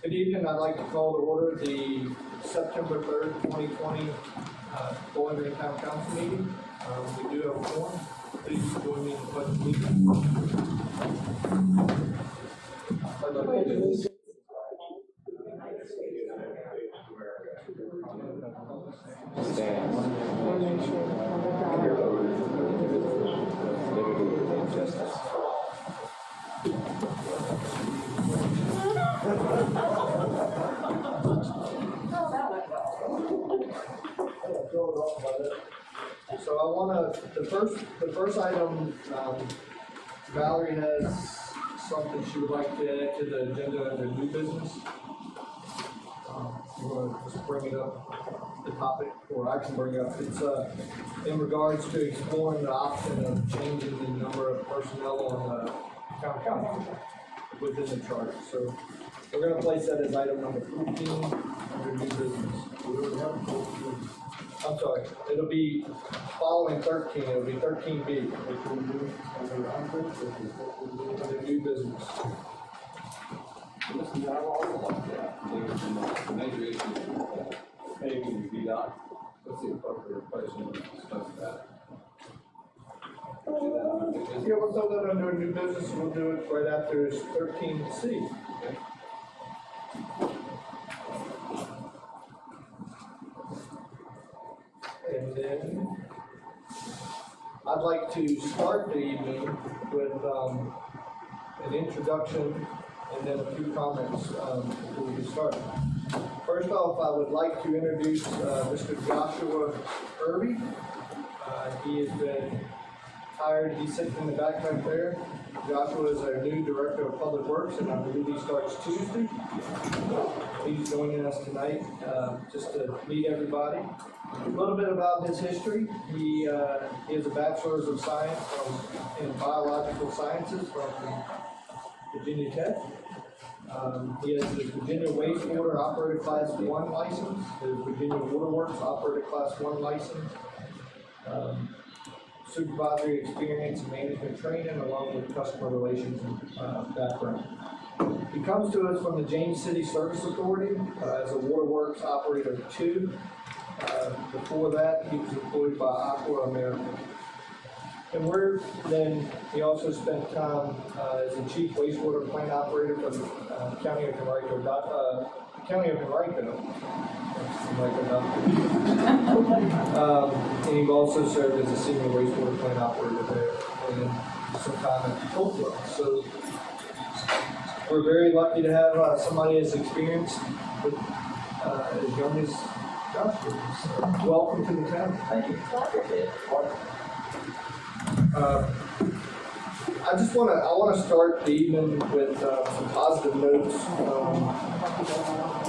Good evening. I'd like to call to order the September 3rd, 2020 Bowling Green Town Council meeting. We do have a forum. Please join me in the pledge of allegiance. Stand. One nation, under God, liberty and justice. So I want to, the first item, Valerie has something she would like to add to the agenda under new business. You want to just bring it up, the topic, or I can bring it up. It's in regards to exploring the option of changing the number of personnel on the town council within the charter. So we're going to place that as item number 14 under new business. I'm sorry, it'll be following 13, it'll be 13B. Under new business. Listen, I also like that. There's a major issue paving the VDOT. What's the appropriate place to discuss that? Yeah, we'll throw that under new business, we'll do it right after 13C. Okay. And then I'd like to start the evening with an introduction and then a few comments before we get started. First off, I would like to introduce Mr. Joshua Irby. He has been hired, he's sitting in the back right there. Joshua is our new Director of Public Works, and I believe he starts Tuesday. He's joining us tonight just to meet everybody. A little bit about his history. He has a Bachelor's of Science in Biological Sciences from Virginia Tech. He has his Virginia Wastewater Operator Class 1 license, his Virginia Waterworks Operator Class 1 license, supervisory experience and management training, along with customer relations background. He comes to us from the James City Service Authority as a Waterworks Operator 2. Before that, he was employed by Aqua America. And he also spent time as a Chief Wastewater Plant Operator for the County of Henrico. And he also served as a Senior Wastewater Plant Operator there and some time at Hopewell. So we're very lucky to have somebody as experienced, but as young as Joshua. So welcome to the town. Thank you. I want to start the evening with some positive notes.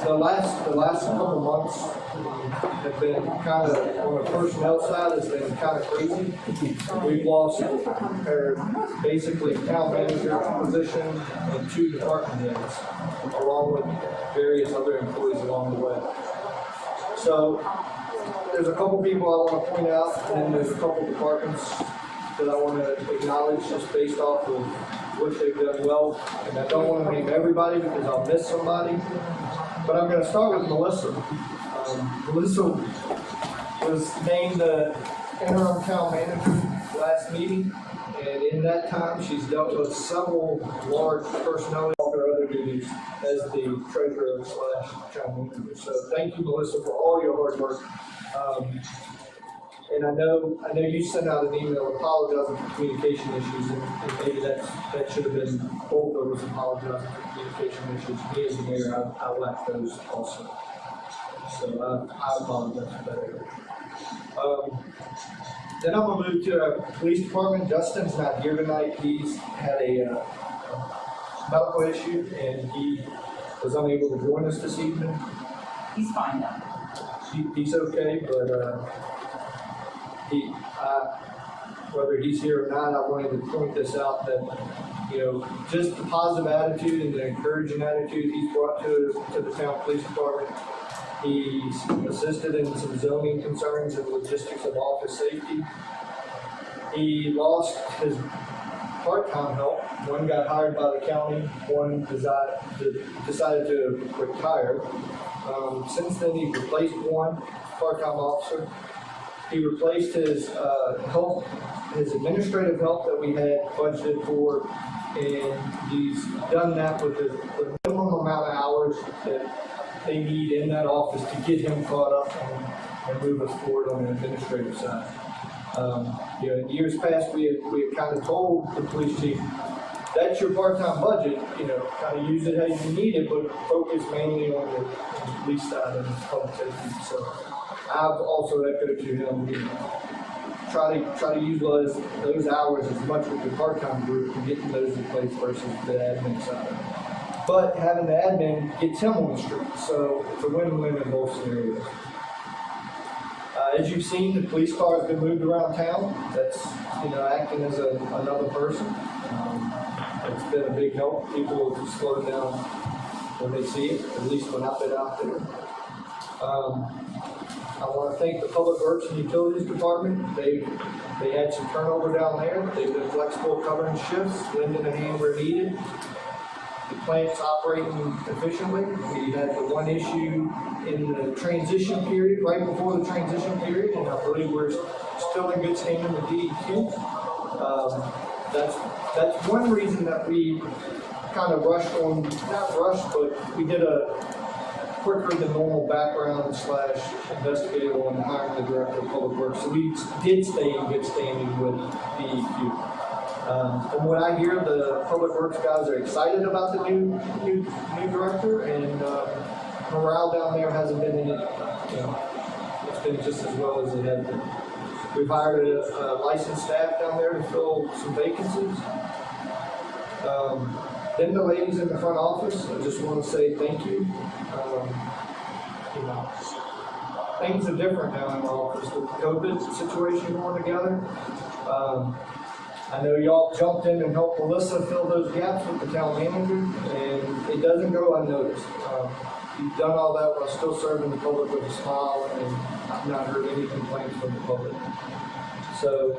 The last couple months have been kind of, on the personnel side, has been kind of crazy. We've lost basically town manager position and 2 department heads, along with various other employees along the way. So there's a couple people I want to point out, and then there's a couple departments that I want to acknowledge just based off of what they've done well. And I don't want to name everybody because I'll miss somebody. But I'm going to start with Melissa. Melissa was named the interim town manager last meeting. And in that time, she's dealt with several large personnel and other duties as the treasurer / town manager. So thank you, Melissa, for all your hard work. And I know you sent out an email apologizing for communication issues, and maybe that should have been both of us apologizing for communication issues. Me as the mayor, I lacked those also. So I apologize for that. Then I'm going to move to our police department. Justin's not here tonight. He's had a medical issue, and he was unable to join us this evening. He's fine now. He's okay, but whether he's here or not, I wanted to point this out that, just the positive attitude and the encouraging attitude he's brought to the town police department. He's assisted in some zoning concerns and logistics of office safety. He lost his part-time help. One got hired by the county, one decided to retire. Since then, he replaced one part-time officer. He replaced his his administrative help that we had budgeted for, and he's done that with the minimum amount of hours that they need in that office to get him caught up and move us forward on the administrative side. In years past, we had kind of told the police chief, that's your part-time budget, kind of use it as you need it, but focus mainly on the police side and public safety. So I've also echoed to him, try to utilize those hours as much with the part-time group and getting those in place versus the admin side. But having the admin gets him on the street, so it's a win-win in both scenarios. As you've seen, the police car has been moved around town. That's, acting as another person. It's been a big help. People have slowed down when they see it, at least when I've been out there. I want to thank the Public Works and Utilities Department. They had some turnover down there. They've been flexible covering shifts, lending a hand where needed. The plant's operating efficiently. We had the one issue in the transition period, right before the transition period, and I believe we're still in good standing with DEQ. That's one reason that we kind of not rushed, but we did a quicker than normal background / investigative on hiring the director of public works. So we did stay in good standing with DEQ. From what I hear, the public works guys are excited about the new director, and morale down there hasn't been in it. It's been just as well as it has been. We've hired a licensed staff down there to fill some vacancies. Then the ladies in the front office, I just want to say thank you. Things are different now in the office with the COVID situation going together. I know y'all jumped in and helped Melissa fill those gaps with the town manager, and it doesn't go unnoticed. You've done all that while still serving the public with a smile, and I've not heard any complaints from the public. So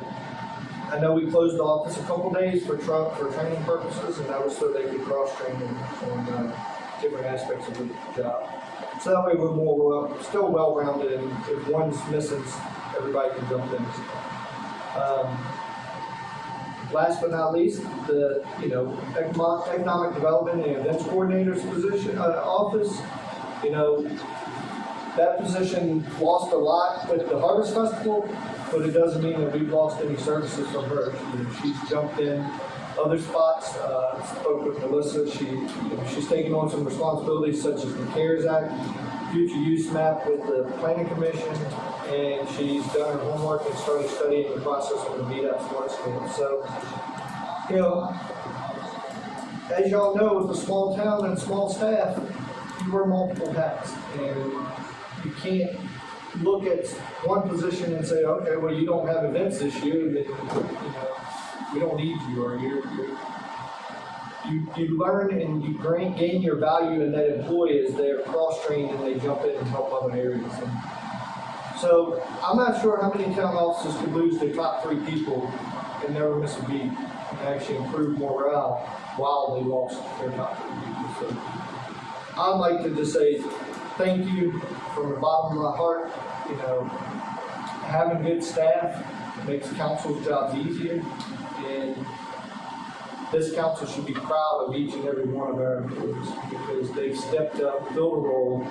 I know we closed the office a couple days for training purposes, and that was so they could cross-train on different aspects of the job. So that way we're still well-rounded, and if one's missing, everybody can jump in. Last but not least, the economic development and events coordinator's position office. That position lost a lot with the Harvest Festival, but it doesn't mean that we've lost any services from her. She's jumped in other spots. Spoke with Melissa. She's taken on some responsibilities such as the CARES Act, future use map with the Planning Commission, and she's done her homework and started studying the process on the VDOT Smart Schools. So, as y'all know, with a small town and small staff, you wear multiple hats, and you can't look at one position and say, okay, well, you don't have events this year, then we don't need you, or you learn and you gain your value in that employee as they're cross-trained and they jump in and help other areas. And so I'm not sure how many town offices could lose their top 3 people and never miss a beat and actually improve morale while they lost their top 3 people. So I'd like to just say thank you from the bottom of my heart. Having good staff makes council's jobs easier, and this council should be proud of each and every one of our employees because they've stepped up, filled a role,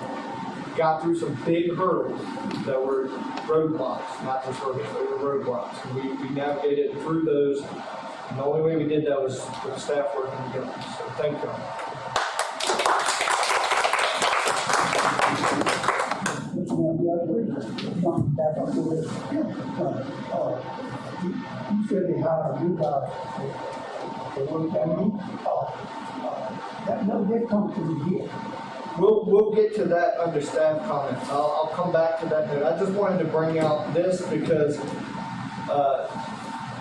got through some big hurdles that were roadblocks, not just hurdles, they were roadblocks. And we navigated through those, and the only way we did that was with the staff working together. So thank you. You said they hired you guys for one family. That never did come to me here. We'll get to that under staff comments. I'll come back to that note. I just wanted to bring out this because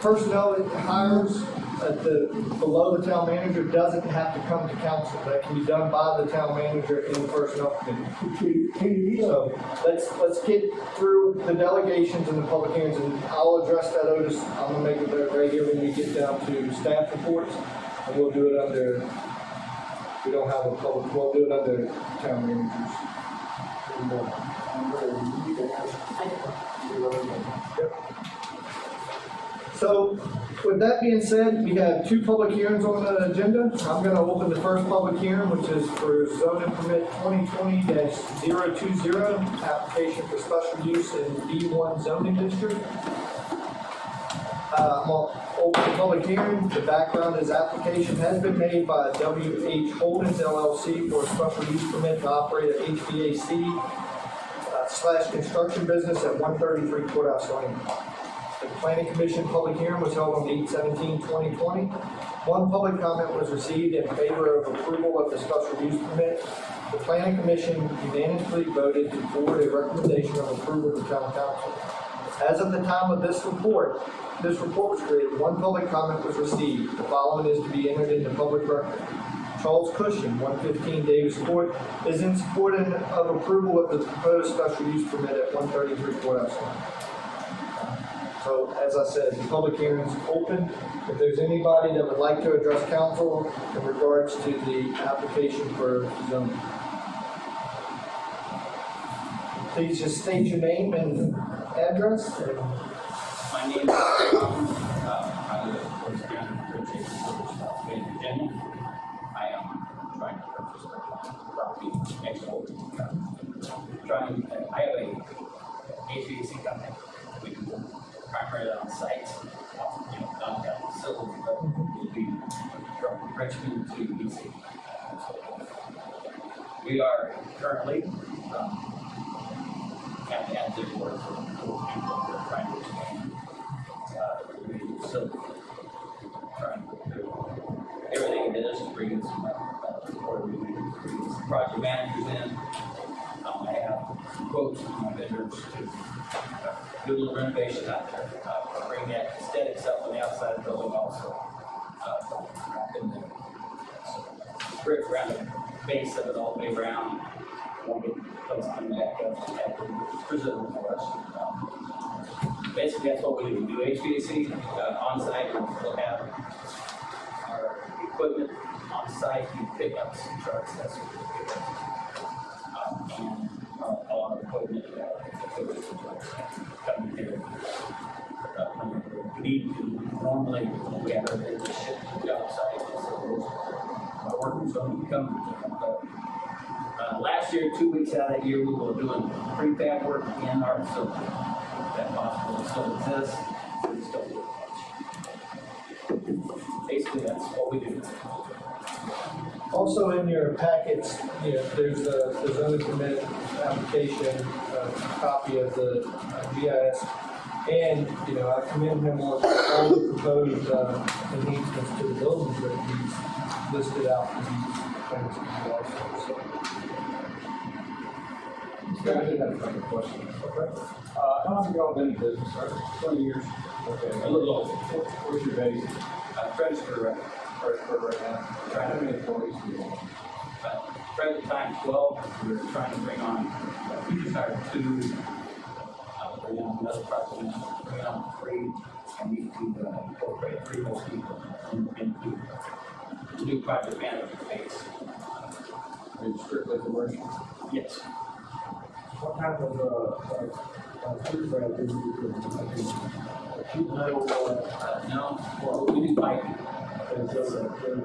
personnel hires below the town manager doesn't have to come to council. That can be done by the town manager in the personnel committee. So let's get through the delegations and the public hearings, and I'll address that, Otis. I'm gonna make it right here when we get down to staff reports, and we'll do it under, we don't have a public, we'll do it under town managers. So, with that being said, we have 2 public hearings on the agenda. I'm gonna open the first public hearing, which is for zoning permit 2020-020, application for special use in B1 zoning district. I'm gonna open the public hearing. The background is application has been made by WH Holdings LLC for a special use permit to operate an HVAC / construction business at 133 Courthouse Lane. The planning commission public hearing was held on 8/17/2020. 1 public comment was received in favor of approval of the special use permit. The planning commission unanimously voted to forward a recommendation of approval to town council. As of the time of this report was created, 1 public comment was received. The following is to be entered into public record. Charles Cushing, 115 Davis Court, is in support of approval of the proposed special use permit at 133 Courthouse Lane. So, as I said, the public hearing is open. If there's anybody that would like to address council in regards to the application for zoning, please just state your name and address. My name is I live in Forest County, Virginia. I am trying to purchase a property next door. I have a HVAC company. We do primarily on sites, downtown facilities, but it'll be from Richmond to DC. We are currently have the board for people that are trying to expand. We're still trying to do everything it is to bring in some project managers in. I have some quotes from my vendors to do a little renovation out there, bring that aesthetics up on the outside of the building also. In the brick around the base of it all the way around. Won't get place coming back up and preserve for us. Basically, that's what we do. We do HVAC on site. We'll have our equipment on site. We pick up some trucks. That's what we pick up. And a lot of equipment coming here. We need to normally we have everything to ship to the job site. So our workers don't come. Last year, 2 weeks out of that year, we were doing prefab work in our facility. That possible still exists, we still do it. Basically, that's what we do. Also in your packets, there's the zoning permit application, a copy of the GIS. And, I commend him on all the proposed enhancements to the buildings that he's listed out in these plans to do also. So, I did have a couple of questions. okay. How long have y'all been in business, sir? 20 years, Okay. a little over. Where's your base? Fredericksburg, Fredericksburg right now? How many employees do you have? present time 12. We're trying to bring on, we just hired 2. Bring on another person, bring on 3, and we need to incorporate 3 more people into the new project management phase. Are you strictly commercial? Yes. What kind of, prefab do you do? Sheet metal, No, well, we do piping. and so,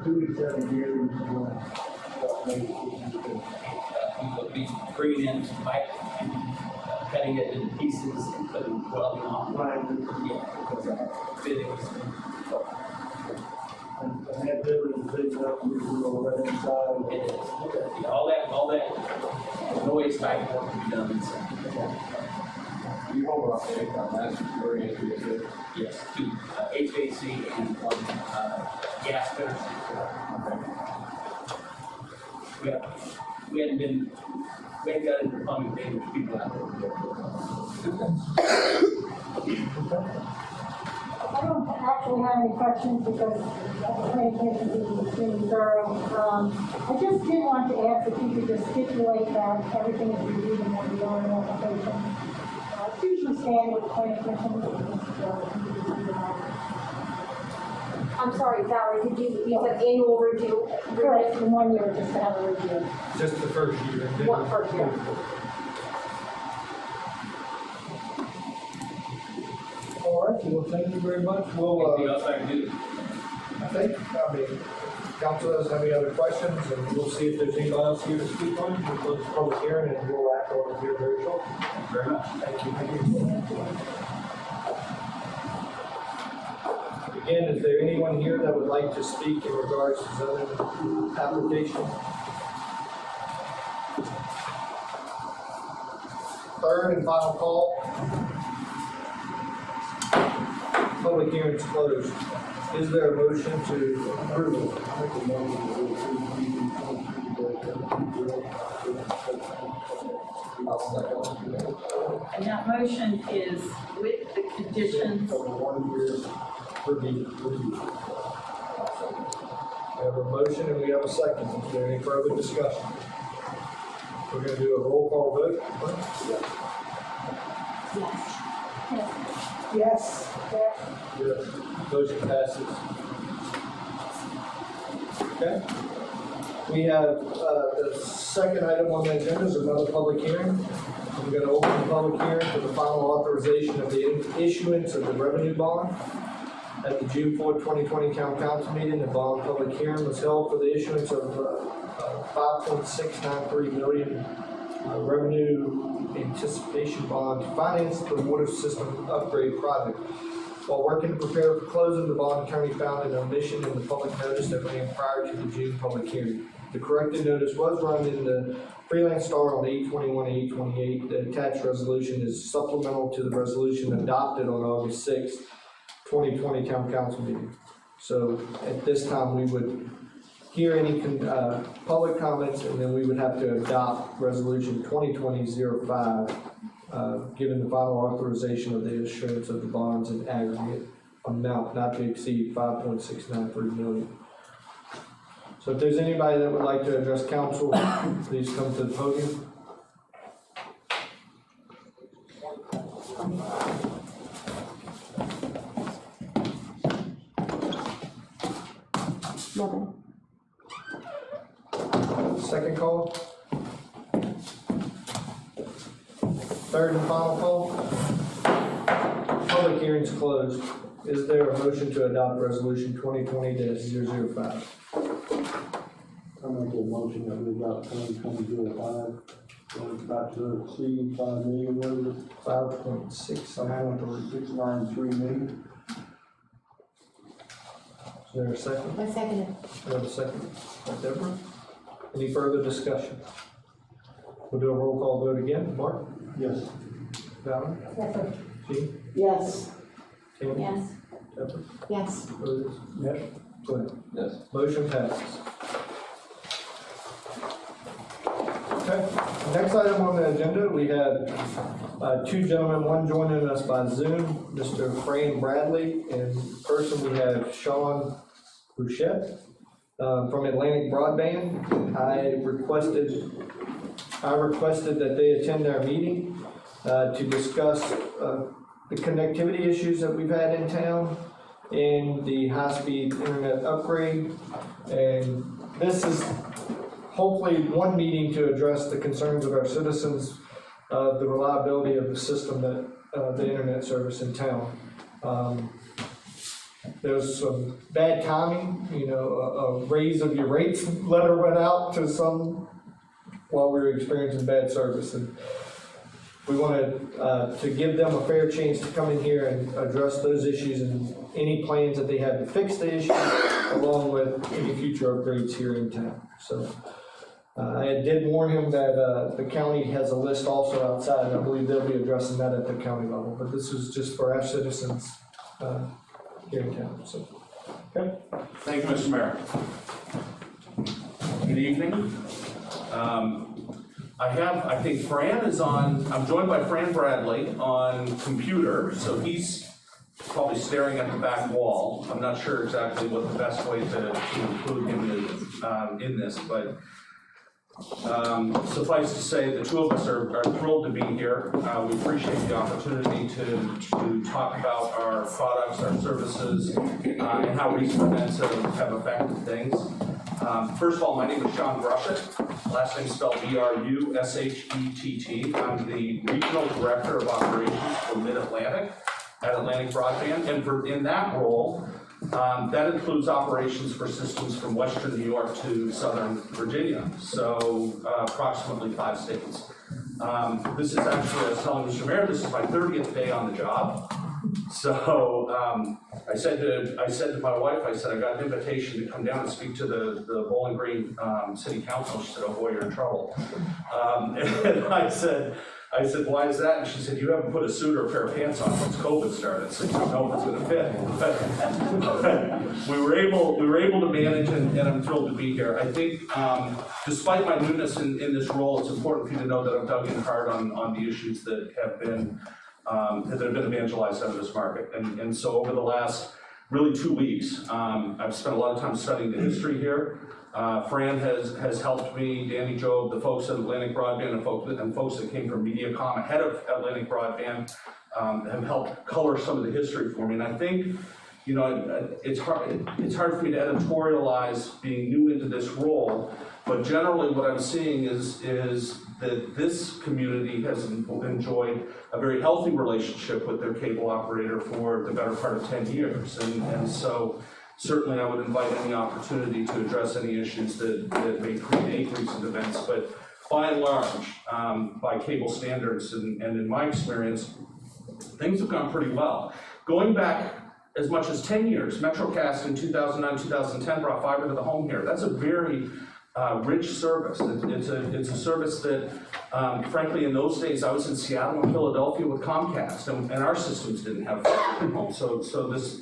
2 to 7 years, you want, maybe, We will be bringing in some pipe and cutting it into pieces and putting welding on. Yeah, because fittings. and that building is big enough, you can go right inside. It is. Yeah, all that noise type work to be done inside. Do you hold off the master or HVAC? Yes, 2 HVAC and 1 gas fitter. We hadn't got into plumbing thing with people out there. don't actually have any questions because the planning commission is extremely thorough. I just did want to ask if you could just stipulate that everything is reviewed in the zoning application. It's usually standard with the planning commission. I'm sorry, Valerie, you said annual review? Correct, in 1 year, just to have a review. Just the first year. and then- What first year? All right, well, thank you very much. We'll, Anything else I can do? I mean, council doesn't have any other questions, and we'll see if there's anybody else here to speak on. We'll close the public hearing, and we'll act on it here very shortly. Thank you very much. Thank you. Again, is there anyone here that would like to speak in regards to zoning application? Third and final call. Public hearing is closed. Is there a motion to approve? And that motion is with the conditions. Review. We have a motion and we have a second. Is there any further discussion? We're gonna do a roll call vote. Yes. Yes. Motion passes. Okay. We have, the second item on the agenda is another public hearing. I'm gonna open the public hearing for the final authorization of the issuance of the revenue bond. At the June 4, 2020 town council meeting, the bond public hearing was held for the issuance of 5.693 million revenue anticipation bond to finance the water system upgrade project. While working to prepare for closing, the bond attorney found an omission in the public notice that ran prior to the June public hearing. The corrected notice was run in the Freelance Star on 8/21 and 8/28. The attached resolution is supplemental to the resolution adopted on August 6, 2020 town council meeting. So at this time, we would hear any public comments, and then we would have to adopt resolution 2020-05, given the final authorization of the issuance of the bonds in aggregate amount not to exceed 5.693 million. So if there's anybody that would like to address council, please come to the podium. Second call. Third and final call. Public hearing's closed. Is there a motion to adopt resolution 2020-005? I make a motion that we adopt 2020-05, about to exceed 5 million, what is it? 5.693. 693 million. Is there a second? I second it. We have a second. Deborah? Any further discussion? We'll do a roll call vote again. Mark? Yes. Valerie? Yes, sir. Jean? Yes. Tammy? Yes. Deborah? Yes. Moses? Yes. Glenn? Yes. Motion passes. Okay, next item on the agenda, we have two gentlemen, one joining us by Zoom, Mr. Fran Bradley, and person we have Sean Bouchette from Atlantic Broadband. I requested that they attend our meeting to discuss the connectivity issues that we've had in town and the high-speed internet upgrade. And this is hopefully one meeting to address the concerns of our citizens, the reliability of the system that, the internet service in town. There's some bad timing, a raise of your rates letter went out to some while we were experiencing bad service. And we wanted to give them a fair chance to come in here and address those issues and any plans that they have to fix the issue, along with any future upgrades here in town. So I did warn him that the county has a list also outside, and I believe they'll be addressing that at the county level. But this is just for our citizens here in town. So, okay. Thank you, Mr. Mayor. Good evening. I think Fran is on, I'm joined by Fran Bradley on computer, so he's probably staring at the back wall. I'm not sure exactly what the best way to include him is in this, but suffice to say, the two of us are thrilled to be here. We appreciate the opportunity to talk about our products, our services, and how recent events have affected things. First of all, my name is John Brushett, last name spelled B-R-U-S-H-E-T-T. I'm the Regional Director of Operations for Mid-Atlantic at Atlantic Broadband, and in that role, that includes operations for systems from Western New York to Southern Virginia, so approximately 5 states. This is actually, I was telling Mr. Mayor, this is my 30th day on the job. So I said to my wife, I said, I got an invitation to come down and speak to the Bowling Green City Council. She said, oh boy, you're in trouble. And I said, why is that? And she said, you haven't put a suit or a pair of pants on since COVID started, so you don't know if it's gonna fit. But we were able to manage, and I'm thrilled to be here. I think, despite my newness in this role, it's important for you to know that I've dug in hard on the issues that have been evangelized out of this market. And so over the last really 2 weeks, I've spent a lot of time studying the history here. Fran has helped me, Danny Job, the folks at Atlantic Broadband, and folks that came from MediaCom ahead of Atlantic Broadband have helped color some of the history for me. And I think, you know, it's hard for me to editorialize being new into this role, but generally what I'm seeing is that this community has enjoyed a very healthy relationship with their cable operator for the better part of 10 years. And so certainly I would invite any opportunity to address any issues that may predate recent events, but by and large, by cable standards and in my experience, things have gone pretty well. Going back as much as 10 years, MetroCast in 2009, 2010 brought fiber to the home here. That's a very rich service. It's a service that, frankly, in those days, I was in Seattle and Philadelphia with Comcast, and our systems didn't have fiber at home. So this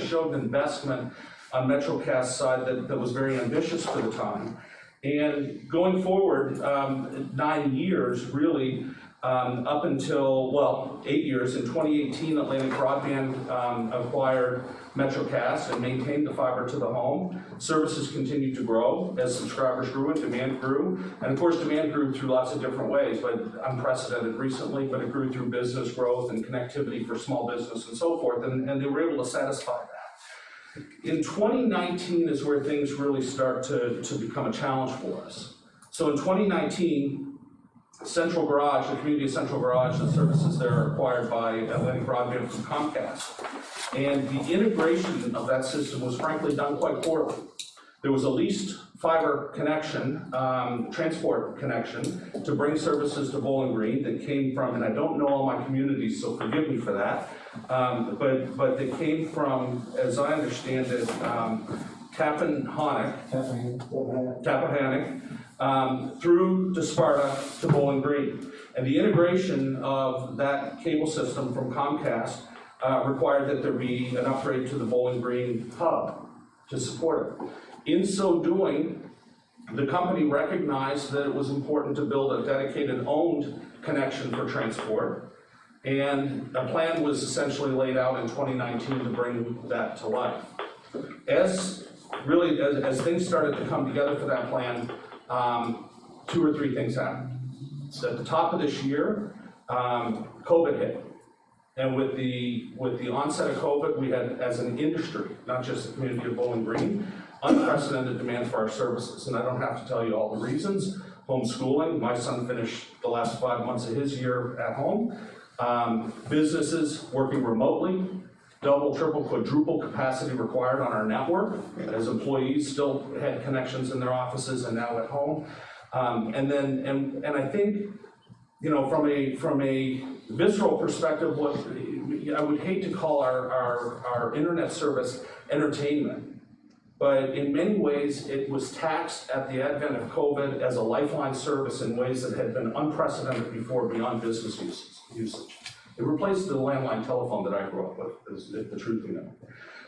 showed investment on MetroCast's side that was very ambitious for the time. And going forward, 9 years really, up until, well, 8 years. In 2018, Atlantic Broadband acquired MetroCast and maintained the fiber to the home. Services continued to grow as subscribers grew and demand grew. And of course, demand grew through lots of different ways, but unprecedented recently, but it grew through business growth and connectivity for small business and so forth, and they were able to satisfy that. In 2019 is where things really start to become a challenge for us. So in 2019, Central Garage, the community of Central Garage, the services there are acquired by Atlantic Broadband from Comcast. And the integration of that system was frankly done quite poorly. There was a leased fiber connection, transport connection, to bring services to Bowling Green that came from, and I don't know all my communities, so forgive me for that, but they came from, as I understand it, Tappahannock, through to Sparta to Bowling Green. And the integration of that cable system from Comcast required that there be an upgrade to the Bowling Green hub to support it. In so doing, the company recognized that it was important to build a dedicated owned connection for transport, and a plan was essentially laid out in 2019 to bring that to life. As things started to come together for that plan, 2 or 3 things happened. So at the top of this year, COVID hit. And with the onset of COVID, we had, as an industry, not just the community of Bowling Green, unprecedented demand for our services. And I don't have to tell you all the reasons. Homeschooling, my son finished the last 5 months of his year at home. Businesses working remotely, double, triple, quadruple capacity required on our network, as employees still had connections in their offices and now at home. And I think, you know, from a visceral perspective, what I would hate to call our internet service entertainment, but in many ways it was taxed at the advent of COVID as a lifeline service in ways that had been unprecedented before beyond business usage. It replaced the landline telephone that I grew up with, is the truth we know.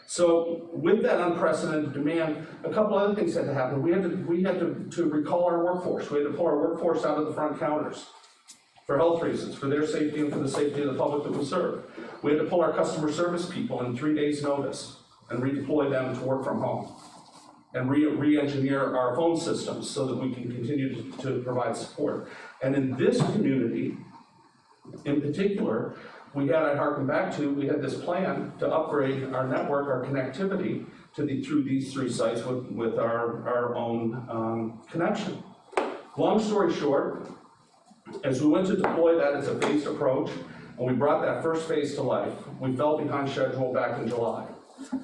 So with that unprecedented demand, a couple other things had to happen. We had to recall our workforce. We had to pull our workforce out of the front counters. for health reasons, for their safety and for the safety of the public that we serve. We had to pull our customer service people in 3 days' notice and redeploy them to work from home and re-engineer our phone systems so that we can continue to provide support. And in this community, in particular, we had this plan to upgrade our network, our connectivity through these 3 sites with our own connection. Long story short, as we went to deploy that as a phased approach, and we brought that first phase to life, we fell behind schedule back in July.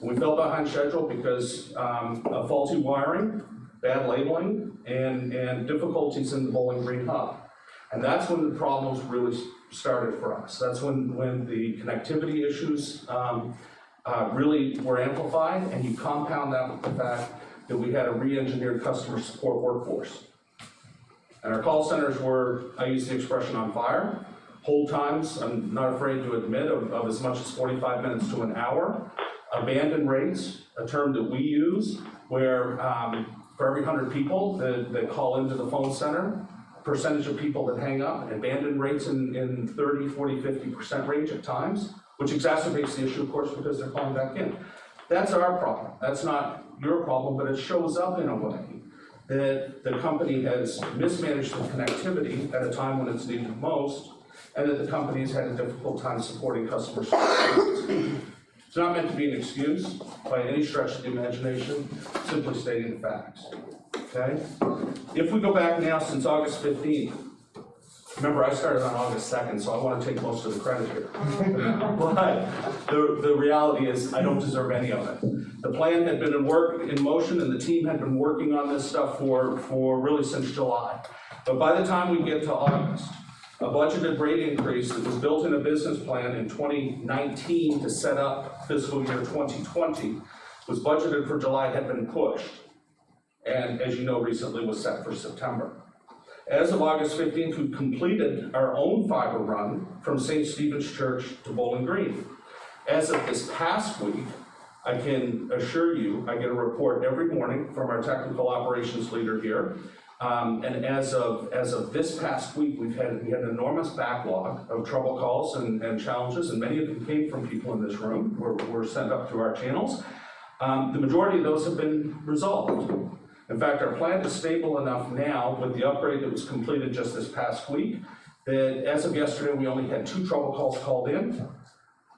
We fell behind schedule because of faulty wiring, bad labeling, and difficulties in the Bowling Green hub. And that's when the problems really started for us. That's when the connectivity issues really were amplified, and you compound that with the fact that we had a re-engineered customer support workforce. And our call centers were, I use the expression, on fire. Hold times, I'm not afraid to admit, of as much as 45 minutes to an hour. Abandon rates, a term that we use, where for every 100 people that call into the phone center, percentage of people that hang up, abandon rates in 30, 40, 50% range at times, which exacerbates the issue, of course, because they're calling back in. That's our problem. That's not your problem, but it shows up in a way that the company has mismanaged the connectivity at a time when it's needed most, and that the company has had a difficult time supporting customer service. It's not meant to be an excuse by any stretch of the imagination, simply stating the facts, okay? If we go back now since August 15th, remember I started on August 2nd, so I want to take most of the credit here. But the reality is I don't deserve any of it. The plan had been in motion, and the team had been working on this stuff for really since July. But by the time we get to August, a budgeted rate increase that was built in a business plan in 2019 to set up fiscal year 2020 was budgeted for July, had been pushed, and as you know, recently was set for September. As of August 15th, we completed our own fiber run from St. Stephen's Church to Bowling Green. As of this past week, I can assure you, I get a report every morning from our technical operations leader here. And as of this past week, we had an enormous backlog of trouble calls and challenges, and many of them came from people in this room, were sent up through our channels. The majority of those have been resolved. In fact, our plant is stable enough now with the upgrade that was completed just this past week that as of yesterday, we only had 2 trouble calls called in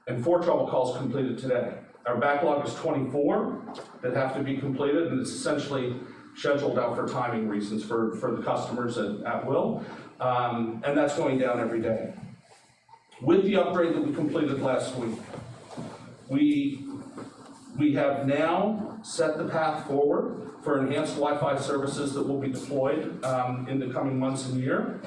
and 4 trouble calls completed today. Our backlog is 24 that have to be completed, and it's essentially scheduled out for timing reasons for the customers at will, and that's going down every day. With the upgrade that we completed last week, we have now set the path forward for enhanced Wi-Fi services that will be deployed in the coming months and year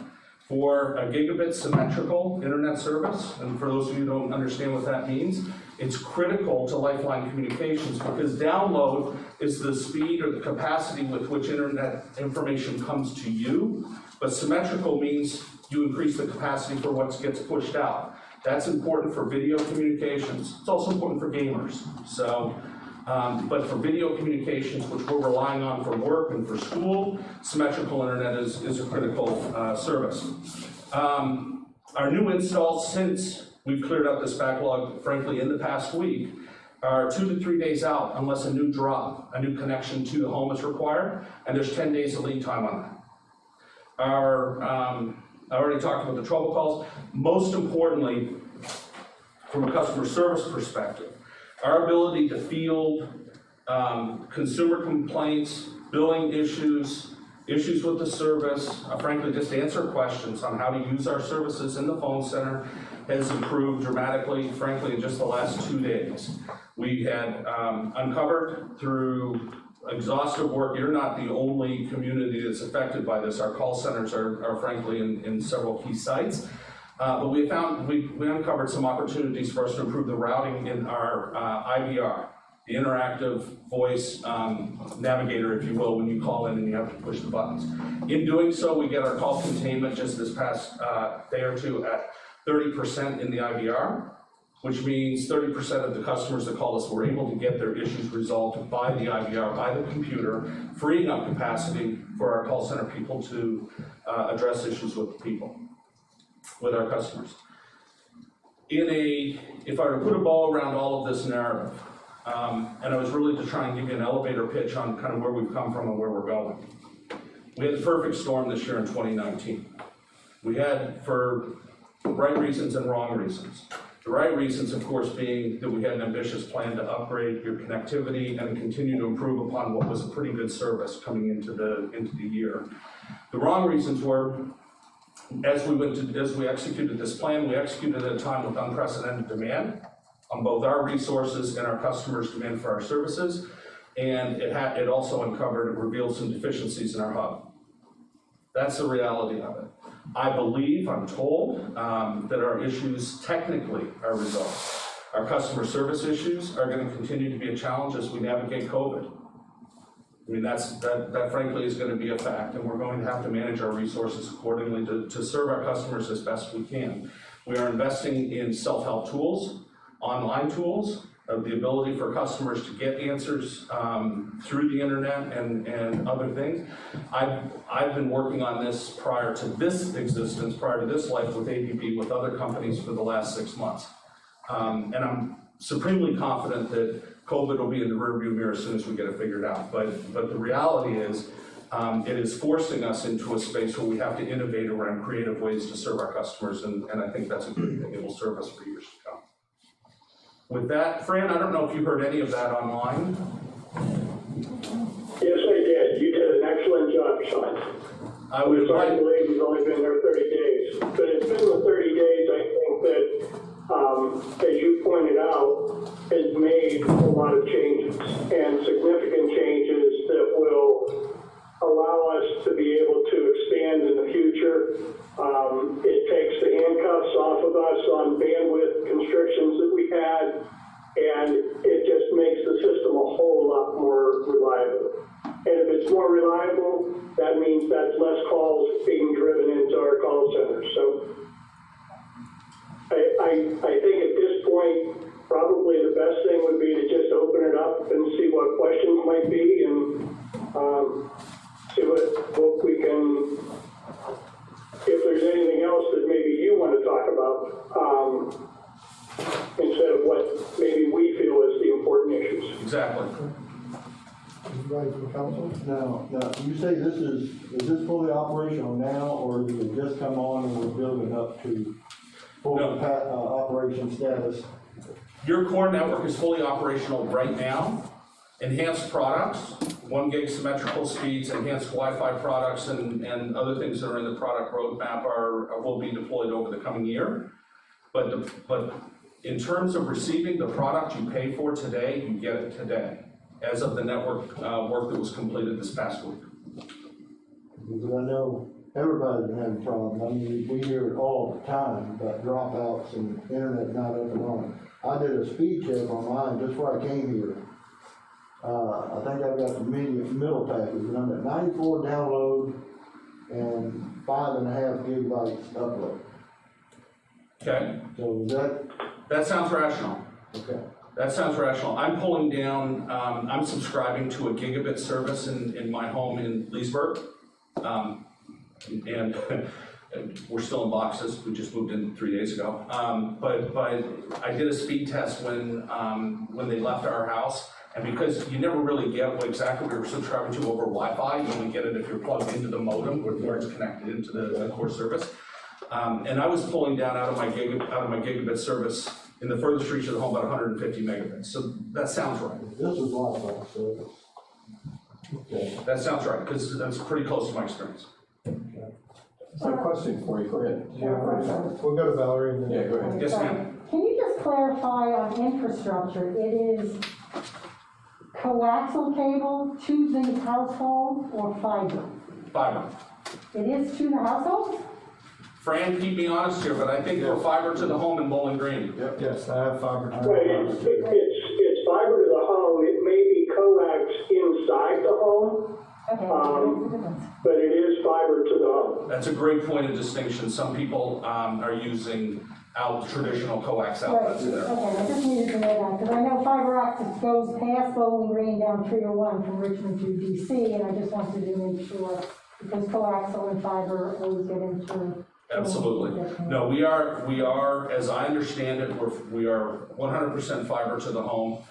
for a gigabit symmetrical internet service. And for those of you who don't understand what that means, it's critical to Lifeline Communications because download is the speed or the capacity with which internet information comes to you, but symmetrical means you increase the capacity for what gets pushed out. That's important for video communications. It's also important for gamers. So, but for video communications, which we're relying on for work and for school, symmetrical internet is a critical service. Our new installs since we've cleared up this backlog, frankly, in the past week, are 2 to 3 days out unless a new drop, a new connection to the home is required, and there's 10 days of lead time on that. I already talked about the trouble calls. Most importantly, from a customer service perspective, our ability to field consumer complaints, billing issues with the service, frankly, just answer questions on how to use our services in the phone center has improved dramatically, frankly, in just the last 2 days. We had uncovered through exhaustive work. You're not the only community that's affected by this. Our call centers are frankly in several key sites. But we uncovered some opportunities for us to improve the routing in our IVR, the interactive voice navigator, if you will, when you call in and you have to push the buttons. In doing so, we get our call containment just this past day or two at 30% in the IVR, which means 30% of the customers that call us were able to get their issues resolved by the IVR, by the computer, freeing up capacity for our call center people to address issues with the people. with our customers. If I were to put a bow around all of this narrative, and I was really to try and give you an elevator pitch on kind of where we've come from and where we're going. We had the perfect storm this year in 2019. We had, for right reasons and wrong reasons. The right reasons, of course, being that we had an ambitious plan to upgrade your connectivity and continue to improve upon what was a pretty good service coming into the year. The wrong reasons were, as we executed this plan, we executed at a time with unprecedented demand on both our resources and our customers' demand for our services, and it also revealed some deficiencies in our hub. That's the reality of it. I believe, I'm told, that our issues technically are resolved. Our customer service issues are going to continue to be a challenge as we navigate COVID. I mean, that frankly is going to be a fact, and we're going to have to manage our resources accordingly to serve our customers as best we can. We are investing in self-help tools, online tools, the ability for customers to get answers through the internet and other things. I've been working on this prior to this existence, prior to this life with ABB, with other companies for the last 6 months. And I'm supremely confident that COVID will be in the rearview mirror as soon as we get it figured out. But the reality is, it is forcing us into a space where we have to innovate around creative ways to serve our customers, and I think that's a good thing. It will serve us for years to come. With that, Fran, I don't know if you heard any of that online. Yes, I did. You did an excellent job, Sean. I would I believe you've only been there 30 days. But it's been the 30 days, I think, that, as you pointed out, has made a lot of changes and significant changes that will allow us to be able to expand in the future. It takes the handcuffs off of us on bandwidth constrictions that we had, and it just makes the system a whole lot more reliable. And if it's more reliable, that means that's less calls being driven into our call centers. So I think at this point, probably the best thing would be to just open it up and see what questions might be, and see what we can, if there's anything else that maybe you want to talk about, instead of what maybe we feel is the important issues. Exactly. Anybody from the council? Now, you say is this fully operational now, or did it just come on and we're building up to full operation status? Your core network is fully operational right now. Enhanced products, 1 gig symmetrical speeds, enhanced Wi-Fi products, and other things that are in the product roadmap will be deployed over the coming year. But in terms of receiving the product you pay for today, you get it today, as of the network work that was completed this past week. Because I know everybody's been having problems. I mean, we hear it all the time about dropouts and internet not up and running. I did a speed check on mine just before I came here. I think I've got the middle package, and I'm at 94 download and 5.5 gigabytes upload. Okay? So That sounds rational. okay. That sounds rational. I'm pulling down, I'm subscribing to a gigabit service in my home in Leesburg. And we're still in boxes. We just moved in 3 days ago. But I did a speed test when they left our house. And because you never really get what exactly we were subscribing to over Wi-Fi, you only get it if you're plugged into the modem where it's connected into the core service. And I was pulling down out of my gigabit service in the furthest reach of the home about 150 megabits. So that sounds right. This is Wi-Fi, so okay. That sounds right, because that's pretty close to my experience. So a question for you, go ahead. We'll go to Valerie and then. Yeah, go ahead. Yes, ma'am. Can you just clarify on infrastructure? It is coaxial cable to the household or fiber? Fiber. It is to the household? Fran, keep me honest here, but I think we're fiber to the home in Bowling Green. Yes, I have fiber. Right, it's fiber to the home. It may be coax inside the home, Okay, what's the difference? but it is fiber to the home. That's a great point of distinction. Some people are using traditional coax Right, outlets there. okay, I just needed to know that, because I know fiber optics goes past Bowling Green down 301 from Richmond to DC, and I just wanted to make sure, because coaxial and fiber always get into Absolutely. No, we are, as I understand it, we are 100% fiber to the home.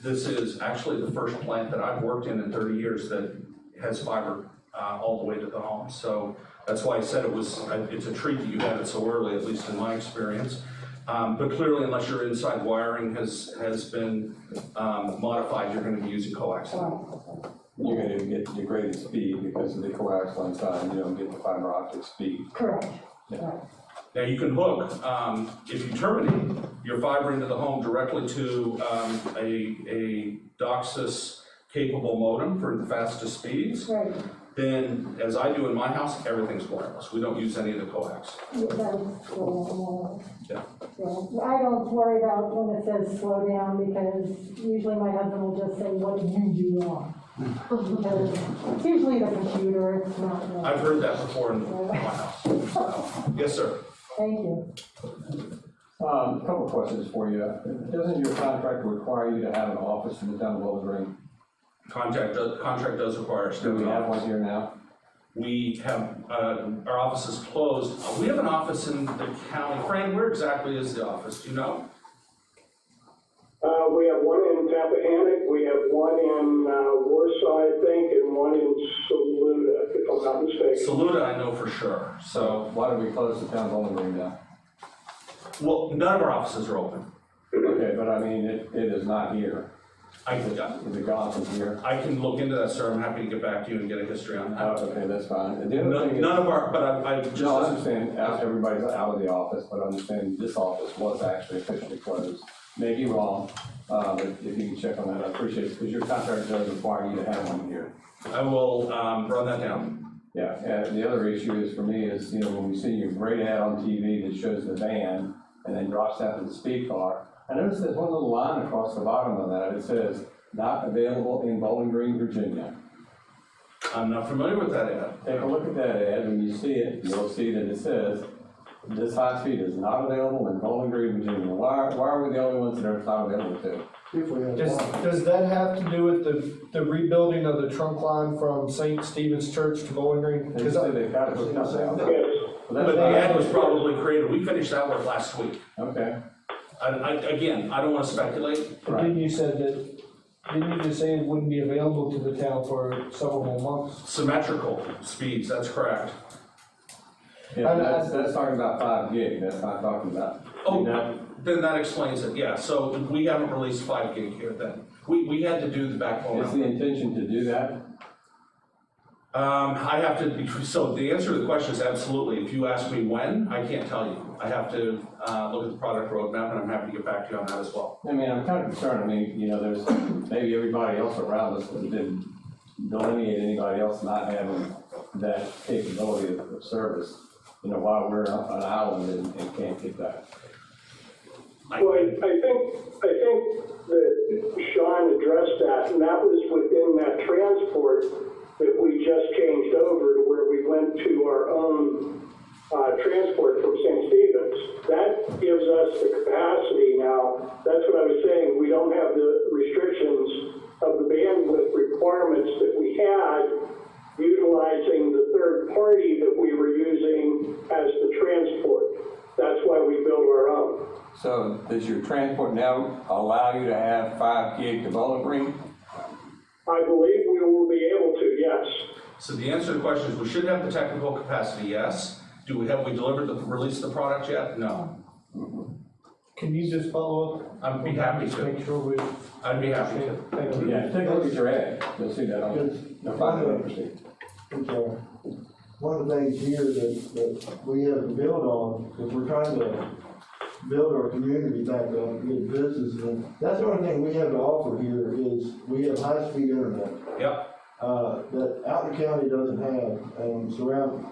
This is actually the first plant that I've worked in 30 years that has fiber all the way to the home. So that's why I said it's a treat that you had it so early, at least in my experience. But clearly, unless your inside wiring has been modified, you're going to be using coax. You're gonna get degraded speed because of the coax on time, you don't get the fiber optic speed. Correct. Now, you can hook, if you terminate your fiber into the home directly to a DOCSIS capable modem for the fastest speeds, Right. then, as I do in my house, everything's wireless. We don't use any of the coax. Yeah, Yeah. Yeah, I don't worry about when it says slow down, because usually my husband will just say, what did you do wrong? Because it's usually the computer, it's not. I've heard that before in my house. So, yes, sir. Thank you. A couple of questions for you. Doesn't your contract require you to have an office in the town of Bowling Green? Contract does require us to Do have we an have office. one here now? We have, our office is closed. We have an office in the county. Frank, where exactly is the office? Do you know? We have one in Tappahannock, we have one in Warsaw, I think, and one in Saluda, if I'm not mistaken. Saluda, I know for sure. So, Why do we close the town of Bowling Green down? well, none of our offices are open. Okay, but I mean, it is not here. Is it gone from here? I can look into that, sir. I'm happy to get back to you and get a history on that. Okay, that's fine. And the other thing is. None of our, but I just. No, I understand, everybody's out of the office, but I understand this office was actually officially closed. May be wrong, but if you can check on that, I appreciate it, because your contract does require you to have one here. I will, run that down. Yeah, and the other issue is, for me, is, when we see your great ad on TV that shows the van and then drops down to the speed car, I noticed there's one little line across the bottom of that, it says, not available in Bowling Green, Virginia. I'm not familiar with that ad. Take a look at that ad, when you see it, you'll see that it says, this high speed is not available in Bowling Green, Virginia. Why are we the only ones that are not available to? If we had Does, one. does that have to do with the rebuilding of the trunk line from St. Stephen's Church to Bowling Green? They 'Cause say they've got it hooked up now. Yes. Well, But that's the ad fine. was probably created, we finished that work last week. Okay, Again, I don't wanna speculate. But didn't you just say it wouldn't be available to the town for several more months? Symmetrical speeds, that's correct. yeah, that's talking about 5 gig, that's not talking about. Oh, then that explains it, yeah. So we haven't released 5 gig here then. We had to do the backbone. Is the intention to do that? I have to, so the answer to the question is absolutely. If you ask me when, I can't tell you. I have to look at the product roadmap, and I'm happy to get back to you on that as well. I mean, I'm kind of concerned, I mean, there's maybe everybody else around us that didn't delineate anybody else not having that capability of service, while we're on an island and can't get that. Well, I think that Sean addressed that, and that was within that transport that we just changed over to where we went to our own transport from St. Stephen's. That gives us the capacity now. That's what I was saying. We don't have the restrictions of the bandwidth requirements that we had utilizing the third party that we were using as the transport. That's why we built our own. So does your transport now allow you to have 5 gig to Bowling Green? I believe we will be able to, yes. So the answer to the question is, we should have the technical capacity, yes. Have we released the product yet? No. Can you just follow up? I'd be happy Just to. make sure we. I'd be happy to. Thank you. Yeah, take a look at your ad, you'll see that on the 500%. One of the things here that we have to build on, is we're trying to build our community back up, get business, and that's the only thing we have to offer here is we have high-speed internet. Yep. That out in the county doesn't have, and surround,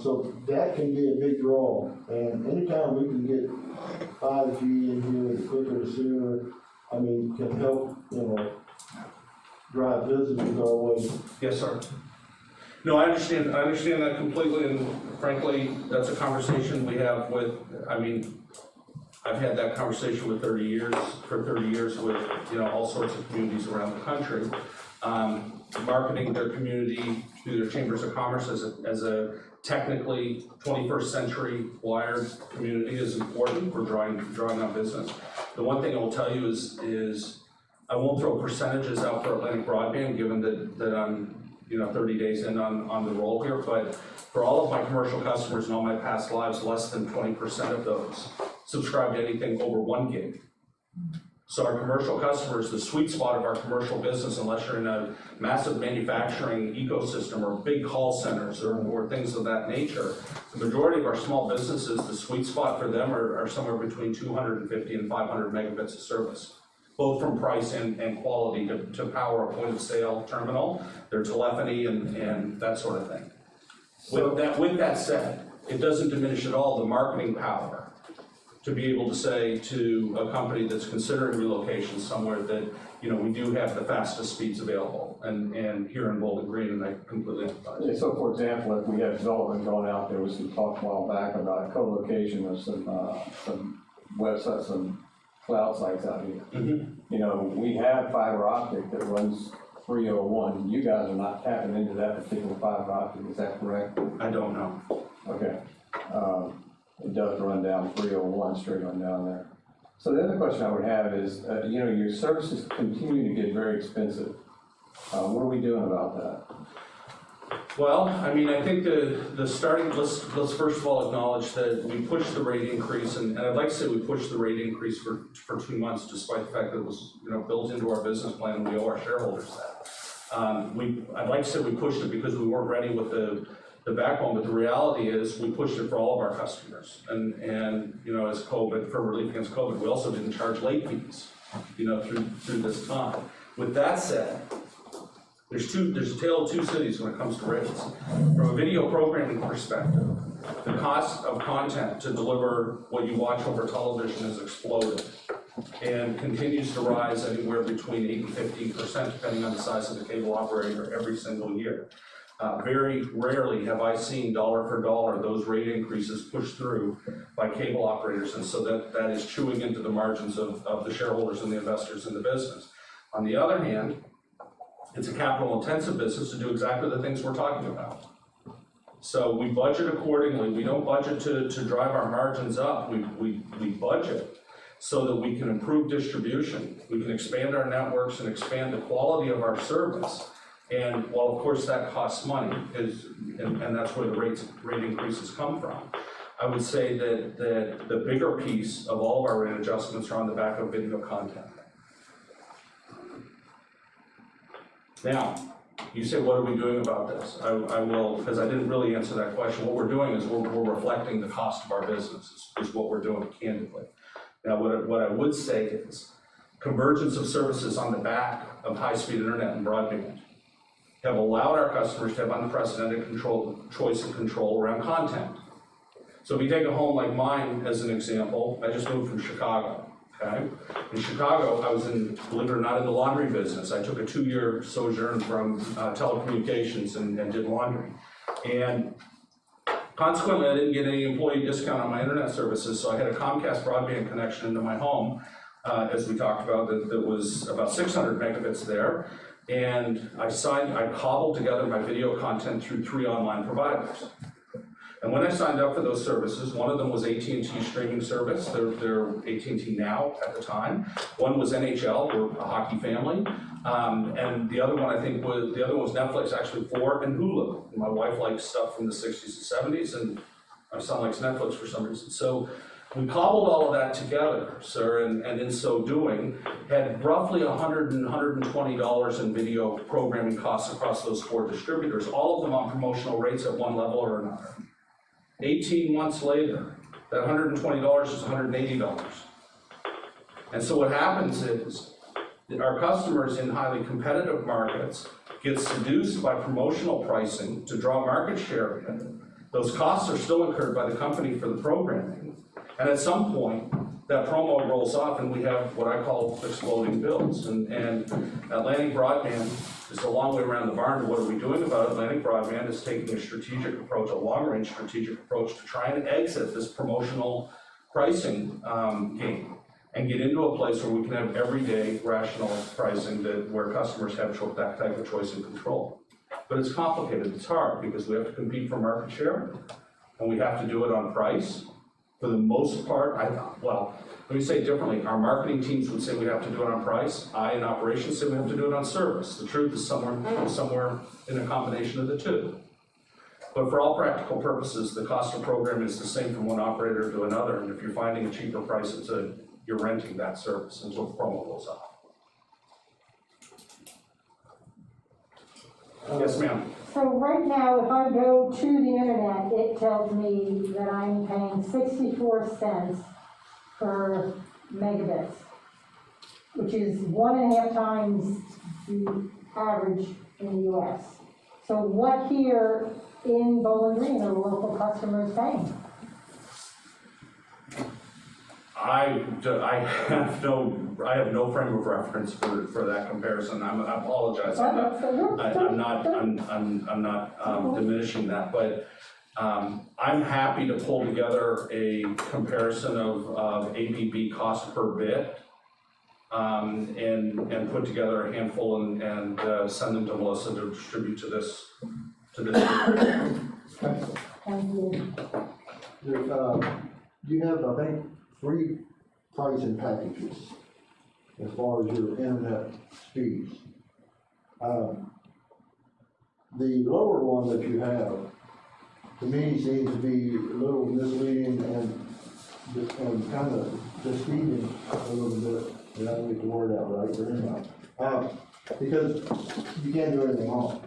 so that can be a big draw. And anytime we can get 5G in here, the quicker, the sooner, can help, drive businesses our way. Yes, sir. No, I understand that completely, and frankly, that's a conversation we have with, I've had that conversation with 30 years with, all sorts of communities around the country. Marketing their community through their chambers of commerce as Technically, 21st century wired community is important. We're drawing on business. The one thing I will tell you is I won't throw percentages out for Atlantic Broadband, given that I'm 30 days in on the roll here, but for all of my commercial customers in all my past lives, less than 20% of those subscribe to anything over 1 gig. So our commercial customers, the sweet spot of our commercial business, unless you're in a massive manufacturing ecosystem or big call centers or things of that nature, the majority of our small businesses, the sweet spot for them are somewhere between 250 and 500 megabits of service, both from price and quality to power a point of sale terminal, their telephony and that sort of thing. With that said, it doesn't diminish at all the marketing power to be able to say to a company that's considering relocation somewhere that, we do have the fastest speeds available, and here in Bowling Green, and I completely empathize. Yeah, so for example, if we had development going out, there was some talk a while back about co-location of some websites, some cloud sites out here. Mm-hmm. We have fiber optic that runs 301. You guys are not tapping into that particular fiber optic, is that correct? I don't know. Okay. It does run down 301 straight on down there. So the other question I would have is, your services continue to get very expensive. What are we doing about that? Well, I think the starting, let's first of all acknowledge that we pushed the rate increase, and I'd like to say we pushed the rate increase for 2 months, despite the fact that it was built into our business plan, and we owe our shareholders that. I'd like to say we pushed it because we weren't ready with the backbone, but the reality is we pushed it for all of our customers. And as COVID, for relief against COVID, we also didn't charge late fees, through this time. With that said, there's a tale of two cities when it comes to rates. From a video programming perspective, the cost of content to deliver what you watch over television has exploded and continues to rise anywhere between 8 and 15%, depending on the size of the cable operator every single year. Very rarely have I seen dollar for dollar those rate increases pushed through by cable operators, and so that is chewing into the margins of the shareholders and the investors in the business. On the other hand, it's a capital intensive business to do exactly the things we're talking about. So we budget accordingly. We don't budget to drive our margins up. We budget so that we can improve distribution. We can expand our networks and expand the quality of our service. And while of course that costs money, and that's where the rate increases come from, I would say that the bigger piece of all of our rate adjustments are on the back of video content. Now, you say, what are we doing about this? I will, because I didn't really answer that question. What we're doing is we're reflecting the cost of our business, is what we're doing candidly. Now, what I would say is convergence of services on the back of high-speed internet and broadband have allowed our customers to have unprecedented choice and control around content. So if you take a home like mine as an example, I just moved from Chicago, okay? In Chicago, I was believe it or not, in the laundry business. I took a 2-year sojourn from telecommunications and did laundry. And consequently, I didn't get any employee discount on my internet services, so I had a Comcast broadband connection into my home, as we talked about, that was about 600 megabits there. And I cobbled together my video content through 3 online providers. And when I signed up for those services, one of them was AT&T streaming service. They're AT&T Now at the time. One was NHL, we're a hockey family. And the other one was Netflix, actually, and Hulu. And my wife likes stuff from the 60s and 70s, and my son likes Netflix for some reason. So we cobbled all of that together, sir, and in so doing, had roughly $100 and $120 in video programming costs across those 4 distributors, all of them on promotional rates at one level or another. 18 months later, that $120 is $180. And so what happens is that our customers in highly competitive markets get seduced by promotional pricing to draw market share in. Those costs are still incurred by the company for the programming. And at some point, that promo rolls off and we have what I call exploding bills. And Atlantic Broadband is a long way around the barn. What are we doing about it? Atlantic Broadband is taking a strategic approach, a long-range strategic approach to try and exit this promotional pricing game and get into a place where we can have everyday rational pricing where customers have that type of choice and control. But it's complicated, it's hard, because we have to compete for market share, and we have to do it on price. For the most part, let me say it differently, our marketing teams would say we have to do it on price. I, in operations, say we have to do it on service. The truth is somewhere in a combination of the two. But for all practical purposes, the cost of program is the same from one operator to another, and if you're finding a cheaper price, you're renting that service until the promo goes up. Yes, ma'am. So right now, if I go to the internet, it tells me that I'm paying 64 cents per megabits, which is 1.5 times the average in the US. So what here in Bowling Green are local customers paying? I have no frame of reference for that comparison. I apologize. I'm not diminishing that, but I'm happy to pull together a comparison of ABB cost per bit and put together a handful and send them to Melissa to distribute to this. Thank you. You have, I think, 3 pricing packages as far as your internet speeds. The lower one that you have, to me, seems to be a little misleading and kind of deceiving a little bit. I don't get the word out right, but anyhow, because you can't do anything on it.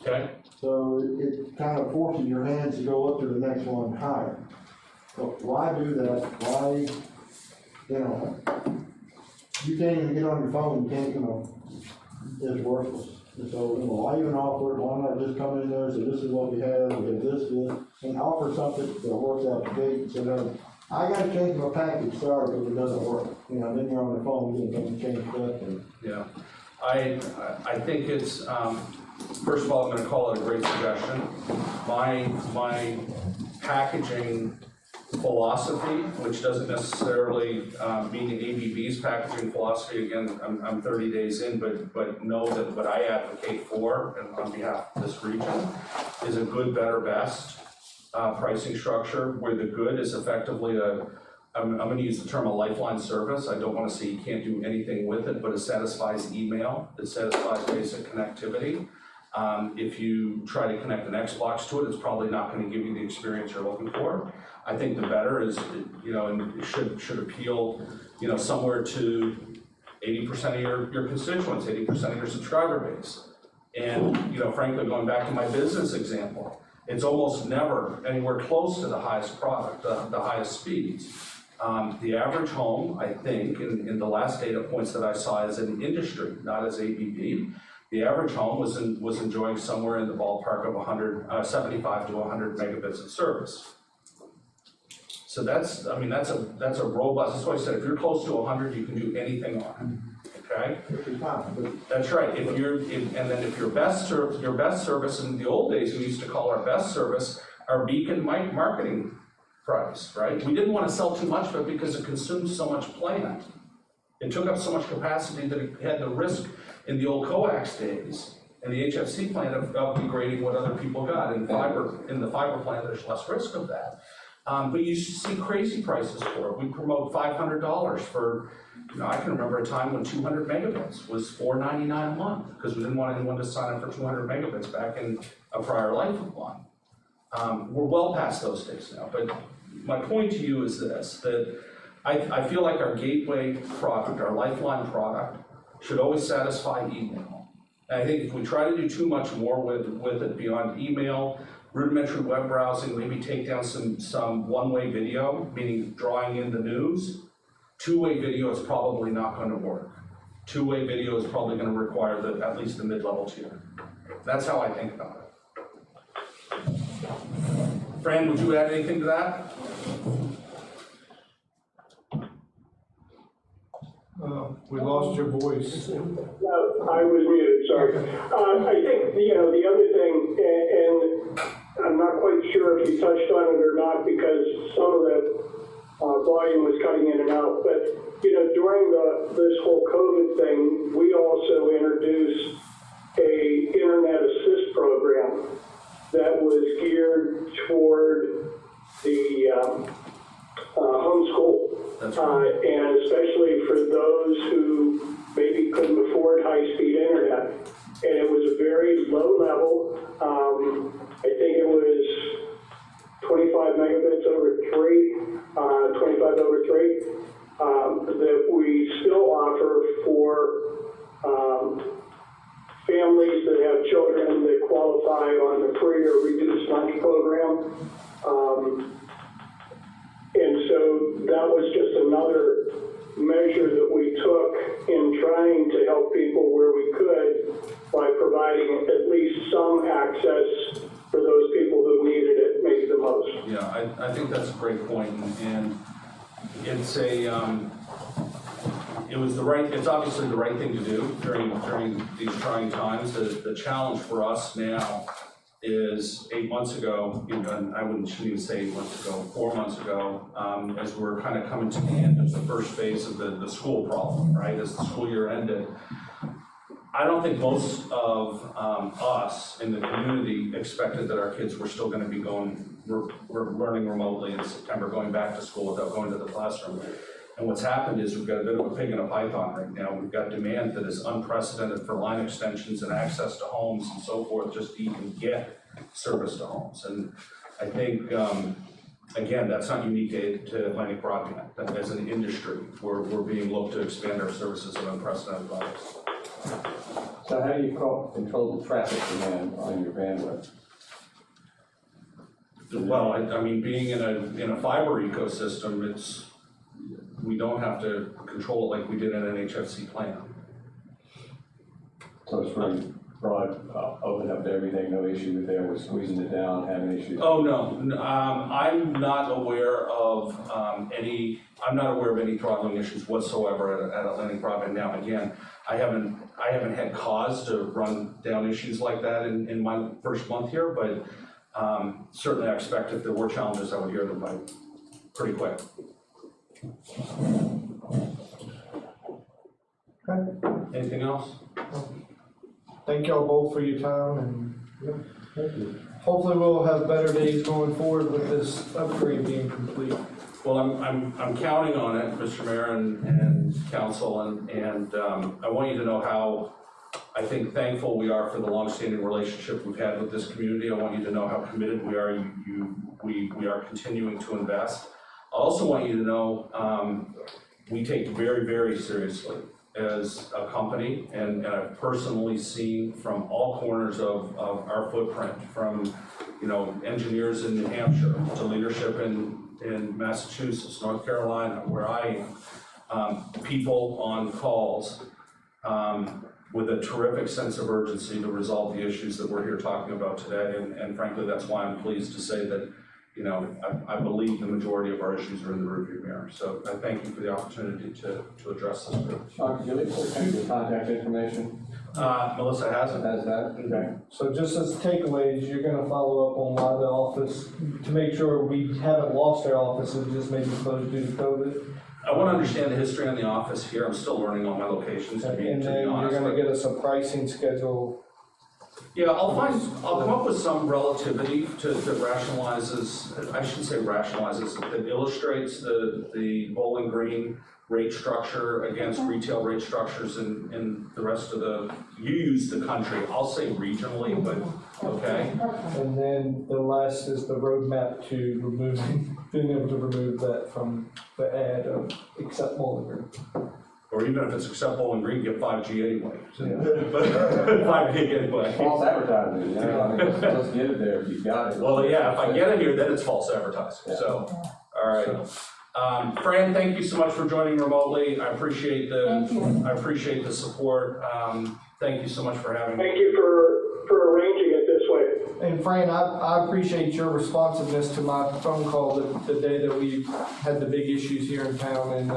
Okay. So it kind of forces your hands to go up to the next one higher. But why do that? Why, you can't even get on your phone, you can't, it's worthless. And so, why even offer it? Why not just come in there and say, this is what we have this, and offer something that works out the gate, so that I gotta change my package, sorry, because it doesn't work. Then you're on the phone, you can change stuff and. Yeah, I think it's, first of all, I'm gonna call it a great suggestion. My packaging philosophy, which doesn't necessarily mean ABB's packaging philosophy, again, I'm 30 days in, but know that what I advocate for, and on behalf of this region, is a good, better, best pricing structure, where the good is effectively I'm gonna use the term a lifeline service. I don't wanna say you can't do anything with it, but it satisfies email, it satisfies basic connectivity. If you try to connect an Xbox to it, it's probably not gonna give you the experience you're looking for. I think the better is, and it should appeal, somewhere to 80% of your constituents, 80% of your subscriber base. And, frankly, going back to my business example, it's almost never anywhere close to the highest product, the highest speeds. The average home, I think, in the last data points that I saw as an industry, not as ABB, the average home was enjoying somewhere in the ballpark of 75 to 100 megabits of service. So that's a robust, that's why I said, if you're close to 100, you can do anything on it, okay? That's right, and then if your best service, in the old days, we used to call our best service our beacon marketing price, right? We didn't want to sell too much of it because it consumed so much plant. It took up so much capacity that it had the risk in the old coax days and the HFC plant of degrading what other people got. In the fiber plant, there's less risk of that. But you see crazy prices for it. We promote $500 for, I can remember a time when 200 megabits was $4.99 a month because we didn't want anyone to sign up for 200 megabits back in a prior life of one. We're well past those days now, but my point to you is this, that I feel like our gateway product, our lifeline product, should always satisfy email. And I think if we try to do too much more with it beyond email, rudimentary web browsing, maybe take down some one-way video, meaning drawing in the news, two-way video is probably not going to work. Two-way video is probably going to require at least the mid-level tier. That's how I think about it. Fran, would you add anything to that? We lost your voice. No, I was muted, sorry. I think, the other thing, and I'm not quite sure if you touched on it or not because some of the volume was cutting in and out, but, during this whole COVID thing, we also introduced a internet assist program that was geared toward the homeschool. That's right. And especially for those who maybe couldn't afford high-speed internet. And it was a very low level. I think it was 25 megabits over 25 over 3, that we still offer for families that have children that qualify on the free or reduced lunch program. And so that was just another measure that we took in trying to help people where we could by providing at least some access for those people who needed it maybe the most. Yeah, I think that's a great point, and it's it's obviously the right thing to do during these trying times. The challenge for us now is 8 months ago, and shouldn't even say 8 months ago, 4 months ago, as we're kind of coming to the end of the first phase of the school problem, right? As the school year ended, I don't think most of us in the community expected that our kids were still going to be learning remotely in September, going back to school without going to the classroom. And what's happened is we've got a bit of a pig in a python right now. We've got demand that is unprecedented for line extensions and access to homes and so forth, just to even get service to homes. And I think, again, that's not unique to Atlantic Broadband. That as an industry, we're being looked to expand our services at unprecedented levels. So how do you control the traffic demand on your bandwidth? Well, I mean, being in a fiber ecosystem, we don't have to control it like we did in an HFC plan. So it's really broad, open up to everything, no issue with there, we're squeezing it down, having issues? Oh, no, I'm not aware of any throttling issues whatsoever at Atlantic Broadband. Now, again, I haven't had cause to run down issues like that in my first month here, but certainly I expect if there were challenges, I would hear them by pretty quick. Okay. Anything else? Thank y'all both for your time, and hopefully we'll have better days going forward with this upgrade being complete. Well, I'm counting on it, Mr. Mayor and Council, and I want you to know how I think thankful we are for the longstanding relationship we've had with this community. I want you to know how committed we are. We are continuing to invest. I also want you to know we take very, very seriously as a company, and I've personally seen from all corners of our footprint, from engineers in New Hampshire to leadership in Massachusetts, North Carolina, where I am, people on calls with a terrific sense of urgency to resolve the issues that we're here talking about today, and frankly, that's why I'm pleased to say that I believe the majority of our issues are in the rearview mirror. So I thank you for the opportunity to address this group. Sean, could you leave the contact information? Melissa has it. Has that? Okay. So just as takeaways, you're gonna follow up on why the office, to make sure we haven't lost our office and just maybe closed due to COVID. I want to understand the history on the office here. I'm still learning all my locations, to be And then you're honest. gonna get us a pricing schedule. Yeah, I'll come up with some relativity that rationalizes, I shouldn't say rationalizes, that illustrates the Bowling Green rate structure against retail rate structures in the rest of you use the country, I'll say regionally, but okay. And then the last is the roadmap to being able to remove that from the ad of except Bowling Green. Or even if it's except Bowling Green, get 5G anyway. So, Yeah. 5 gig anyway. False advertising, let's get it there if you've got it. Well, yeah, if I get it here, then it's false advertising, Yeah. so, all right. Fran, thank you so much for joining remotely. I appreciate the support. Thank you so much for having me. Thank you for arranging it this way. And Fran, I appreciate your responsiveness to my phone call the day that we had the big issues here in town, and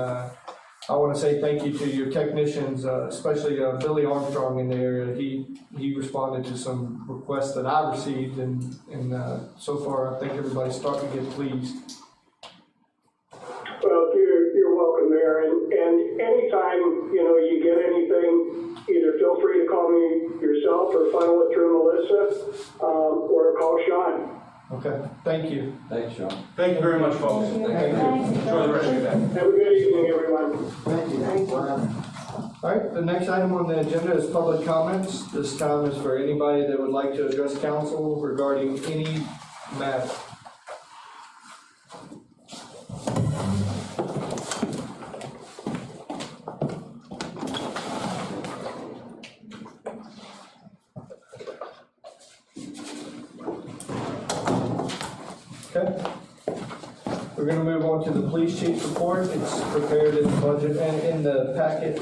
I want to say thank you to your technicians, especially Billy Armstrong in the area. He responded to some requests that I received, and so far I think everybody's starting to get pleased. Well, you're welcome there, and anytime you get anything either feel free to call me yourself or funnel it through Melissa, or call Sean. Okay, thank you. Thanks, Sean. Thank you very much, folks. Thank you. Enjoy the rest of your day. Have a good evening, everyone. Thank you. All right, the next item on the agenda is public comments. This time is for anybody that would like to address council regarding any matter. Okay. We're gonna move on to the police chief's report. It's prepared in the budget and in the packet.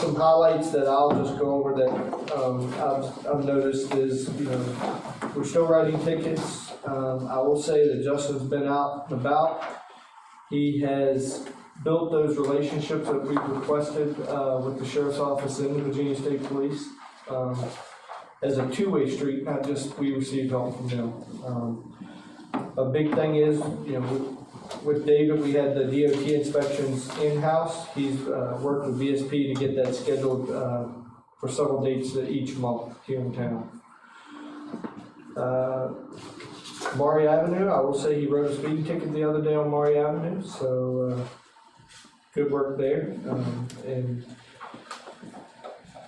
Some highlights that I'll just go over that, I've noticed is, we're still writing tickets. I will say that Justin's been out and about. He has built those relationships that we've requested, with the sheriff's office and the Virginia State Police, as a two-way street, not just we receive help from them. A big thing is, with David, we had the DOT inspections in-house. He's worked with VSP to get that scheduled for several dates each month here in town. Maury Avenue, I will say he wrote a speeding ticket the other day on Maury Avenue, so good work there. And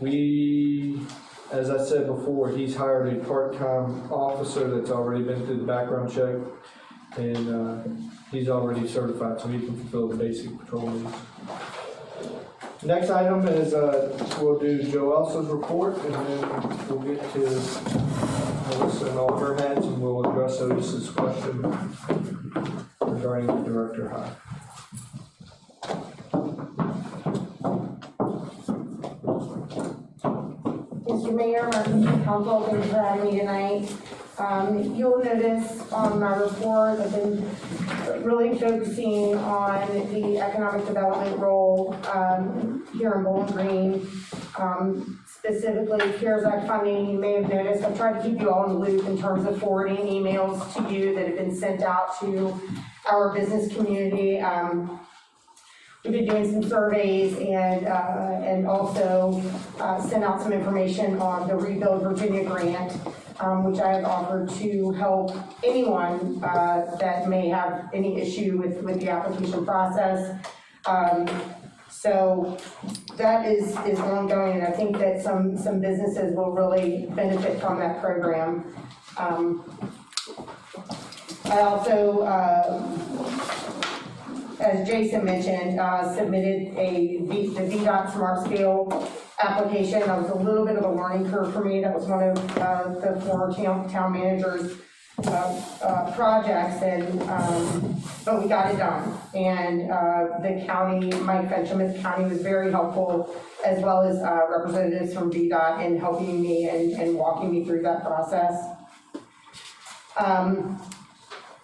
we, as I said before, he's hired a part-time officer that's already been through the background check, and he's already certified, so he can fulfill the basic patrol needs. Next item is, we'll do Joe Elsa's report, and then we'll get to Melissa and all her hats, and we'll address Otis's question regarding the director hire. Mr. Mayor, members of council, thanks for having me tonight. You'll notice on my report, I've been really focusing on the economic development role here in Bowling Green. Specifically, CARES Act funding, you may have noticed, I've tried to keep you all in the loop in terms of forwarding emails to you that have been sent out to our business community. We've been doing some surveys and also sent out some information on the Rebuild Virginia grant, which I have offered to help anyone that may have any issue with the application process. So that is ongoing, and I think that some businesses will really benefit from that program. I also, as Jason mentioned, submitted the VDOT Smart Scale application. That was a little bit of a learning curve for me. That was one of the former town manager's projects, but we got it done. And the county, Mike Fetcham at the county, was very helpful, as well as representatives from VDOT in helping me and walking me through that process.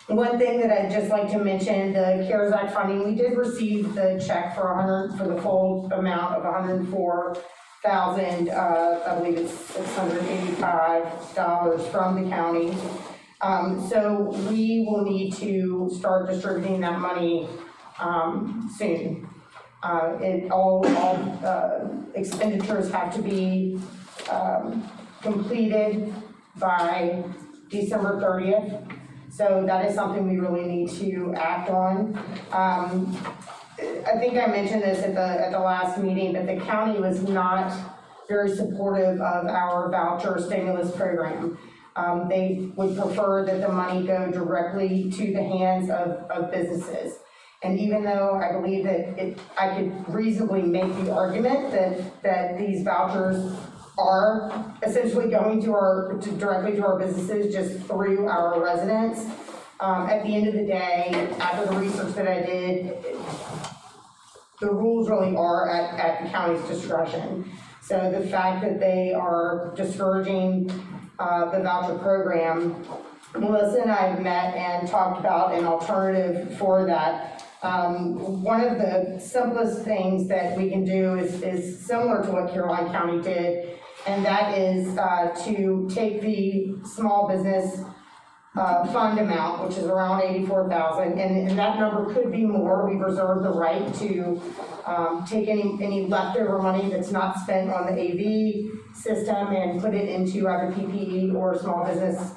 One thing that I'd just like to mention, the CARES Act funding, we did receive the check for the full amount of $104,000, I believe it's $685 from the county. So we will need to start distributing that money soon. All expenditures have to be completed by December 30th. So that is something we really need to act on. I think I mentioned this at the last meeting, but the county was not very supportive of our voucher stimulus program. They would prefer that the money go directly to the hands of businesses. And even though I believe that I could reasonably make the argument that these vouchers are essentially going directly to our businesses just through our residents. At the end of the day, after the research that I did, the rules really are at the county's discretion. So the fact that they are discouraging the voucher program, Melissa and I have met and talked about an alternative for that. One of the simplest things that we can do is similar to what Caroline County did, and that is to take the small business fund amount, which is around 84,000, and that number could be more. We reserve the right to take any leftover money that's not spent on the AV system and put it into either PPE or small business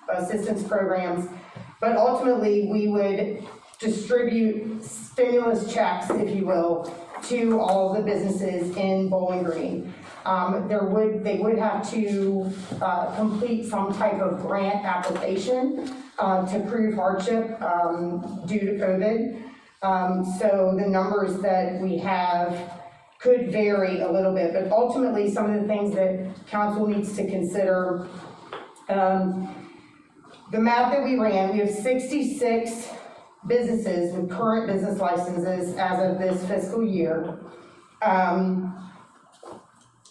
assistance programs. But ultimately, we would distribute stimulus checks, if you will, to all of the businesses in Bowling Green. They would have to complete some type of grant application to prove hardship due to COVID. So the numbers that we have could vary a little bit, but ultimately, some of the things that council needs to consider, the math that we ran, we have 66 businesses with current business licenses as of this fiscal year.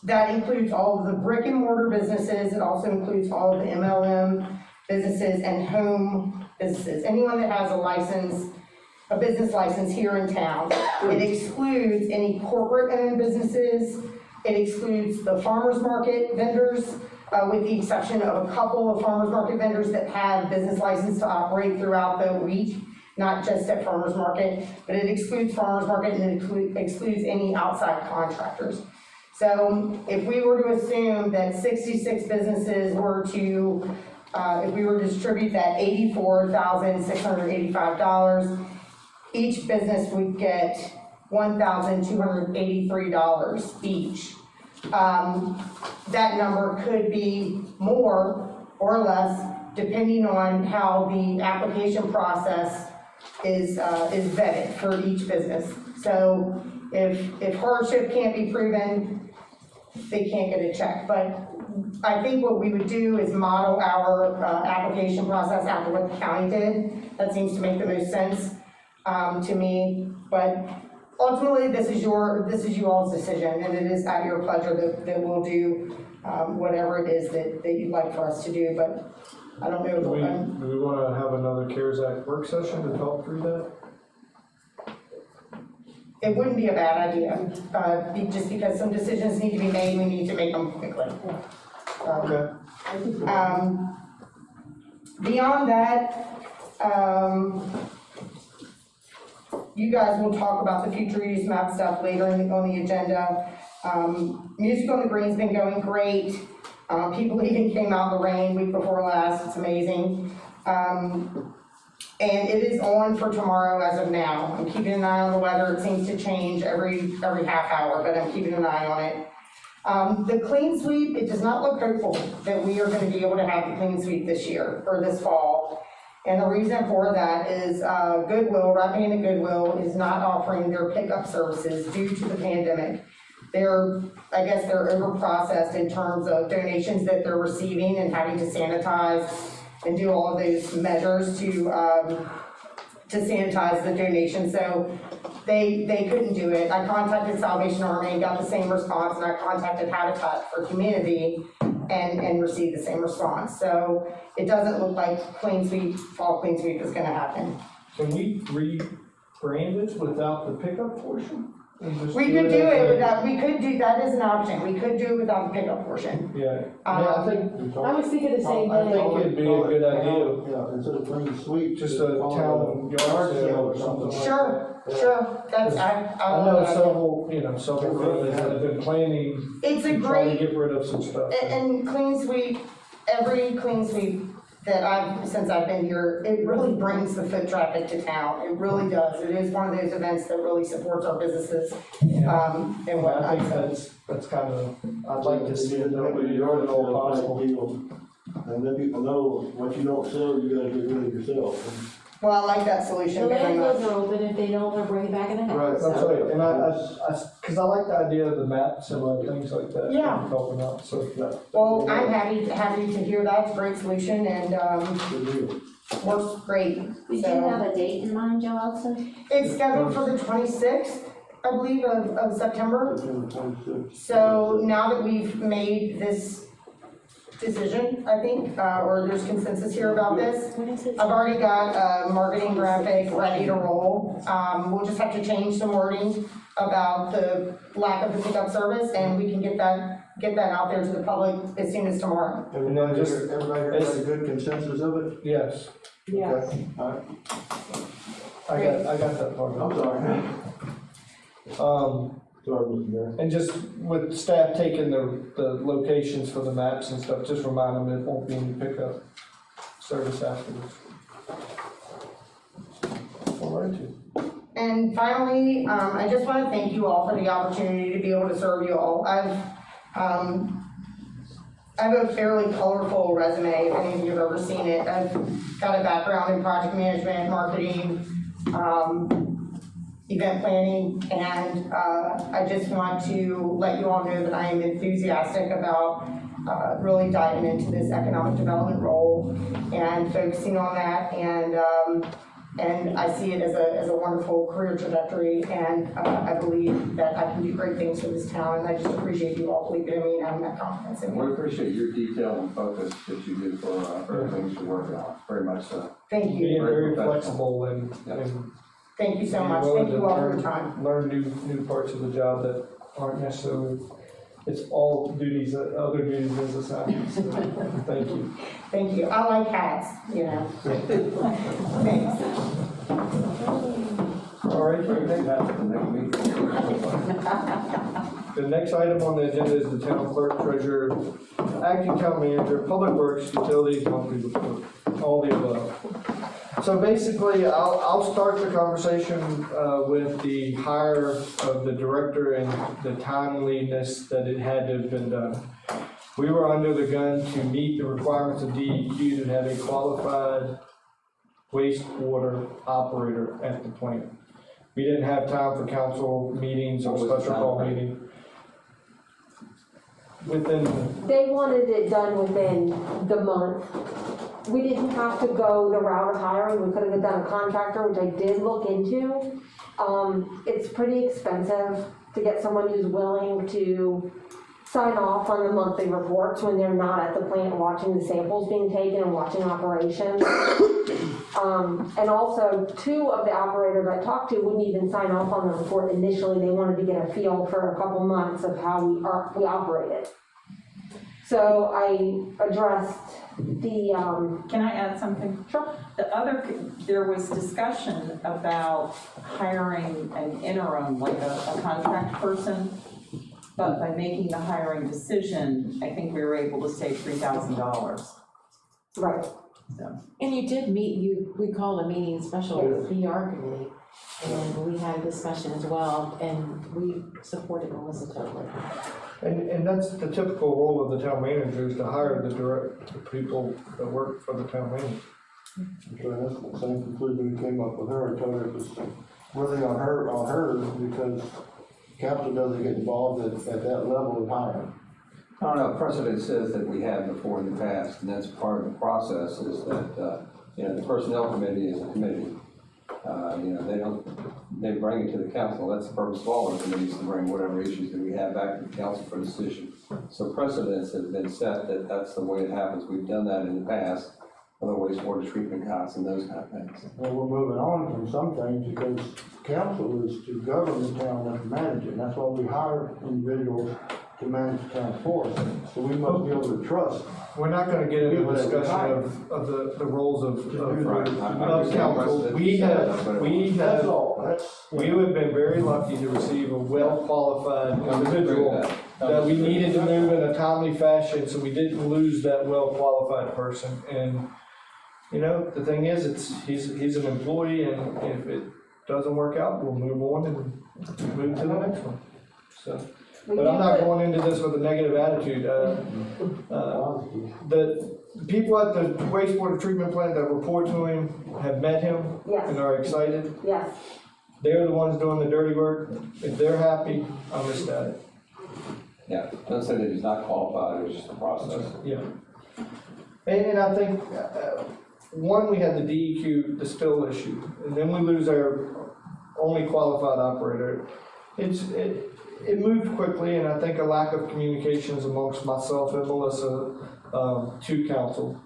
That includes all of the brick and mortar businesses. It also includes all of the MLM businesses and home businesses. Anyone that has a license, a business license here in town. It excludes any corporate-owned businesses. It excludes the farmers market vendors, with the exception of a couple of farmers market vendors that have business license to operate throughout the week, not just at farmers market, but it excludes farmers market and it excludes any outside contractors. So if we were to assume that 66 businesses were to, if we were to distribute that $84,685, each business would get $1,283 each. That number could be more or less depending on how the application process is vetted for each business. So if hardship can't be proven, they can't get a check. But I think what we would do is model our application process after what the county did. That seems to make the most sense to me. But ultimately, this is you all's decision, and it is at your pleasure that we'll do whatever it is that you'd like for us to do. But I don't know. Do we want to have another CARES Act work session to talk through that? It wouldn't be a bad idea, just because some decisions need to be made, we need to make them quickly. Okay. Beyond that, you guys will talk about the future use map stuff later on the agenda. Music on the Green's been going great. People even came out in the rain week before last. It's amazing. And it is on for tomorrow as of now. I'm keeping an eye on the weather. It seems to change every half hour, but I'm keeping an eye on it. The clean sweep, it does not look hopeful that we are going to be able to have the clean sweep this year or this fall. And the reason for that is Goodwill, Rappahannock Goodwill, is not offering their pickup services due to the pandemic. I guess they're over-processed in terms of donations that they're receiving and having to sanitize and do all of those measures to sanitize the donation. So they couldn't do it. I contacted Salvation Army and got the same response, and I contacted Habitat for Humanity and received the same response. So it doesn't look like fall clean sweep is gonna happen. Can we rebrand it without the pickup portion? We could do it without, that is an option. We could do it without the pickup portion. Yeah, I think, I was thinking the same I think thing. it'd be a good idea, Yeah, instead of clean sweep. just a town yard sale or something like that. Sure, that's, I know several families that have been planning It's a to try to great, get rid of some stuff. and clean sweep, every clean sweep that since I've been here, it really brings the foot traffic to town. It really does. It is one of those events that really supports our businesses, and I whatnot. think that's kind of, I'd like to see it that way, if at all possible. And then people know what you don't sell, you gotta get rid of yourself. Well, I like that The solution very much. landfills are open, if they don't, they'll bring it back in the Right, house. That's right, and because I like the idea of the maps and other things like that. Yeah. Helping out, so that. Well, I'm happy to hear that. It's a great solution and, Good deal. works great. Did you So have a date in mind, Joe, also? it's scheduled for the 26th, I believe, of September. September 26th. So now that we've made this decision, I think, or there's consensus here about this, I've already got a marketing graphic ready to roll. We'll just have to change some wording about the lack of the pickup service, and we can get that get that out there to the public as soon as tomorrow. Everybody just- here, everybody here got a good consensus of it? Yes, Yes. Okay, all right. I got that part. I'm sorry. Sorry, Mr. Mayor. And just with staff taking the locations for the maps and stuff, just remind them it won't be any pickup service afterwards. All right. And finally, I just want to thank you all for the opportunity to be able to serve you all. I have a fairly colorful resume, if any of you have ever seen it. I've got a background in project management, marketing, event planning, and I just want to let you all know that I am enthusiastic about really diving into this economic development role and focusing on that, and I see it as a wonderful career trajectory, and I believe that I can do great things for this town, and I just appreciate you all believing in me and having that confidence in me. We appreciate your detail and focus that you do for everything you're working on, very much so. Thank you, Being very professional. flexible and thank you so being much, willing thank you to all for your time. learn new parts of the job that aren't necessarily, it's all duties, other duties as assigned, so, thank you. Thank you, I like cats, you know. Thanks. All right, That's the next meeting. the next item on the agenda is the town clerk, treasurer, acting town manager, public works, utilities, monthly report, all the above. So basically, I'll start the conversation with the hire of the director and the timeliness that it had to have been done. We were under the gun to meet the requirements of DEQ to have a qualified wastewater operator at the plant. We didn't have time for council meetings or What was the special call timeframe? meeting. Within, They wanted it done within the month. We didn't have to go the route of hiring, we could have done a contractor, which I did look into. It's pretty expensive to get someone who's willing to sign off on the monthly reports when they're not at the plant watching the samples being taken and watching operations. And also, two of the operators I talked to wouldn't even sign off on the report initially, they wanted to get a feel for a couple months of how we operated. So I addressed the, Can I add something? Sure. There was discussion about hiring an interim, like a contract person, but by making the hiring decision, I think we were able to save $3,000, right, so. And you did meet, we called a meeting special with the PR committee, and we had a discussion as well, and we supported Melissa totally. and that's the typical role of the town manager, is to hire the people that work for the town manager. So that's the same conclusion we came up with her. I told her it was really on her, because council doesn't get involved at that level of hiring. I don't know, precedent says that we have before in the past, and that's part of the process, is that, the personnel committee is a committee. They bring it to the council, that's the purpose of all the committees, to bring whatever issues that we have back to the council for decision. So precedents have been set that that's the way it happens, we've done that in the past, other wastewater treatment costs and those kind of things. Well, we're moving on from some things because council is to govern the town and to manage it. And that's why we hire individuals to manage the town for us. So we must be able to trust. We're not gonna get into a discussion of the roles of council. We That's have, all. we have been very lucky to receive a well-qualified individual that we needed to move in a timely fashion, so we didn't lose that well-qualified person. And, the thing is, he's an employee, and if it doesn't work out, we'll move on and move to the next one, so. But I'm not going into this with a negative attitude. The people at the wastewater treatment plant that report to him have met him Yes. and are excited. yes. They're the ones doing the dirty work. If they're happy, I'm ecstatic. Yeah, don't say that he's not qualified, it's just a process. Yeah. And I think, one, we had the DEQ, the spill issue, and then we lose our only qualified operator. It moved quickly, and I think a lack of communications amongst myself and Melissa to council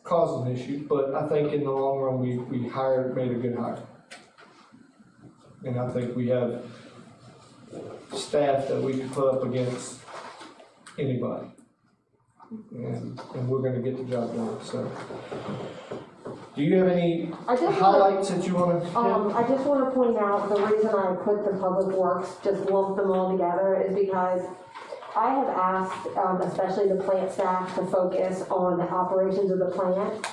caused an issue, but I think in the long run, we made a good hire. And I think we have staff that we could put up against anybody. And we're gonna get the job done, so. Do you have any I just wanna, highlights that you wanna? I just wanna point out, the reason I put the public works, just lump them all together, is because I have asked, especially the plant staff, to focus on the operations of the plant.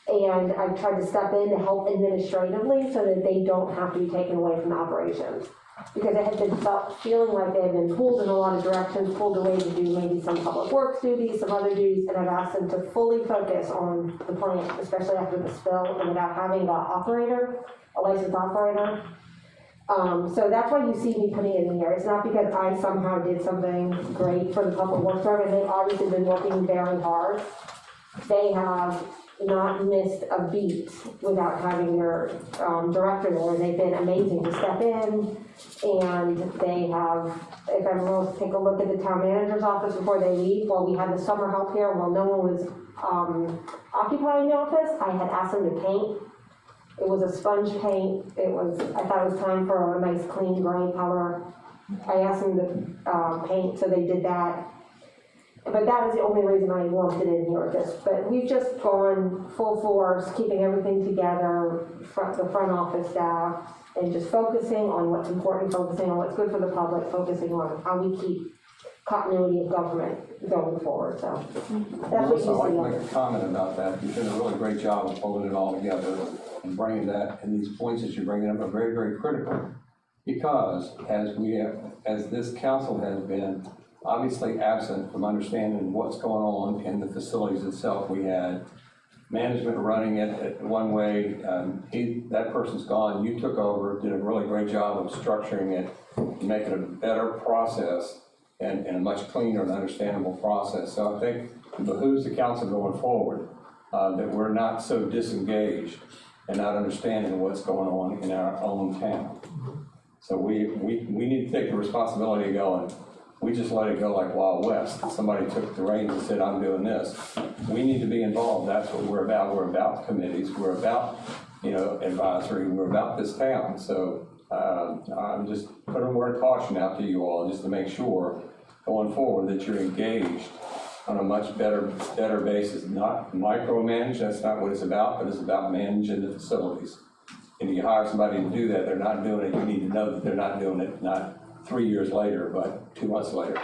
And I've tried to step in to help administratively so that they don't have to be taken away from the operations. Because they have been feeling like they've been pulled in a lot of directions, pulled away to do maybe some public works duties, some other duties, and I've asked them to fully focus on the plant, especially after the spill, and without having a licensed operator. So that's why you see me putting it in here. It's not because I somehow did something great for the public works department. They've obviously been working very hard. They have not missed a beat without having their director there. They've been amazing to step in, and they have, if everyone will take a look at the town manager's office before they leave, while we had the summer help here, while no one was occupying the office, I had asked them to paint. It was a sponge paint. I thought it was time for a nice clean gray color. I asked them to paint, so they did that. But that is the only reason I lumped it in here with this. But we've just gone full force, keeping everything together, the front office staff, and just focusing on what's important, focusing on what's good for the public, focusing on how we keep continuity of government going forward, so. That's what you see. I'd like to on make it. a comment about that. You've done a really great job of pulling it all together and bringing that, and these points that you're bringing up are very, very critical. Because as this council has been obviously absent from understanding what's going on in the facilities itself. We had management running it one way, that person's gone, you took over, did a really great job of structuring it, making it a better process and a much cleaner and understandable process. So I think it behooves the council going forward, that we're not so disengaged and not understanding what's going on in our own town. So we need to take the responsibility of going, we just let it go like Wild West. Somebody took the reins and said, I'm doing this. We need to be involved. That's what we're about. We're about committees. We're about, advisory. We're about this town. So I'm just putting a word of caution out to you all just to make sure going forward that you're engaged on a much better basis. Not micromanage, that's not what it's about, but it's about managing the facilities. And if you hire somebody to do that, they're not doing it, you need to know that they're not doing it, not 3 years later, but 2 months later.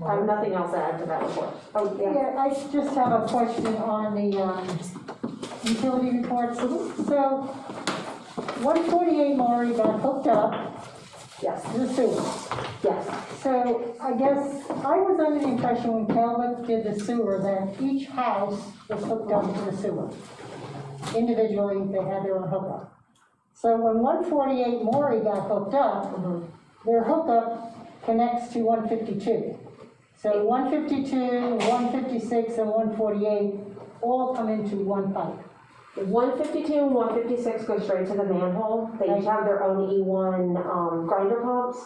I have nothing else to add to that report. Oh, yeah. Yeah, I just have a question on the utility reports. So 148 Maury got hooked up Yes, to the sewer. yes. So I guess I was under the impression when Calvert did the sewer that each house was hooked up to the sewer. Individually, they had their own hookup. So when 148 Maury got hooked up, their hookup connects to 152. So 152, 156, and 148 all come into one pipe. 152 and 156 go straight to the manhole. They each have their own E1 grinder pumps.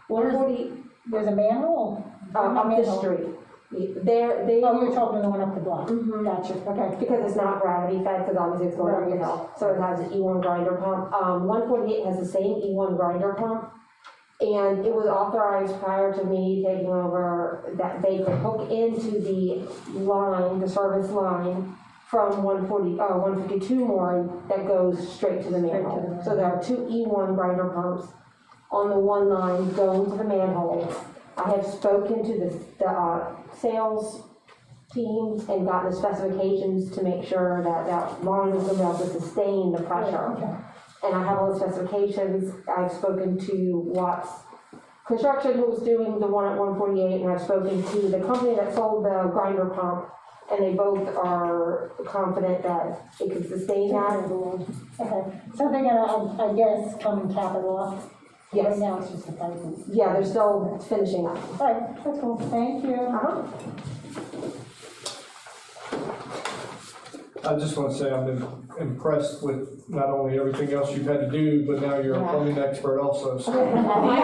140 There's a manhole? up the Manhole. street. Oh, you're talking the one up the block? Gotcha, okay. Because it's not gravity fed, because obviously it's going up the hill. So it has an E1 grinder pump. 148 has the same E1 grinder pump. And it was authorized prior to me taking over that they could hook into the line, the service line, from 152 Maury that goes straight to the manhole. So there are two E1 grinder pumps on the one line going to the manhole. I have spoken to the sales teams and gotten the specifications to make sure that that line is going to be able to sustain the pressure. And I have all the specifications. I've spoken to Watts Construction, who was doing the one at 148, and I've spoken to the company that sold the grinder pump, and they both are confident that it can sustain that. Okay, so they're gonna, I guess, come and cap it off? Yes. Right now, it's just a piping. Yeah, they're still finishing up. All right, that's cool, thank you. I just want to say I've been impressed with not only everything else you've had to do, but now you're a plumbing expert also. So I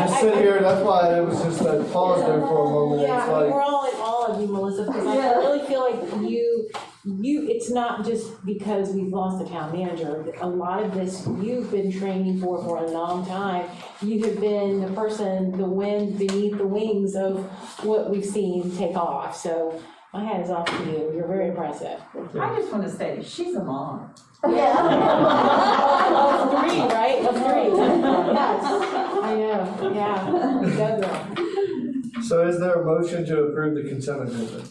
just sit here, that's why it was just a pause there for a moment. It's Yeah, I mean, like, we're all in awe of you, Melissa, because I really feel like it's not just because we've lost a town manager. A lot of this you've been training for a long time. You have been the person, the wind beneath the wings of what we've seen take off. So my hat is off to you. You're very impressive. I just want to say, she's a mom. Of three, right? Of three. Yes, I know, yeah. Go girl. So is there a motion to approve the consent agenda?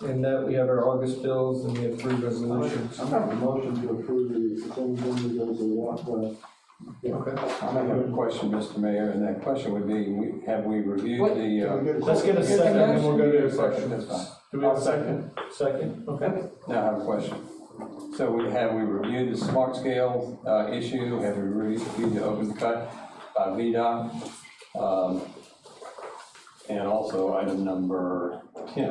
In that we have our August bills and we have 3 resolutions. I make a motion to approve the consent agenda as a walk, Okay. I have a question, Mr. Mayor, and that question would be, have we reviewed the, Let's get a second and then we'll go to the Second, questions. that's fine. Do we have a second? Second, okay. Now I have a question. So have we reviewed the smart scale issue? Have we reviewed the open cut by VDOT? And also item number 10,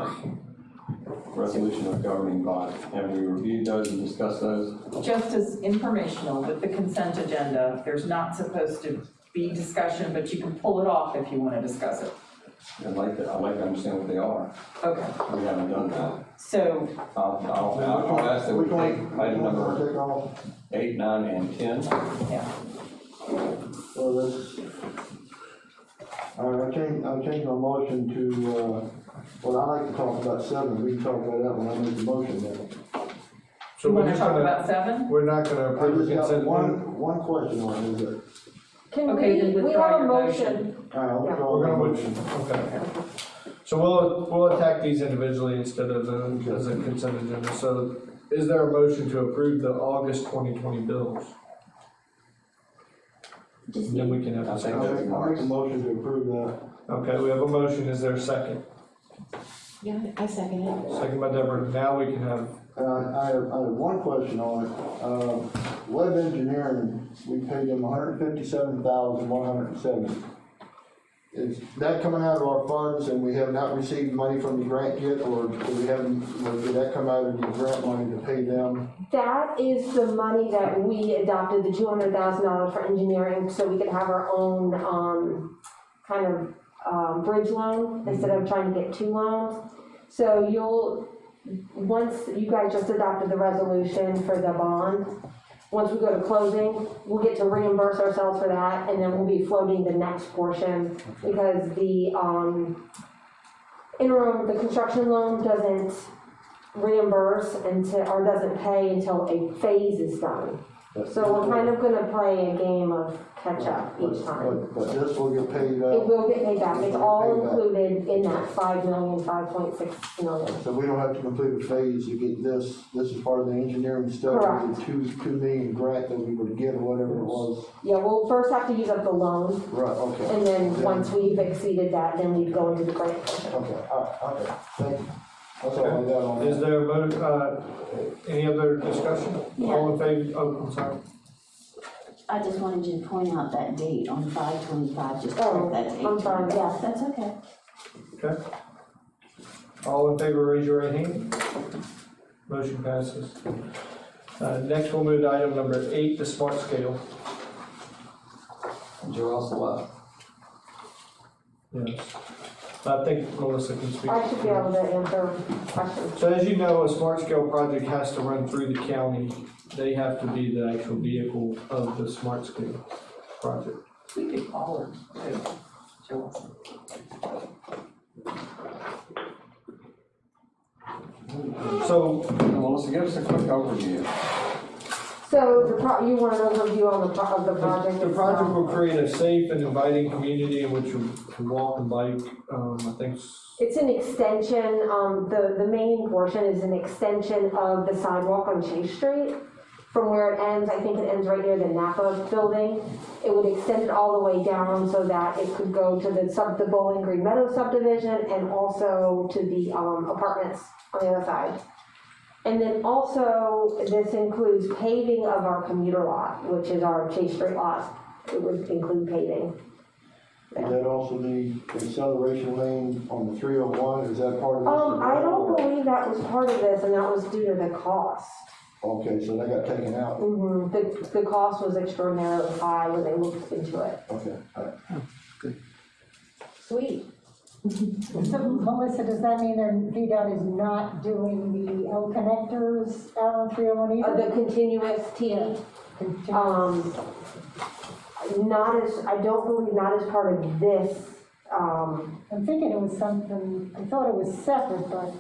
resolution of governing body. Have we reviewed those and discussed those? Just as informational, with the consent agenda, there's not supposed to be discussion, but you can pull it off if you want to discuss it. I'd like to understand what they are. Okay, We haven't done that. so I'll ask that we take item number take off. 8, 9, and 10. Well, let's, all right, I'll change my motion to, well, I like to talk about 7, we can talk about that when I make the motion then. So you we're want to just talk gonna, about 7? we're not gonna I approve the just got consent. one question on it, is it? Can Okay, then we withdraw have a your motion. motion. All right, I'll withdraw We're my gonna, motion. okay. So we'll attack these individually instead of as a consent agenda. So is there a motion to approve the August 2020 bills? And then we can have a I think second. that's I'll make a Mark's. motion to approve that. Okay, we have a motion. Is there a second? Yeah, I second it. Second by Deborah. Now we can have, I have one question on it. Web Engineering, we paid them $157,170. Is that coming out of our funds and we have not received money from the grant yet, or do we have, or did that come out of the grant money to pay them? That is the money that we adopted, the $200,000 for engineering, so we could have our own, kind of, bridge loan instead of trying to get 2 loans. So once you guys just adopted the resolution for the bond, once we go to closing, we'll get to reimburse ourselves for that, and then we'll be floating the next portion, because the, the construction loan doesn't reimburse until, or doesn't pay until a phase is done. So we're kind of gonna play a game of catch up each time. But this will get paid It out, will get paid back, it's all included in that 5.6 million. so we don't have to complete a phase to get this is part of the engineering stuff. Correct. The 2 million grant that we would get, or whatever it was. Yeah, we'll first have to use up the loan, Right, okay. and then once we've exceeded that, then we'd go into the grant portion. Okay, all right, okay, thank you. That's all I got on is that. there a vote, any other discussion? All in favor? Oh, I'm sorry. I just wanted you to point out that date on 5/25, just Oh, correct that date. I'm sorry, yeah. That's okay. Okay. All in favor, raise your right hand. Motion passes. Next, we'll move to item number 8, the smart scale. Joe also left. Yes. I think Melissa can speak. I should be able to answer questions. So as you know, a smart scale project has to run through the county. They have to be the actual vehicle of the smart scale project. We could call her, too. Joe. So Melissa, give us a quick overview. So you want an overview on of the project? the project will create a safe and inviting community in which you can walk and bike, I think. It's an extension, the main portion is an extension of the sidewalk on Chase Street. From where it ends, I think it ends right near the Napa building. It would extend it all the way down so that it could go to the Bowling Green Meadows subdivision and also to the apartments on the other side. And then also, this includes paving of our commuter lot, which is our Chase Street lot. It would include paving. Does that also need acceleration lane on the 301, is that part of this? I don't believe that was part of this, and that was due to the cost. Okay, so that got taken out, The cost was extraordinarily high when they looked into it. okay, all right. Sweet. So Melissa, does that mean their VDOT is not doing the O connectors out on 301 either? The continuous T, not as, I don't believe not as part of this, I'm thinking it was something, I thought it was separate, but,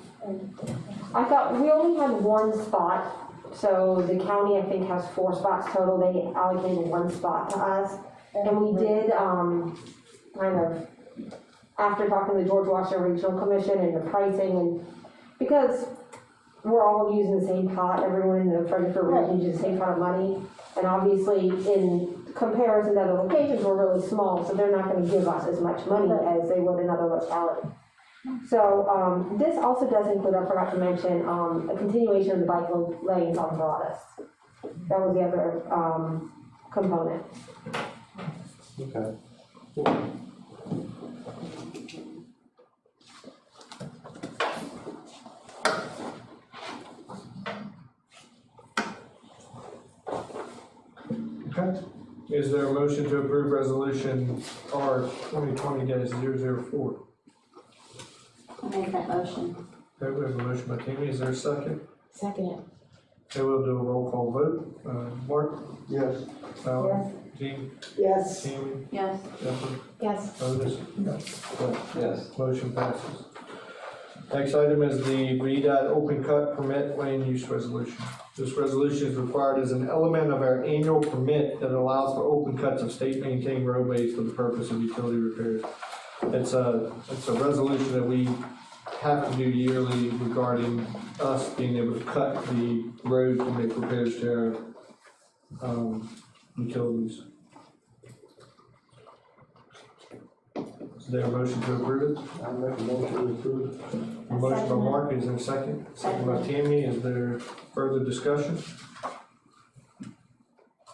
I thought we only had one spot, so the county, I think, has 4 spots total, they allocated 1 spot to us. And we did, kind of, after talking to the George Washington Regional Commission and the pricing, and because we're all using the same pot, everyone in the Fredericksburg region uses the same pot of money, and obviously in comparison to other locations, we're really small, so they're not gonna give us as much money as they would in other localities. So, this also does include, I forgot to mention, a continuation of the bike lanes on Broadus. That was the other, component. Okay. Okay. Is there a motion to approve resolution R 2020-004? I'll make that motion. Okay, we have a motion by Tammy, is there a second? Second. Okay, we'll do a roll call vote. Mark? Yes. Val? Jean? Yes. Tammy? Yes. Jennifer? Yes. Otis? Yes. Motion passes. Next item is the VDOT open cut permit land use resolution. This resolution is required as an element of our annual permit that allows for open cuts of state maintained roadways for the purpose of utility repairs. It's a resolution that we have to do yearly regarding us being able to cut the road to make repairs to our, utilities. Is there a motion to approve it? I make a motion to approve. A motion by Mark, is there a second? Second by Tammy, is there further discussion?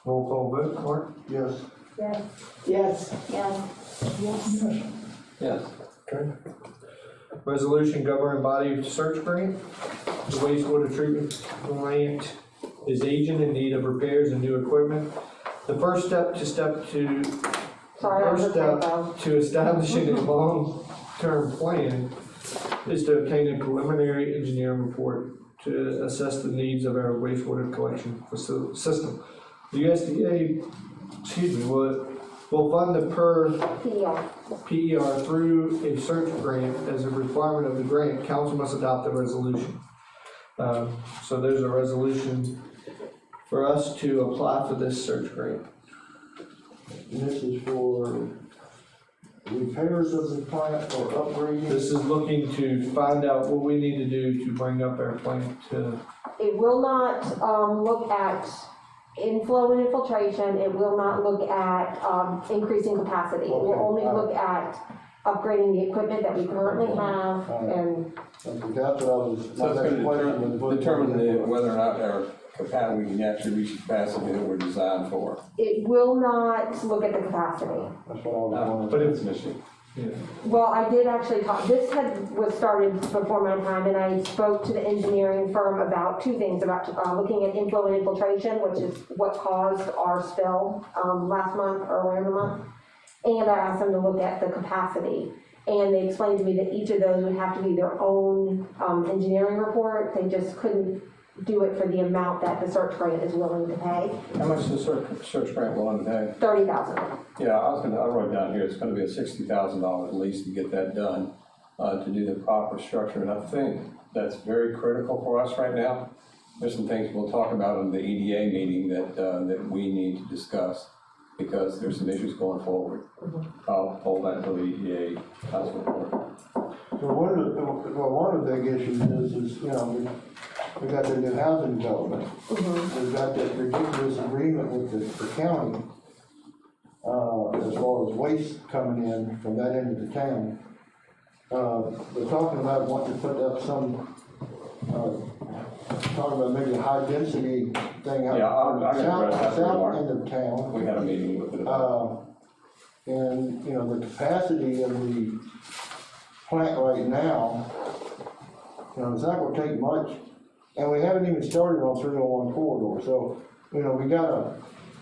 Roll call vote, Mark? Yes. yes, Yes. Yes. Yes. Okay. Resolution governing body of search grant. The wastewater treatment plant is aging in need of repairs and new equipment. The first step to Sorry, that was a typo. establishing a long-term plan is to obtain a preliminary engineering report to assess the needs of our wastewater collection system. The USDA, will fund the PER through a search grant. As a requirement of the grant, council must adopt a resolution. So there's a resolution for us to apply for this search grant. And this is for repairs of the plant or upgrading? This is looking to find out what we need to do to bring up our plant to, It will not, look at inflow and infiltration, it will not look at, increasing capacity. It will only look at upgrading the equipment that we currently have, and Okay, that's what I was, So my it's next gonna question was. determine whether or not our capacity, we can actually reach the capacity that we're designed for. it will not look at the capacity. That's what I was wondering. but It's an issue. Well, I did actually talk, this was started before my time, and I spoke to the engineering firm about 2 things, about looking at inflow and infiltration, which is what caused our spill last month, earlier in the month. And I asked them to look at the capacity. And they explained to me that each of those would have to be their own engineering report. They just couldn't do it for the amount that the search grant is willing to pay, How much is the search grant willing to pay? $30,000. Yeah, I wrote down here, it's gonna be a $60,000 at least to get that done, to do the proper structure, and I think that's very critical for us right now. There's some things we'll talk about in the EDA meeting that we need to discuss, because there's some issues going forward. I'll hold that until the EDA council report. So one of the big issues is, you know, we got the new housing development. We've got that ridiculous agreement with the county, as far as waste coming in from that end of the town. We're talking about wanting to put up some, talking about maybe a high density thing out Yeah, I can address that south tomorrow. end of town. We had a meeting with it about And, you know, the capacity of the plant right now, you know, it's not gonna take much, and we haven't even started on 301 corridor, so, you know, we gotta.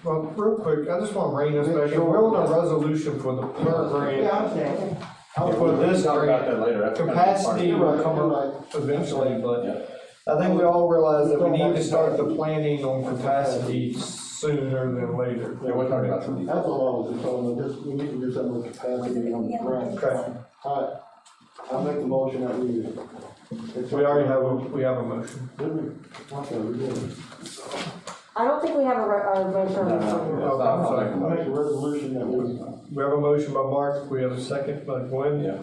well, real quick, I just want to bring this back, and we're on a resolution for the PER grant. Yeah, I understand. For this Talk about grant, that later. That's kind of part of capacity it. will come up eventually, but Yeah. I think we all realize that we need to start the planning on capacity sooner than later. Yeah, we're talking about some details. That's all I was just talking about, just, we need to do something with capacity on the grant. Okay, Alright, I'll make the motion that we. we already have a motion. Did we? Okay, we did. I don't think we have a motion on the No, floor. no, I'm sorry. I'll make a resolution that we. We have a motion by Mark, we have a second by Gwen. Yeah.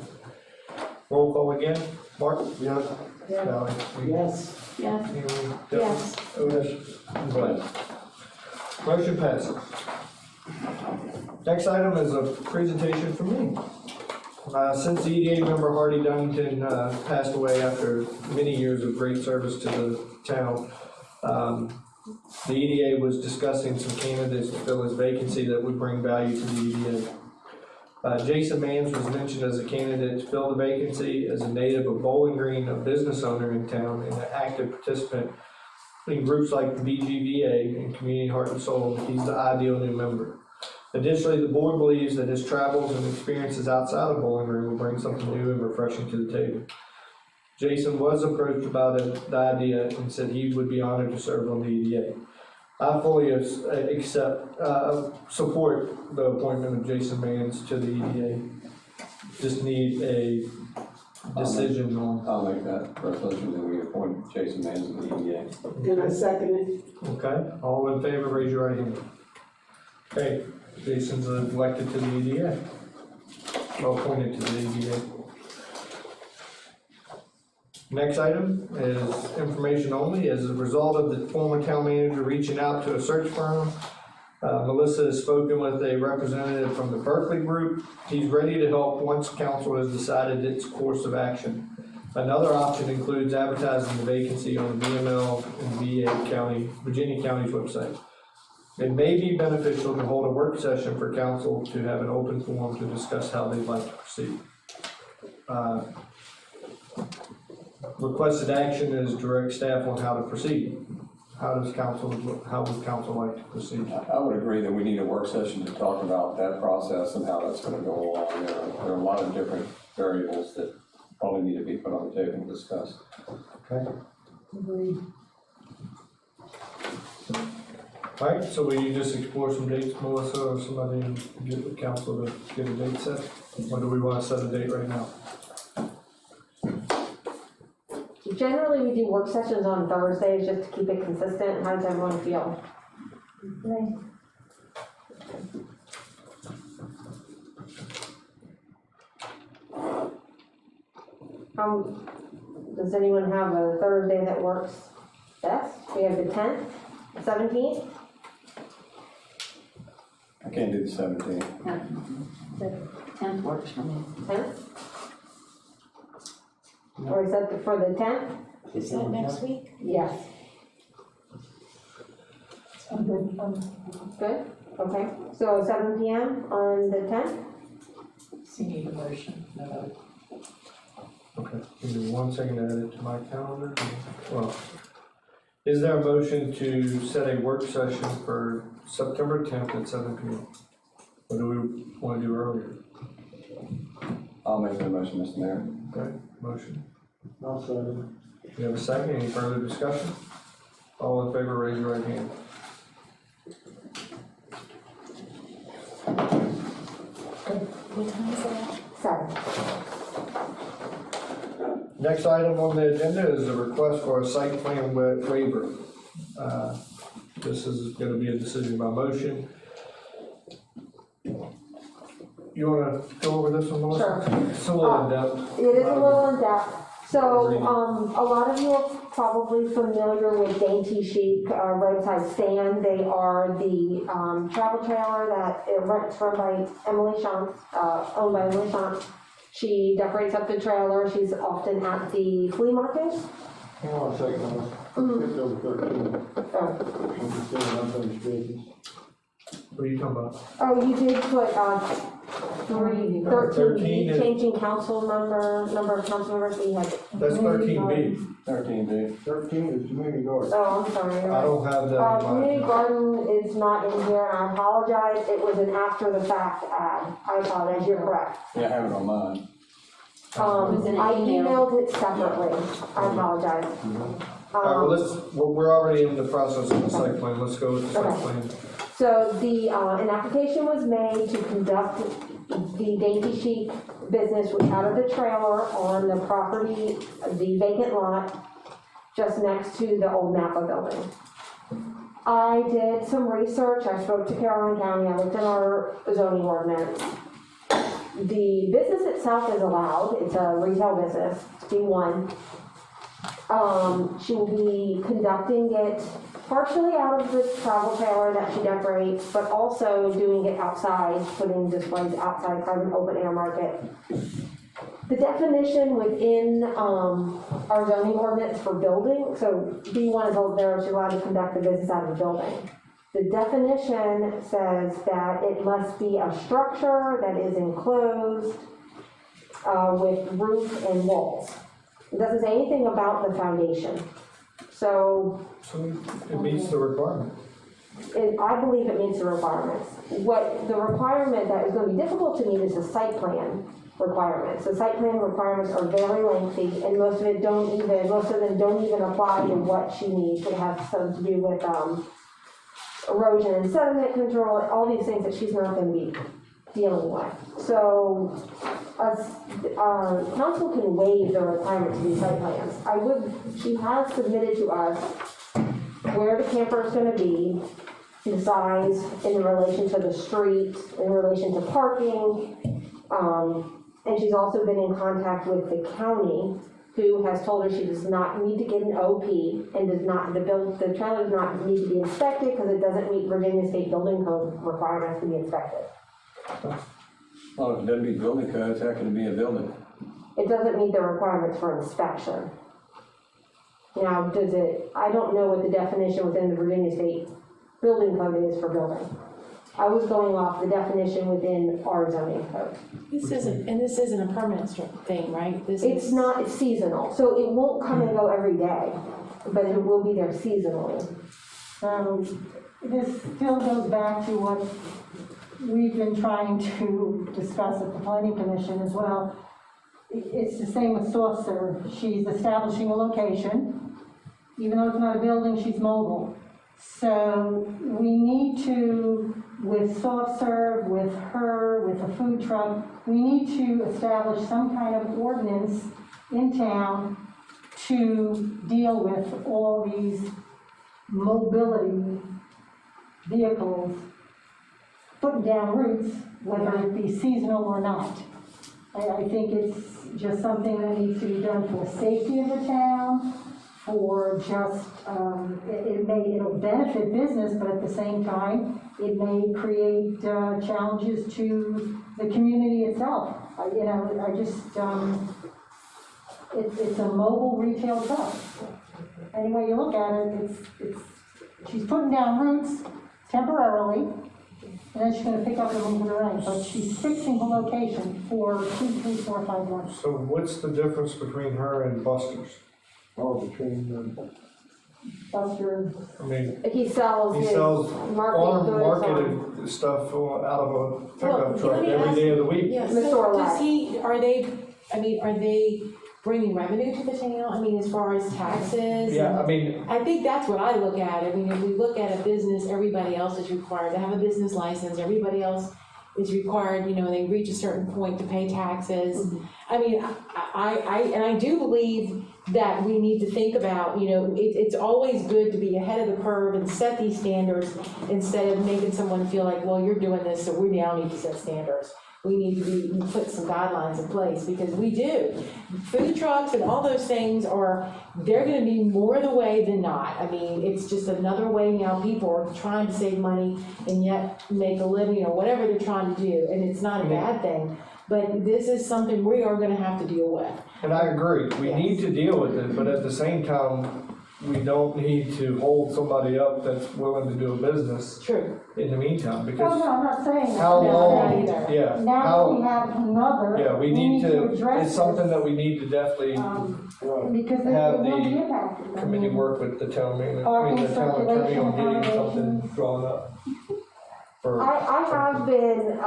Roll call again, Mark? Yes. Sally? Yes. Yes. Amy? Yes. Otis? Gwen? Motion passes. Next item is a presentation from me. Since the EDA member Hardy Dunnington passed away after many years of great service to the town, the EDA was discussing some candidates to fill his vacancy that would bring value to the EDA. Jason Mans was mentioned as a candidate to fill the vacancy. As a native of Bowling Green, a business owner in town, and an active participant in groups like the BGVA and Community Heart and Soul, he's the ideal new member. Additionally, the board believes that his travels and experiences outside of Bowling Green will bring something new and refreshing to the table. Jason was approached about the idea and said he would be honored to serve on the EDA. I fully support the appointment of Jason Mans to the EDA. Just need a decision on, I'll make that resolution that we appoint Jason Mans to the EDA. And I second it. okay? All in favor, raise your right hand. Okay, Jason's elected to the EDA. Or appointed to the EDA. Next item is information only. As a result of the former town manager reaching out to a search firm, Melissa has spoken with a representative from the Berkeley Group. He's ready to help once council has decided its course of action. Another option includes advertising the vacancy on the VML and Virginia County's website. It may be beneficial to hold a work session for council to have an open forum to discuss how they'd like to proceed. Requested action is direct staff on how to proceed. How would council like to proceed? I would agree that we need a work session to talk about that process and how that's gonna go along. There are a lot of different variables that probably need to be put on the table and discussed. Okay. All right, so will you just explore some dates, Melissa, or somebody get the council to get a date set? Or do we want to set a date right now? Generally, we do work sessions on Thursdays just to keep it consistent. How does everyone feel? Does anyone have a Thursday that works best? We have the 10th, 17th? I can't do the 17th. The 10th works for me. 10th? Or is that for the 10th? Is that next week? Yes. Good. Good, okay. So 7 PM on the 10th? So you need a motion, no vote. Okay, give me 1 second to add it to my calendar. Well, is there a motion to set a work session for September 10th at 7 PM? Or do we want to do earlier? I'll make that motion, Mr. Mayor. Okay, motion. I'll second. We have a second, any further discussion? All in favor, raise your right hand. What time is it? 7. Next item on the agenda is a request for a site plan waiver. This is gonna be a decision by motion. You wanna go over this one, Melissa? Sure. It's a little in depth. It is a little in depth. So, a lot of you are probably familiar with Dainty Chic Roadside Stand. They are the travel trailer that it rents run by Emily Shantz, owned by Emily Shantz. She decorates up the trailer. She's often at the flea market. Hang on a second, Melissa. Skipped over 13. I'm just doing unfinished business. What are you talking about? Oh, you did put, 13B, 13 is- changing council number of council members, we had. That's 13B. 13B. 13 is community garden. Oh, I'm sorry. I don't have that in mind. Community garden is not in here, and I apologize, it was an after the fact ad, I apologize, you're correct. Yeah, I have it on mine. Was it an I email? emailed it separately, I apologize. All right, well, we're already in the process of the site plan, let's go with the site Okay. plan. So an application was made to conduct the Dainty Chic business out of the trailer on the property, the vacant lot, just next to the old Napa building. I did some research, I spoke to Caroline County, I looked at our zoning ordinance. The business itself is allowed, it's a retail business, it's B1. She will be conducting it partially out of the travel trailer that she decorates, but also doing it outside, putting displays outside, kind of an open air market. The definition within, our zoning ordinance for building, so B1 is over there, she's allowed to conduct the business out of the building. The definition says that it must be a structure that is enclosed, with roof and walls. It doesn't say anything about the foundation. So It meets the requirement. I believe it meets the requirements. What the requirement that is going to be difficult to meet is the site plan requirements. The site plan requirements are very lengthy, and most of them don't even apply to what she needs. It has something to do with erosion and sediment control, all these things that she's not going to be dealing with. So council can waive the requirement to do site plans. She has submitted to us where the camper is going to be, the size in relation to the street, in relation to parking. And she's also been in contact with the county, who has told her she does not need to get an OP and the trailer does not need to be inspected because it doesn't meet Virginia State Building Code requirements to be inspected. Well, if it doesn't meet building codes, how can it be a building? It doesn't meet the requirements for inspection. Now, I don't know what the definition within the Virginia State Building Code is for building. I was going off the definition within our zoning code. This isn't a permanent thing, right? It's not, it's seasonal, so it won't come and go every day, but it will be there seasonally. This still goes back to what we've been trying to discuss at the planning commission as well. It's the same with soft serve. She's establishing a location. Even though it's not a building, she's mobile. So we need to, with soft serve, with her, with a food truck, we need to establish some kind of ordinance in town to deal with all these mobility vehicles putting down roots, whether it be seasonal or not. I think it's just something that needs to be done for the safety of the town, for just, it'll benefit business, but at the same time, it may create challenges to the community itself. It's a mobile retail truck. Any way you look at it, she's putting down roots temporarily, and then she's gonna pick up and move it around, but she's fixing the location for 2, 3, 4, 5 months. So what's the difference between her and Buster's? Between them. Buster, I mean, He sells he his sells marketing goods on. marketed stuff out of a pickup Well, truck let me every ask day of the week. Yeah, Mr. so Orlett. are they bringing revenue to the town? I mean, as far as taxes? Yeah, I mean, I think that's what I look at. I mean, if we look at a business, everybody else is required to have a business license, everybody else is required, they reach a certain point to pay taxes. I mean, I do believe that we need to think about, it's always good to be ahead of the curve and set these standards instead of making someone feel like, well, you're doing this, so we now need to set standards. We need to put some guidelines in place, because we do. Food trucks and all those things they're gonna be more the way than not. I mean, it's just another way now people are trying to save money and yet make a living or whatever they're trying to do, and it's not a bad thing. But this is something we are gonna have to deal with. and I agree, we need to deal with it, but at the same time, we don't need to hold somebody up that's willing to do a business True. in the meantime, oh, because no, I'm not saying that. how No, long, either. yeah, Now that we how, have another, yeah, we need to, address it's something this, that we need to definitely because it have will be the impacted. I committee mean, work with the town manager, Parking, the town attorney on getting circulation, something drawn up. For, I have been,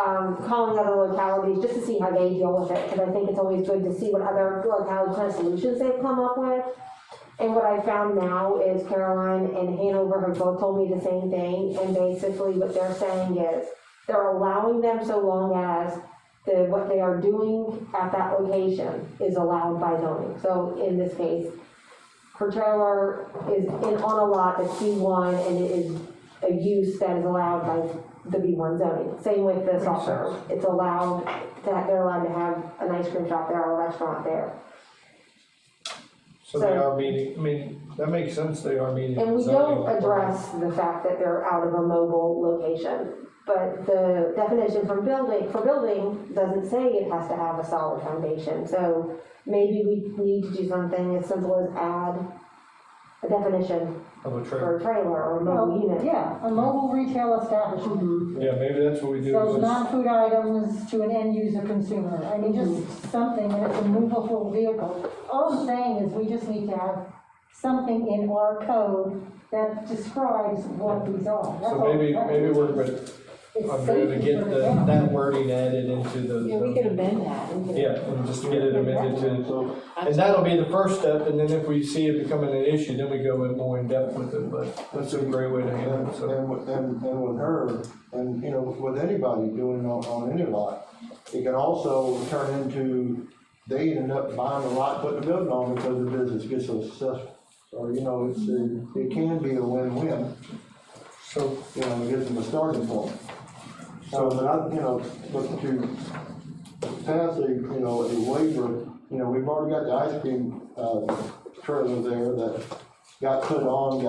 calling other localities just to see how they deal with it, because I think it's always good to see what other localities kind of solutions they've come up with. And what I found now is Caroline and Hanover have both told me the same thing, and basically what they're saying is, they're allowing them so long as what they are doing at that location is allowed by zoning. So in this case, her trailer is on a lot that's B1, and it is a use that is allowed by the B1 zoning. Same with the soft serve. It's allowed, they're allowed to have an ice cream shop there or a restaurant there. so they are meeting, I mean, that makes sense, they are meeting. And we zoning don't address the fact that they're out of a mobile location. But the definition for building doesn't say it has to have a solid foundation. So maybe we need to do something as simple as add a definition Of a trailer. for a trailer or a mobile unit. Yeah, a mobile retail establishment. Yeah, maybe that's what we do. Sells is- non-food items to an end user consumer. I mean, just something, and it's a movable vehicle. All I'm saying is we just need to have something in our code that describes what these are. That's So all. maybe we're, but It's I'm going to safety get for the town. that wording added into the. Yeah, we could amend that. We could- Yeah, and just get it amended to, So, and that'll be the first step, and then if we see it becoming an issue, then we go in more in depth with it, but that's a great way to handle and, it, so. and with her, and, you know, with anybody doing on any lot, it can also turn into, they end up buying the lot, putting the building on because the business gets so successful. So, you know, it can be a win-win, So, you know, it gives them a starting point. So, but I, you know, but to pass a, you know, a waiver, you know, we've already got the ice cream, trailer there that got put on,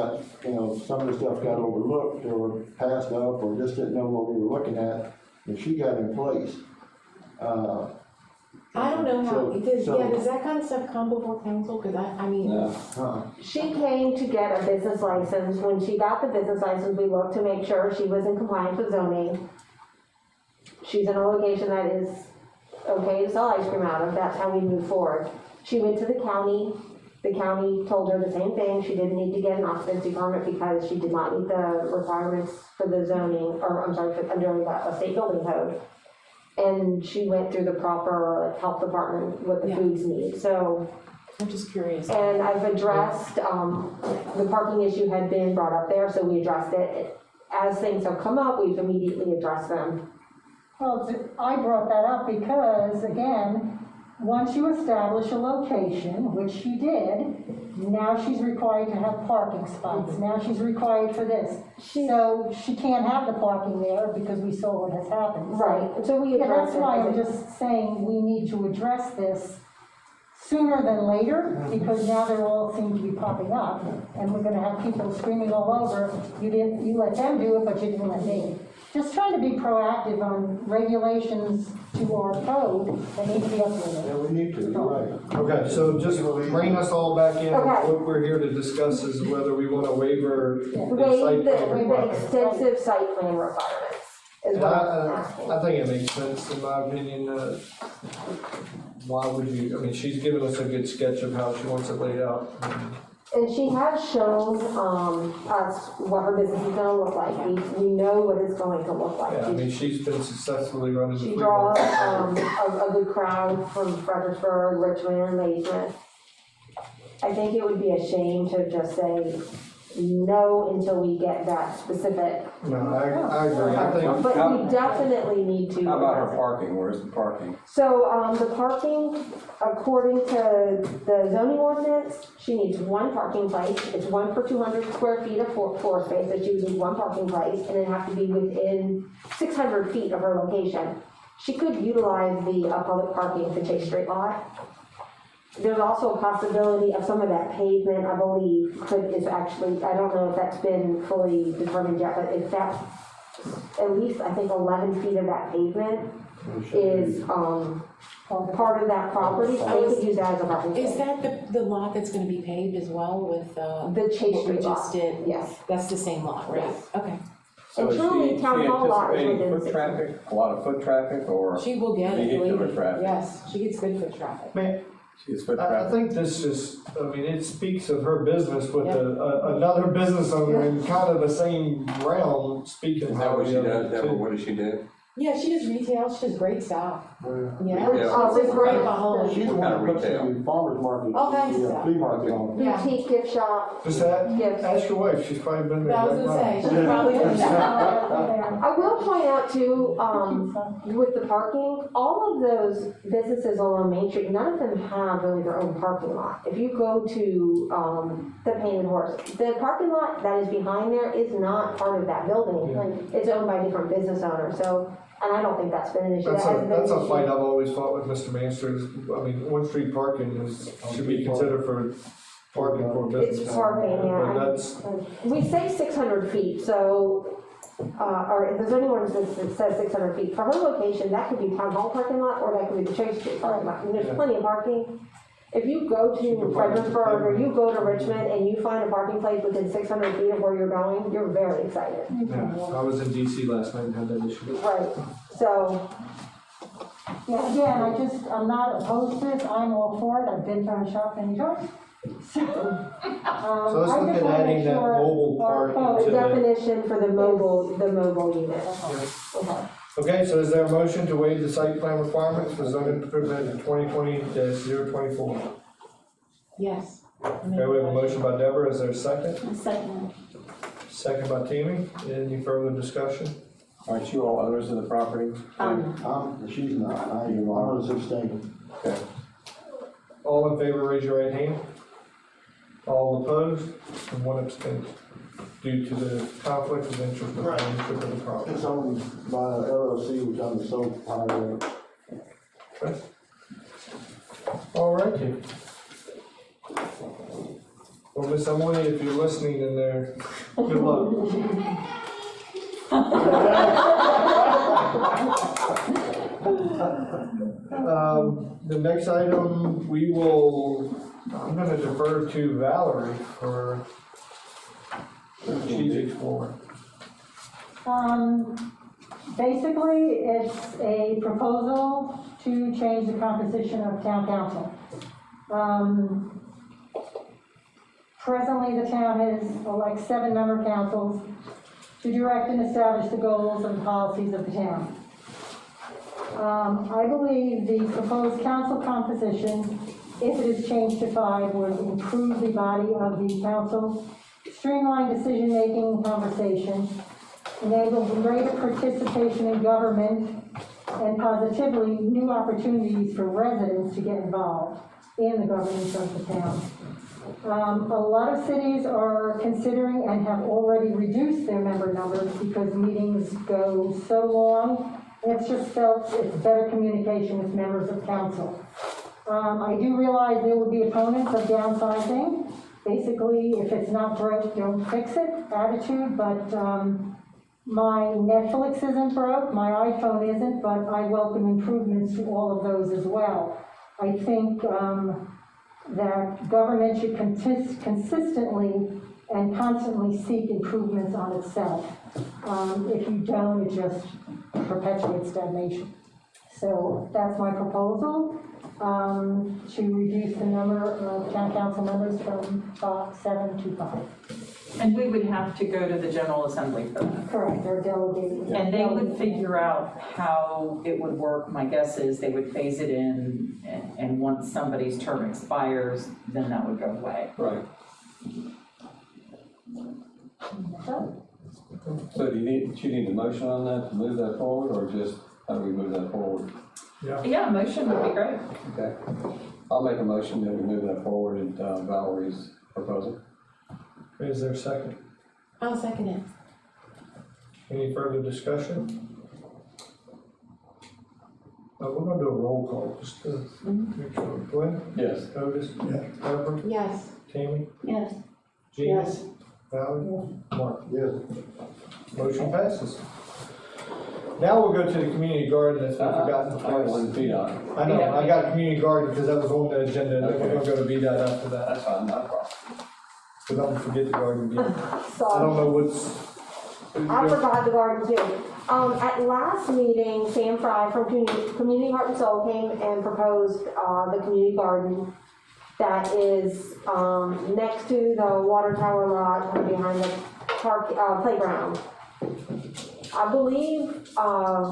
you know, some of the stuff got overlooked or passed up or just didn't know what we were looking at, and she got in place. I don't know how, So- because, so- yeah, does that kind of stuff come before council? Because I mean, She came to get a business license. When she got the business license, we looked to make sure she was in compliance with zoning. She's in a location that is okay to sell ice cream out of. That's how we move forward. She went to the county. The county told her the same thing. She didn't need to get an occupancy permit because she did not meet the requirements for the zoning, or I'm sorry, for under the state building code. And she went through the proper health department, what the Yeah. foods need. So, I'm just curious. and I've addressed, the parking issue had been brought up there, so we addressed it. As things have come up, we've immediately addressed them. Well, I brought that up because, again, once you establish a location, which she did, now she's required to have parking spots. Now she's required for this. So she can't have the parking there because we saw what has happened. So- Right, so we Yeah, addressed that's it. why I'm just saying we need to address this sooner than later, because now they all seem to be popping up, and we're gonna have people screaming all over, you let them do it, but you didn't let me. Just trying to be proactive on regulations to our code that need to be updated. Yeah, we need to, you're right. okay, so just bring us all back in. Okay. What we're here to discuss is whether we want to waiver the Waive site the, plan waive the requirement. extensive site plan requirements, is And what I'm asking. I think it makes sense, in my opinion. Why would you, I mean, she's given us a good sketch of how she wants it laid out. And she has shown, us what her business is gonna look like. We know what it's going to look like. Yeah, I mean, she's been successfully running the She flea draws, market. a good crowd from Fredericksburg, Richmond, and Ladysmith. I think it would be a shame to just say no until we get that specific. No, I agree, I think. But we definitely need to. How about her parking? Where's the parking? So, the parking, according to the zoning ordinance, she needs one parking place. It's 1 per 200 square feet of floor space, so she would need one parking place, and it have to be within 600 feet of her location. She could utilize the public parking to Chase Street lot. There's also a possibility of some of that pavement, I believe, is actually, I don't know if that's been fully determined yet, but if that, at least, I think 11 feet of that pavement is, part of that property, they could use that as a parking space. Is that the lot that's gonna be paved as well with, The Chase what we Street lot. just did? Yes. That's the same lot, right? Yes. Okay. So And is truly, she town hall lot is anticipating within foot 6 traffic, a lot of foot traffic, or She will get it, believe vehicular me. traffic? Yes, she gets good foot traffic. She's foot I traffic. think this just, I mean, it speaks of her business with another business owner in kind of the same realm, speaking Is that what she highly of does, it, Deborah, too. what does she do? Yeah, she does retail, she does great stuff. Yeah, Retail. she's great behind. She's the What one kind that of puts retail? the farmer's market, All kinds of the stuff. flea market on. Yeah. Boutique gift shop. Just ask, Yes. ask your wife, she's probably been there. I was like gonna say, mine. she's probably doing that. I will point out too, with the parking, all of those businesses along Main Street, none of them have really their own parking lot. If you go to, the Painted Horse, the parking lot that is behind there is not part of that building. Yeah. Like, it's owned by different business owners, so, and I don't think that's been an issue. That's That hasn't been that's an a issue. fight I've always fought with Mr. Mansters. I mean, on-street parking should be considered for parking for business. It's parking, yeah. But that's, We say 600 feet, so, or if there's anyone that says 600 feet, for her location, that could be town hall parking lot, or that could be the Chase Street parking lot, and there's Yeah. plenty of parking. If you go to Fredericksburg, or you go to Richmond, and you find a parking place within 600 feet of where you're going, you're very excited. yeah, I was in DC last night and had that issue. Right, so, Yeah, again, I'm not opposed to this, I'm all for it, I've been to our shop many times. So, So let's I look just at wanna adding make that sure mobile our park code- the into the. definition for the mobile unit. Okay. Okay, so is there a motion to waive the site plan requirements for zoning improvement 2020-024? Yes. Okay, we have a motion by Deborah, is there a second? A second. Second by Tammy, any further discussion? Aren't you all owners of the property? She's not, I was abstaining. Okay. All in favor, raise your right hand. All opposed, and one abstention, due to the conflict of interest with the ownership of the property. It's owned by a LLC, which I'm the sole proprietor of. Okay. All righty. Well, Miss Emily, if you're listening in there, good luck. The next item, I'm gonna defer to Valerie for strategic explorer. Basically, it's a proposal to change the composition of town council. Presently, the town has like 7-member councils to direct and establish the goals and policies of the town. I believe the proposed council composition, if it is changed to 5, would improve the body of the council, streamline decision-making and conversation, enable greater participation in government, and positively new opportunities for residents to get involved in the governance of the town. A lot of cities are considering and have already reduced their member numbers because meetings go so long. It's just felt it's better communication with members of council. I do realize there would be opponents of downsizing. Basically, if it's not broke, don't fix it attitude, but my Netflix isn't broke, my iPhone isn't, but I welcome improvements to all of those as well. I think that government should consistently and constantly seek improvements on itself. If you don't, it just perpetuates stagnation. So that's my proposal, to reduce the number of town council members from 7 to 5. And we would have to go to the General Assembly for that. Correct, or delegated. And they would figure out how it would work. My guess is they would phase it in, and once somebody's term expires, then that would go away. Right. So do you need a motion on that to move that forward, or just, how do we move that forward? Yeah, a motion would be great. Okay. I'll make a motion that we move that forward in Valerie's proposal. Is there a second? I'll second it. Any further discussion? We're gonna do a roll call, just to make sure. Glenn? Yes. Otis? Deborah? Yes. Tammy? Yes. Gina? Yes. Valerie? Mark? Yes. Motion passes. Now we'll go to the community garden that's been forgotten I got one twice. feet on it. I know, I got community garden because that was on the agenda, and then we're gonna go to VDOT after that. That's fine, not a problem. But don't forget the garden again. I Sorry. don't know what's I forgot the garden too. At last meeting, Sam Fry from Community Heart and Soul came and proposed, the community garden that is, next to the water tower lot and behind the park, playground. I believe,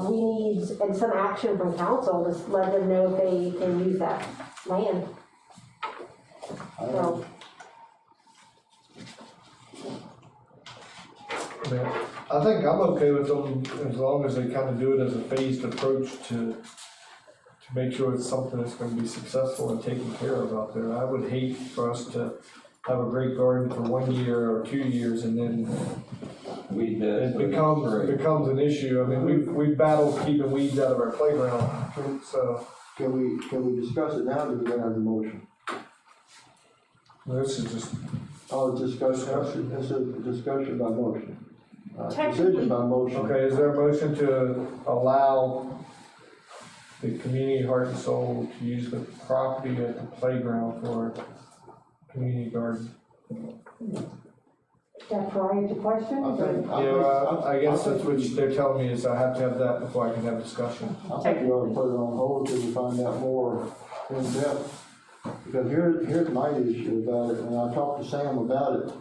we need some action from council to let them know if they can use that land. So, I think I'm okay with them as long as they kind of do it as a phased approach to make sure it's something that's gonna be successful and taken care of out there. I would hate for us to have a great garden for 1 year or 2 years and then it becomes an issue. I mean, we've battled keeping weeds out of our playground, so. Can we discuss it now, or do we gotta have a motion? This is just, Oh, discussion, it's a discussion by motion. Technically- Decision by motion. okay, is there a motion to allow the community Heart and Soul to use the property at the playground for community garden? That's right, your question? I guess that's what they're telling me is I have to have that before I can have discussion. I think we ought to put it on hold till we find out more in depth. Because here's my issue about it, and I talked to Sam about it.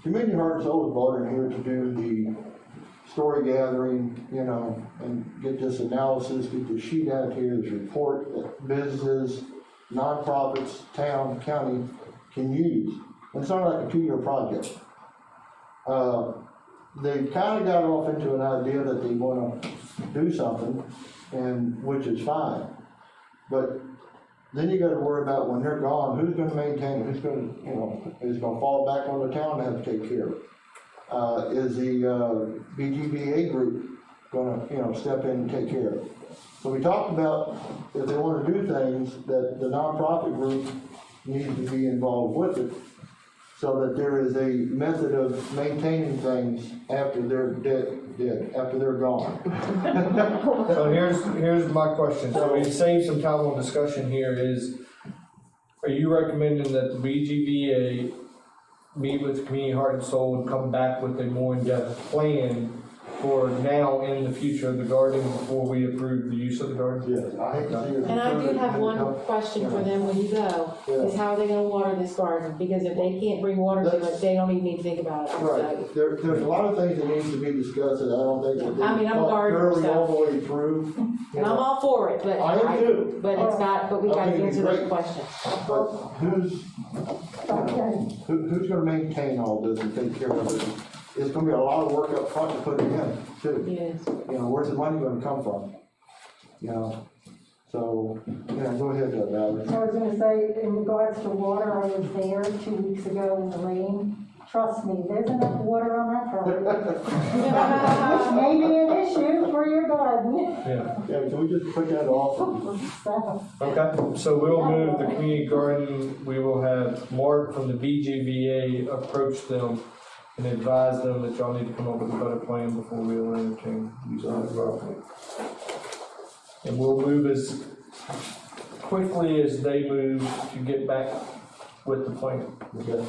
Community Heart and Soul was brought in here to do the story gathering, you know, and get this analysis, get the sheet out here, this report that businesses, nonprofits, town, county can use. And it's not like a 2-year project. They kind of got off into an idea that they want to do something, and which is fine. But then you got to worry about when they're gone, who's going to maintain it? Who's going to, you know, is going to fall back on the town to have to take care of it? Is the BGBA group going to, you know, step in and take care of it? So we talked about if they want to do things, that the nonprofit group needs to be involved with it, so that there is a method of maintaining things after they're dead, after they're gone. So here's my question, so we save some time on discussion here is, are you recommending that the BGVA meet with the Community Heart and Soul and come back with a more in-depth plan for now in the future of the garden before we approve the use of the garden? Yes, I hate to see it. And I do have one question for them when you go, is how are they gonna water this garden? Because if they can't bring water to it, they don't even need to think about it. Right, there's a lot of things that needs to be discussed, and I don't think that I mean, they I'm a thought gardener, thoroughly so- all the way through. And I'm all for it, but I am too. but it's got, but we gotta Okay, it'd be answer those great. questions. But who's gonna maintain all this and take care of it? It's gonna be a lot of work up front to put it in, too. Yes. You know, where's the money gonna come from? You know, so, yeah, go ahead, Valerie. I was gonna say, in regards to water, I was there 2 weeks ago in the rain. Trust me, there's enough water on that property. Which may be an issue for your garden. Yeah, Yeah, can we just put that off? So, okay, so we'll move the community garden, we will have Mark from the BGVA approach them and advise them that y'all need to come up with a better plan before we'll entertain using the property. And we'll move as quickly as they move to get back with the plan. Okay.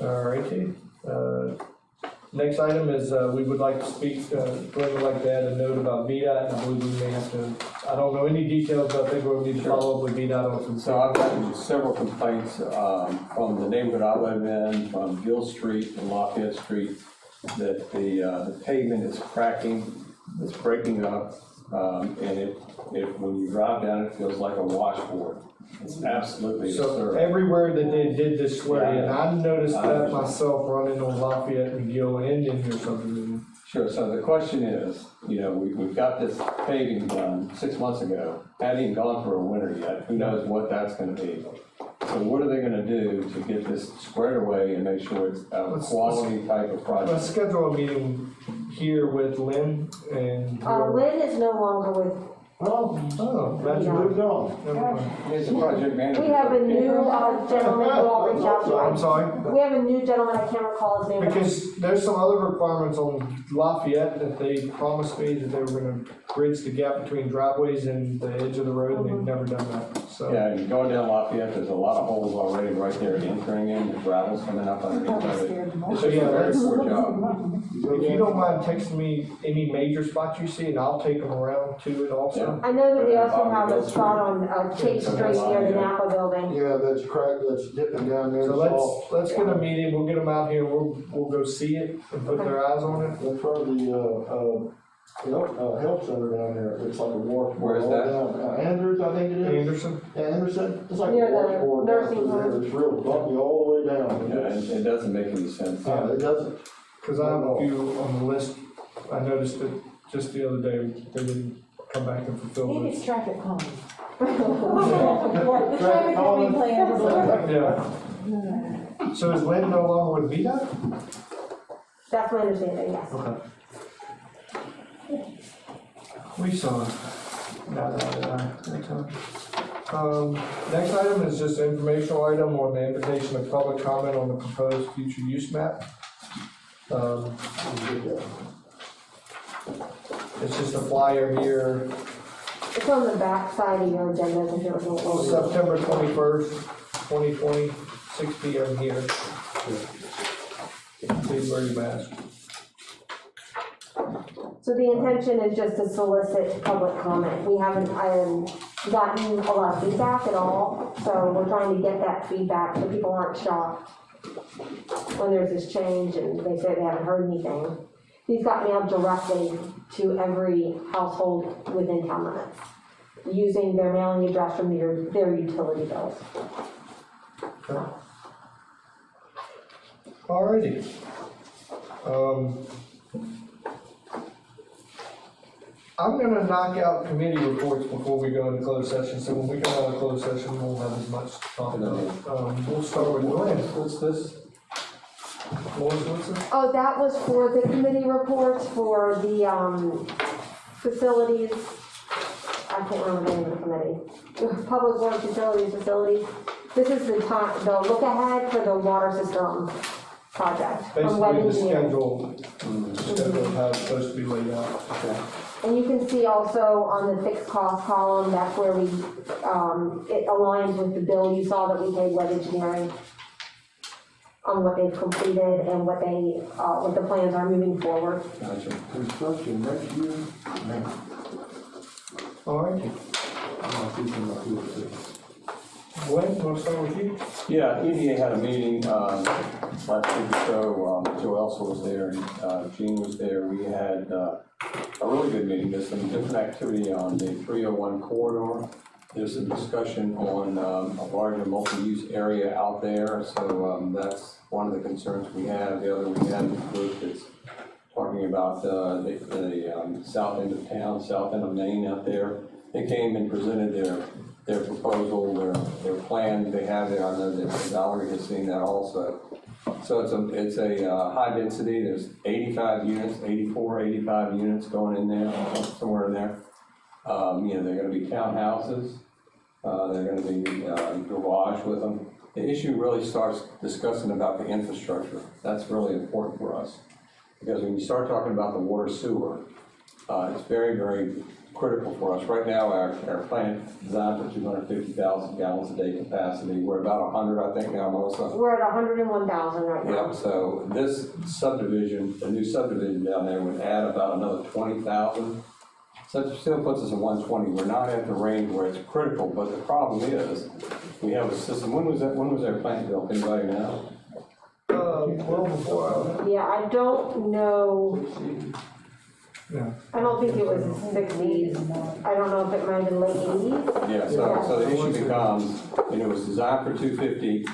All righty. Next item is, we would like to speak, Glenn would like to add a note about VDOT, and I believe we may have to, I don't know any details, but I think we'll need to follow up with VDOT on some. So I've gotten several complaints from the neighborhood I live in, from Gill Street and Lafayette Street, that the pavement is cracking, it's breaking up, and when you drive down, it feels like a washboard. It's absolutely So disturbing. everywhere that they did this way, and I noticed that myself running on Lafayette and Gill and in your subdivision. Sure, so the question is, you know, we've got this paving done 6 months ago, hadn't even gone for a winter yet, who knows what that's gonna be. So what are they gonna do to get this squared away and make sure it's a quality type of Let's project? schedule a meeting here with Lynn and. Lynn is no longer with, Oh, That's moved on. never mind. It's a project manager. we have a new gentleman who I'll reach out to. I'm sorry? We have a new gentleman, I can't recall his name. Because there's some other requirements on Lafayette that they promised me that they were gonna bridge the gap between driveways and the edge of the road, and they've never done that, so. Yeah, and going down Lafayette, there's a lot of holes already right there entering in, the gravel's coming up underneath of it. It's just a very poor job. If you don't mind texting me any major spots you see, and I'll take them around to it also. I know that we also have a spot on Chase Street near the Napa building. Yeah, that's cracked, that's dipping down there. So It's let's get a meeting, we'll get them out here, we'll go see it and put their eyes on it. That's probably, health center down there, it's like a wash. Where is that? Andrews, I think it is. Anderson? Anderson, it's like a Near the washboard. nursing home. It's real bumpy all the way down. Yeah, it doesn't make any sense. It doesn't. Cause I have a few on the list, I noticed it just the other day, they didn't come back and fulfill Maybe this. it's traffic calming. The traffic calming plan is over. Yeah. So is Lynn no longer with VDOT? That's my understanding, yes. Okay. We saw it. Next item is just an informational item on the invitation of public comment on the proposed future use map. It's just a flyer here, It's on the back side of your agenda, if you're looking at it. September 21st, 2020, 6 PM here. Please wear your mask. So the intention is just to solicit public comment. We haven't gotten a lot of feedback at all, so we're trying to get that feedback so people aren't shocked when there's this change and they say they haven't heard anything. These got mailed directly to every household within town limits, using their mailing address from their utility bills. Alrighty. I'm gonna knock out committee reports before we go into closed session, so when we come out of closed session, we'll have as much to talk about. We'll start with Lynn. What's this? Lois, what's this? Oh, that was for the committee reports for the, facilities. I can't remember the name of the committee. Public Works Facilities. This is the look ahead for the water system project from Web Basically, the Engineering. schedule of how it's supposed to be laid out. And you can see also on the fixed cost column, that's where we, it aligns with the bill you saw that we paid Web Engineering on what they've completed and what the plans are moving forward. Gotcha. Construction next year. Alright, Gwen, you wanna start with you? Yeah, EDA had a meeting, last week or so, Joe Elsa was there, and, Gene was there, we had, a really good meeting, there's some different activity on the 301 corridor, there's some discussion on, a larger multi-use area out there, so, that's one of the concerns we have. The other we have is a group that's talking about, the south end of town, south end of Maine out there. They came and presented their proposal, their plan they have there. I know that Valerie has seen that also. So it's a high density, there's 85 units, 85 units going in there, somewhere in there. They're gonna be townhouses, they're gonna be garage with them. The issue really starts discussing about the infrastructure. That's really important for us. Because when you start talking about the water sewer, it's very, very critical for us. Right now, our plant is designed for 250,000 gallons a day capacity. We're about 100, I think now, Melissa. We're at 101,000 right now. Yep, so this subdivision, the new subdivision down there would add about another 20,000. So it still puts us at 120. We're not at the range where it's critical, but the problem is, we have a system. When was our plant built? Anybody know? Well before Yeah, I don't know. Yeah. I don't think it was the 60s. I don't know if it might have been late 80s. Yeah, so the issue becomes, it was designed for 250.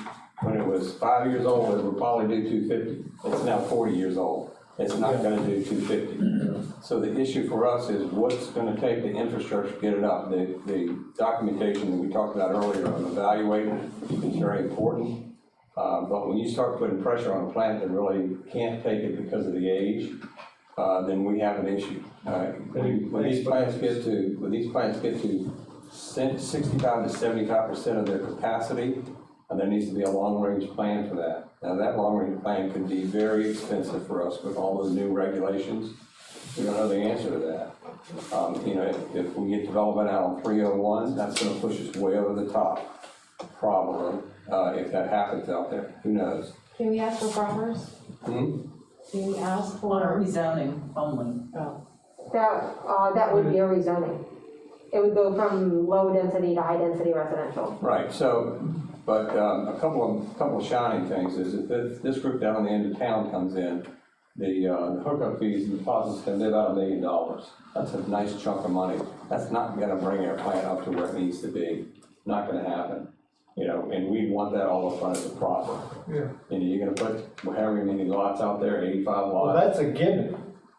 When it was 5 years old, it would probably do 250. It's now 40 years old. It's not gonna do 250. So the issue for us is what's gonna take the infrastructure to get it up. The documentation that we talked about earlier on evaluating is very important. But when you start putting pressure on a plant that really can't take it because of the age, then we have an issue. When these plants get to 65 to 75% of their capacity, there needs to be a long-range plan for that. Now, that long-range plan could be very expensive for us with all of the new regulations. We don't know the answer to that. You know, if we get development out on 301, that's gonna push us way over the top, probably, if that happens out there, who knows? Can we ask for proffers? Hmm? Can we ask On for? rezoning only. Oh. That would be a rezoning. It would go from low density to high density residential. Right, so, but a couple of shining things is if this group down on the end of town comes in, the hookup fees and deposits can be about $1 million. That's a nice chunk of money. That's not gonna bring our plant up to where it needs to be. Not gonna happen. You know, and we want that all up front as a profit. Yeah. And you're gonna put however many lots out there, 85 Well, lots. that's a given.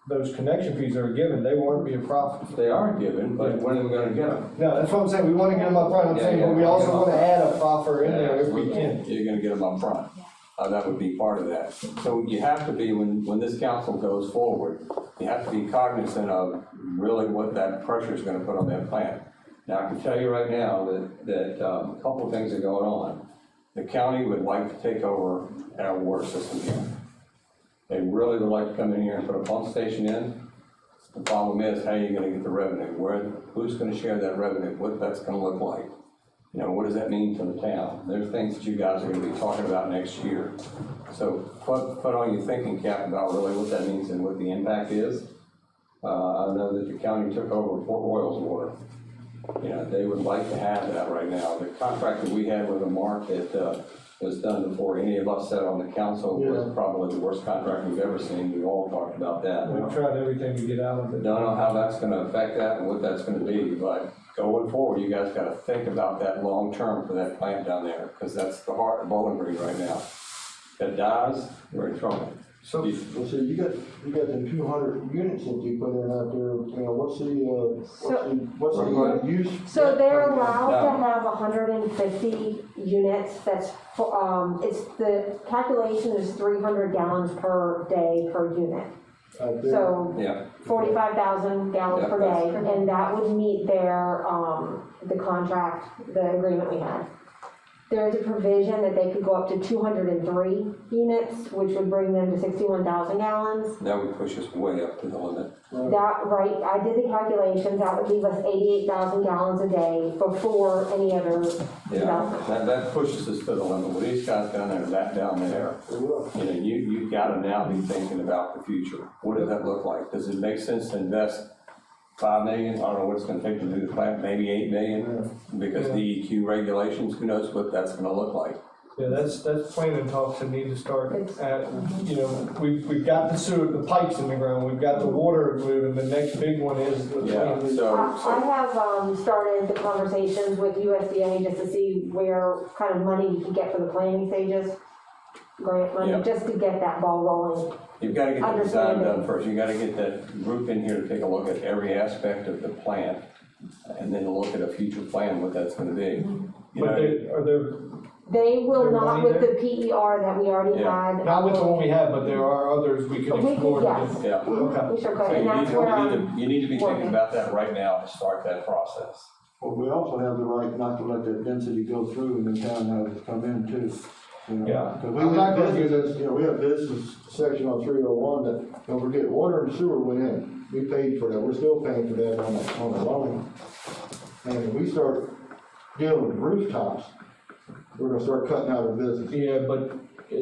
Those connection fees are a given. They won't be a profit. They are given, but when are we gonna get them? No, that's what I'm saying. We want to get them up front. I'm Yeah, saying, yeah. but we also want to add a proffer in there if we can. You're gonna get them up front. That would be part of that. So you have to be, when this council goes forward, you have to be cognizant of really what that pressure is gonna put on that plant. Now, I can tell you right now that a couple of things are going on. The county would like to take over our water system here. They really would like to come in here and put a pump station in. The problem is, how are you gonna get the revenue? Who's gonna share that revenue? What that's gonna look like? You know, what does that mean to the town? There's things that you guys are gonna be talking about next year. So put on your thinking cap about really what that means and what the impact is. I know that the county took over Fort Royal's water. You know, they would like to have that right now. The contract that we had with the Mark that was done before any of us sat on the council was probably the worst contract we've ever seen. We've all talked about that. We've tried everything to get out of it. Don't know how that's gonna affect that and what that's gonna be, but going forward, you guys gotta think about that long-term for that plant down there, because that's the heart of Bowling Green right now. If that dies, we're in trouble. So, Well, so you got the 200 units that you put in out there, you know, what's the use? So they're allowed to have 150 units, it's the calculation is 300 gallons per day per unit. Out there? So Yeah, 45,000 gallons per Yeah, day, and that would meet their, the contract, the agreement we had. There is a provision that they could go up to 203 units, which would bring them to 61,000 gallons. that would push us way up to the limit. That, right, I did the calculations, that would leave us 88,000 gallons a day before any other Yeah, development. that pushes us to the limit. With these guys down there, that down there, you know, you've gotta now be thinking about the future. What does that look like? Does it make sense to invest 5 million? I don't know what it's gonna take to do the plant, maybe 8 million? Because DEQ regulations, who knows what that's gonna look like? yeah, that's planning talks that need to start at, you know, we've got the sewer, the pipes in the ground, we've got the water moving, the next big one is the Yeah, plant. so, I have started the conversations with USDA just to see where kind of money we can get for the planning stages, grant money, Yeah. just to get that ball rolling. you've gotta get the design Understanding. done first. You gotta get that group in here to take a look at every aspect of the plant, and then look at a future plan, what that's gonna be. You But know, are there, They will There not money with there? the PER that we already Yeah. had. not with the one we have, but there are others we could We explore. could, yes. Yeah. Okay. We sure So could, and that's where you need to be thinking working. about that right now to start that process. Well, we also have the right not to let that density go through and the townhouses come in too. You know, Yeah. 'cause we I'm not have gonna do businesses, you know, we have business section on 301 that, don't forget, water and sewer went in. We paid for that, we're still paying for that on the loan. And if we start dealing with rooftops, we're gonna start cutting out our business. Yeah, but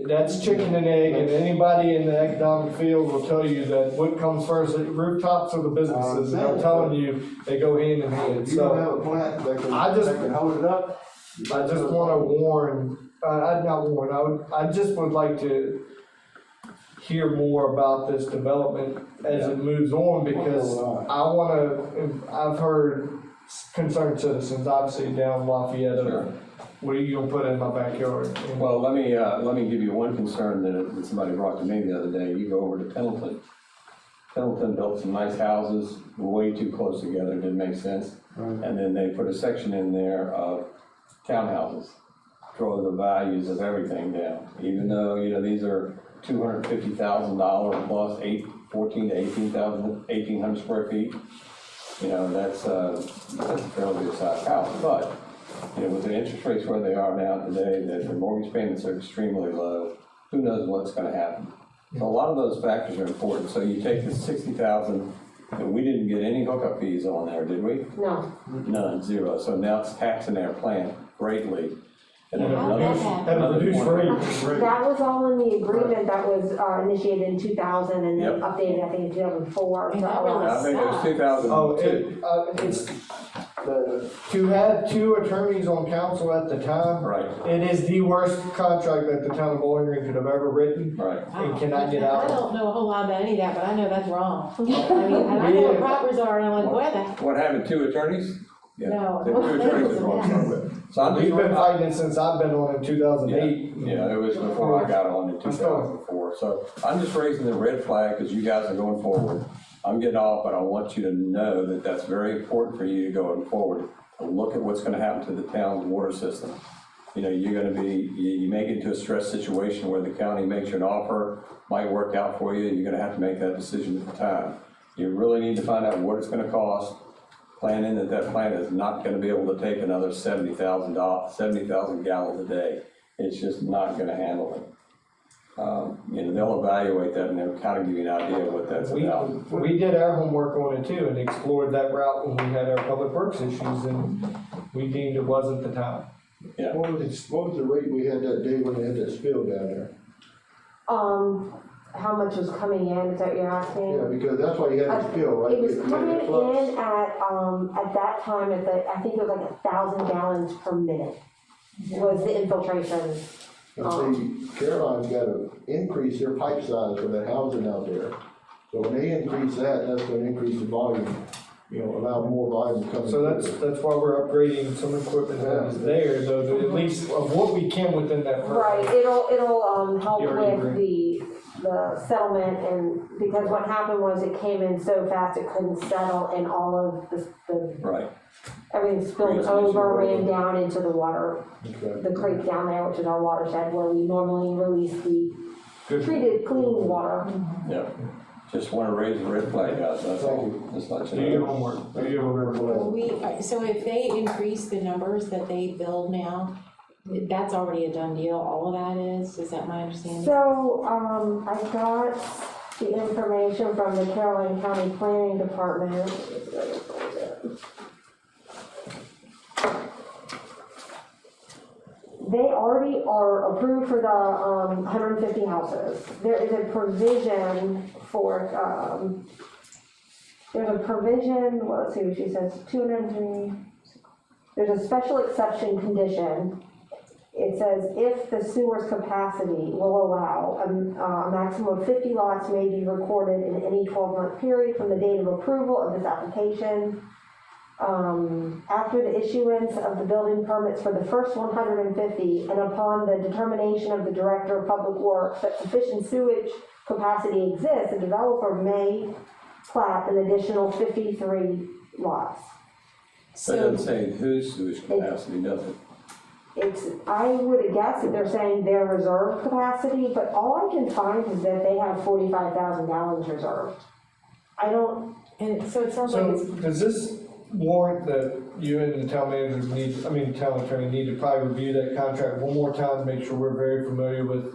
that's chicken and egg, and anybody in the economic field will tell you that what comes first, the rooftops or the businesses, and I'm telling you, they go hand in hand, If you don't so. have a plant that I just- can hold it up. I just wanna warn, I'd not warn, I just would like to hear more about this development as it moves on, because I've heard concerned citizens, obviously down Lafayette, Sure. of, what are you gonna put in my backyard? Well, let me give you one concern that somebody brought to me the other day. You go over to Pendleton. Pendleton built some nice houses, way too close together, didn't make sense. And then they put a section in there of townhouses, drove the values of everything down. Even though, you know, these are $250,000 plus 14 to 1,800 square feet. You know, that's a fairly good sized house, but, you know, with the interest rates where they are now today, that the mortgage payments are extremely low, who knows what's gonna happen? So a lot of those factors are important, so you take the 60,000 and we didn't get any hookup fees on there, did we? No. None, zero. So now it's taxing their plant greatly. And then How did another, that happen? At a another reduced point- rate. That was all in the agreement that was initiated in 2000 and then Yep. updated, I think, in 2004. And So, that really I think it was sucks. 2002. It's, to have two attorneys on council at the time, Right, it is the worst contract that the town of Bowling Green could have ever written. right. And cannot get I out. don't know a whole lot about any of that, but I know that's wrong. I mean, and I know what properties are, and I'm like, boy, that, What happened, two attorneys? Yeah, No. the two attorneys is what I'm talking about. So I'm We've been just, fighting it since I've been on in 2008. yeah, it was before I got on in 2004. So I'm just raising the red flag because you guys are going forward. I'm getting off, but I want you to know that that's very important for you going forward. And look at what's gonna happen to the town's water system. You know, you're gonna be, you may get into a stress situation where the county makes you an offer, might work out for you, you're gonna have to make that decision at the time. You really need to find out what it's gonna cost, plan in that plant is not gonna be able to take another 70,000 gallons a day. It's just not gonna handle it. You know, they'll evaluate that and they'll kind of give you an idea of what that's about. We did our homework on it too and explored that route when we had our public works issues and we deemed it wasn't the time. Yeah. What was the rate we had that day when they had that spill down there? how much was coming in, is that what you're asking? Yeah, because that's why you had the spill, right? It was You had coming the flux. in at that time, I think it was like 1,000 gallons per minute was the infiltration. And see, Caroline's gotta increase their pipe size for that housing out there. So when they increase that, that's gonna increase the volume, you know, allow more volume to come in. So that's why we're upgrading some equipment that is there, though, to at least of what we can within that. Right, it'll help You already with the settlement, and because what happened was it came in so fast it couldn't settle, and all of the Right. everything spilled Creeks over, ran ran down into the water, Okay. the creek down there, which is our watershed where we normally release the Good. treated clean water. Yeah. Just want to raise the red flag, guys, that's all. Just let Do you your know. homework, do your homework. Well, so if they increase the numbers that they build now, that's already a done deal, all of that is that my understanding? So, I got the information from the Caroline County Planning Department. They already are approved for the, 150 houses. There is a provision for, there's a provision, well, let's see what she says, 203. There's a special exception condition. It says if the sewer's capacity will allow, a maximum of 50 lots may be recorded in any 12-month period from the date of approval of this application. After the issuance of the building permits for the first 150 and upon the determination of the Director of Public Works that sufficient sewage capacity exists, the developer may plat an additional 53 lots. That doesn't say whose sewage capacity, does it? I would guess that they're saying their reserve capacity, but all I can find is that they have 45,000 gallons reserved. I don't, And so it sounds like So it's, does this warrant that you and the town manager town attorney need to probably review that contract one more time, to make sure we're very familiar with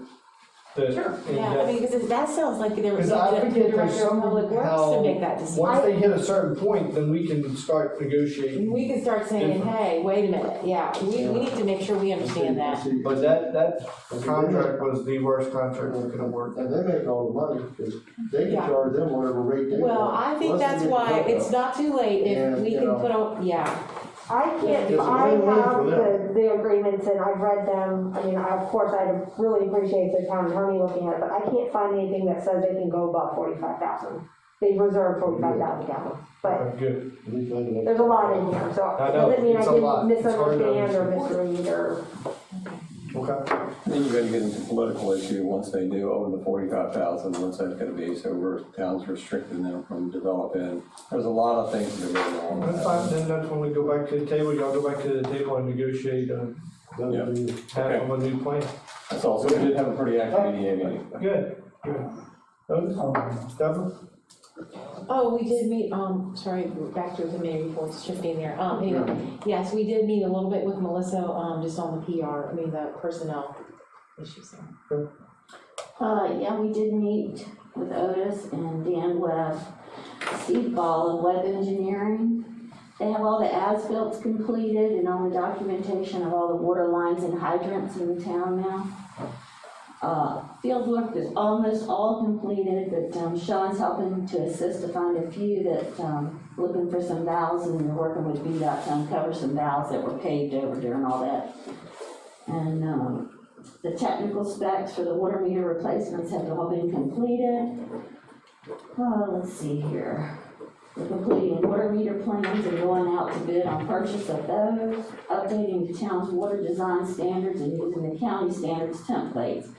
the. yeah, I mean, because that sounds like there was Because I something up to the forget there's Director of Public Works somehow, to make that decision. once they hit a certain point, then we can start negotiating. We can start saying, Different. hey, wait a minute, yeah, we need to make sure we understand that. See, But that contract was the worst contract we could have worked. and they make all the money, because they can Yeah. charge them whatever rate they want. Well, I think Plus they that's get why the it's not too late if And, we you can know, put on, yeah. I can't, It's a I win-win have for them. the agreements and I've read them. I mean, of course, I really appreciate the town attorney looking at it, but I can't find anything that says they can go above 45,000. They reserve 45,000 gallons, but Good. At least they do. there's a lot in here, so I it know, doesn't mean I it's a lot. didn't It's hard to misunderstand or understand. misread or. Okay. Then you're gonna get into political issue once they do over the 45,000, what's that gonna be? So towns restricting them from developing. There's a lot of things that are going on. with That's that. fine, then that's when we go back to the table, y'all go back to the table and negotiate, That'll be- half of a new plan. That's all. So we did have a pretty active EDA meeting. Good, good. Others? Deborah? Oh, we did meet, sorry, back to the committee reports, shifting there. Anyway, yes, we did meet a little bit with Melissa, just on the the personnel issues there. Yeah, we did meet with Otis and Dan Webb. Steve Ball of Web Engineering. They have all the as-built completed and all the documentation of all the water lines and hydrants in the town now. Field work is almost all completed, but Sean's helping to assist to find a few that, looking for some valves, and they're working with VDOT to uncover some valves that were paved over during all that. And the technical specs for the water meter replacements have all been completed. Let's see here. We're completing water meter plans and going out to bid on purchase of those, updating the town's water design standards and using the county standards templates,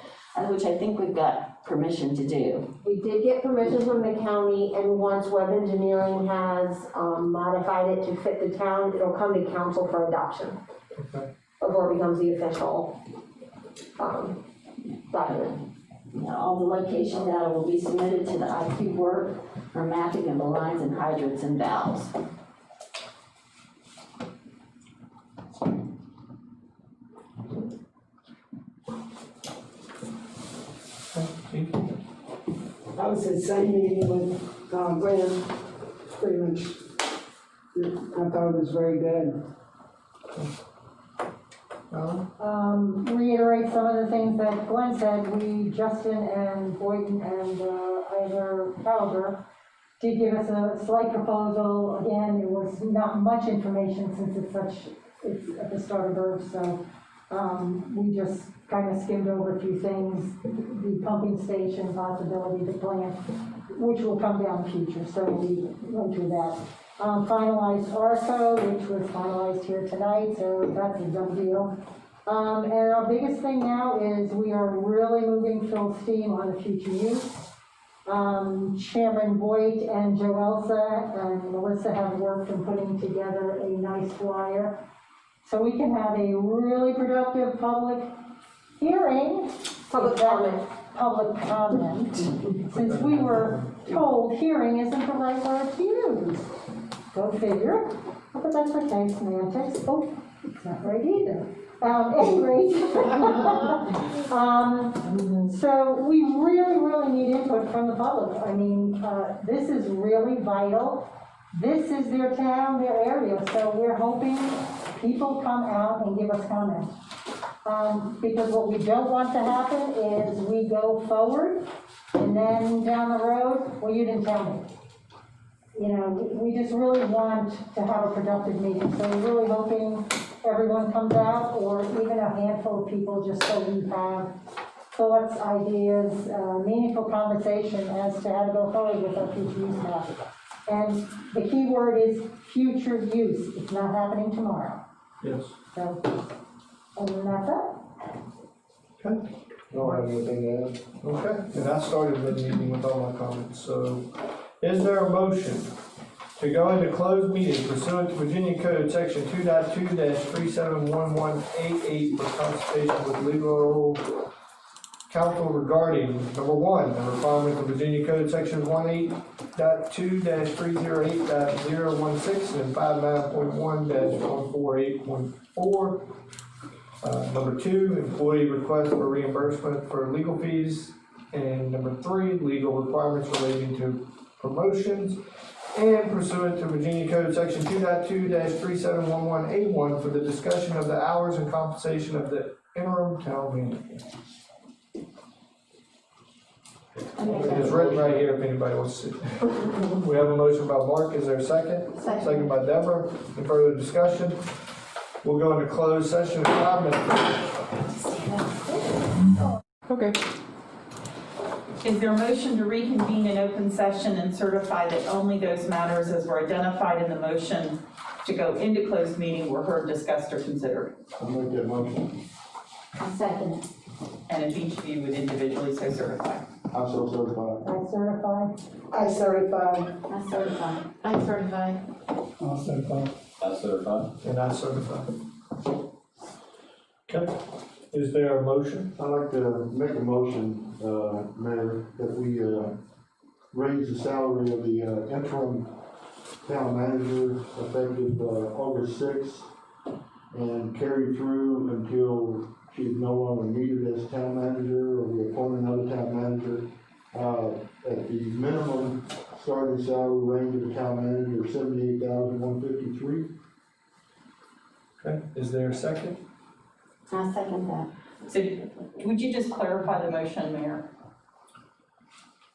which I think we've got permission to do. We did get permission from the county, and once Web Engineering has modified it to fit the town, it'll come to council for adoption. Before it becomes the official document. All the location data will be submitted to the IQ work for mapping of the lines and hydrants and valves. I was at the same meeting with Glenn, pretty much. I thought it was very good. Reiterate some of the things that Glenn said. Justin and Boynton and Ivor Caliber did give us a slight proposal. Again, it was not much information since it's at the start of Earth, so we just kind of skimmed over a few things. The pumping station possibility, the plant, which will come down in the future, so we went through that. Finalized ARCO, which was finalized here tonight, so that's a done deal. And our biggest thing now is we are really moving full steam on the future use. Chairman Boyd and Joe Elsa and Melissa have worked on putting together a nice flyer so we can have a really productive public hearing. Public comment. Public comment, since we were told hearing isn't the right word to use. Go figure, but that's okay, semantics. Oh, it's not right either. Anyway. So we really need input from the public. I mean, this is really vital. This is their town, their area, so we're hoping people come out and give us comments. Because what we don't want to happen is we go forward and then down the road, well, you didn't tell me. You know, we just really want to have a productive meeting, so we're really hoping everyone comes out, or even a handful of people, just so we have thoughts, ideas, meaningful conversation as to how to go forward with our future use map. And the key word is future use. It's not happening tomorrow. Yes. So, other than that, Okay. I don't have anything to add. Okay, and I started the meeting with all my comments, so is there a motion to go into closed meeting pursuant to Virginia Code Section 2.2-371188 for consultation with legal counsel regarding, number one, the requirements of Virginia Code Section 18.2-308.016 and 59.1-148.4. Number two, employee request for reimbursement for legal fees. And number three, legal requirements relating to promotions. And pursuant to Virginia Code Section 2.2-3711A1 for the discussion of the hours and compensation of the interim town manager. It's written right here if anybody wants to see. We have a motion by Mark. Is there a second? Second by Deborah. Any further discussion? We'll go into closed session in 5 minutes. Okay. Is there a motion to reconvene in open session and certify that only those matters as were identified in the motion to go into closed meeting were heard, discussed, or considered? I'll make that motion. I'll second it. And if each of you would individually so certify. I so certify. I certify. I certify. I certify. I certify. I'll certify. I certify. And I certify. Okay. Is there a motion? I'd like to make a motion, Mayor, that we raise the salary of the interim town manager effective August 6th and carry through until she's no longer needed as town manager or we appoint another town manager at the minimum starting salary range of the town manager, 78,153. Okay, is there a second? I second that. So would you just clarify the motion, Mayor?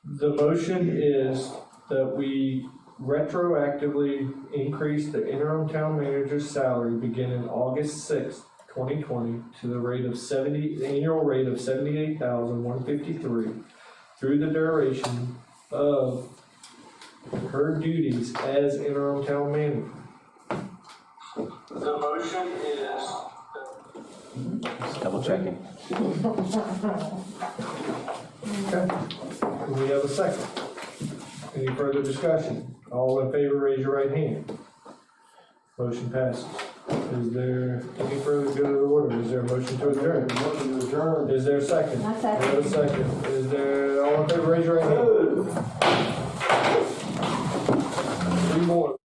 The motion is that we retroactively increase the interim town manager's salary beginning August sixth, 2020, to the rate of the annual rate of 78,153 through the duration of her duties as interim town manager. The motion is. Just double checking. Okay, do we have a second? Any further discussion? All in favor, raise your right hand. Motion passes. Is there any further good of the order? Is there a motion to adjourn? Motion to adjourn. Is there a second? I We second. have a second. Is there, all in favor, raise your right hand. 3 more.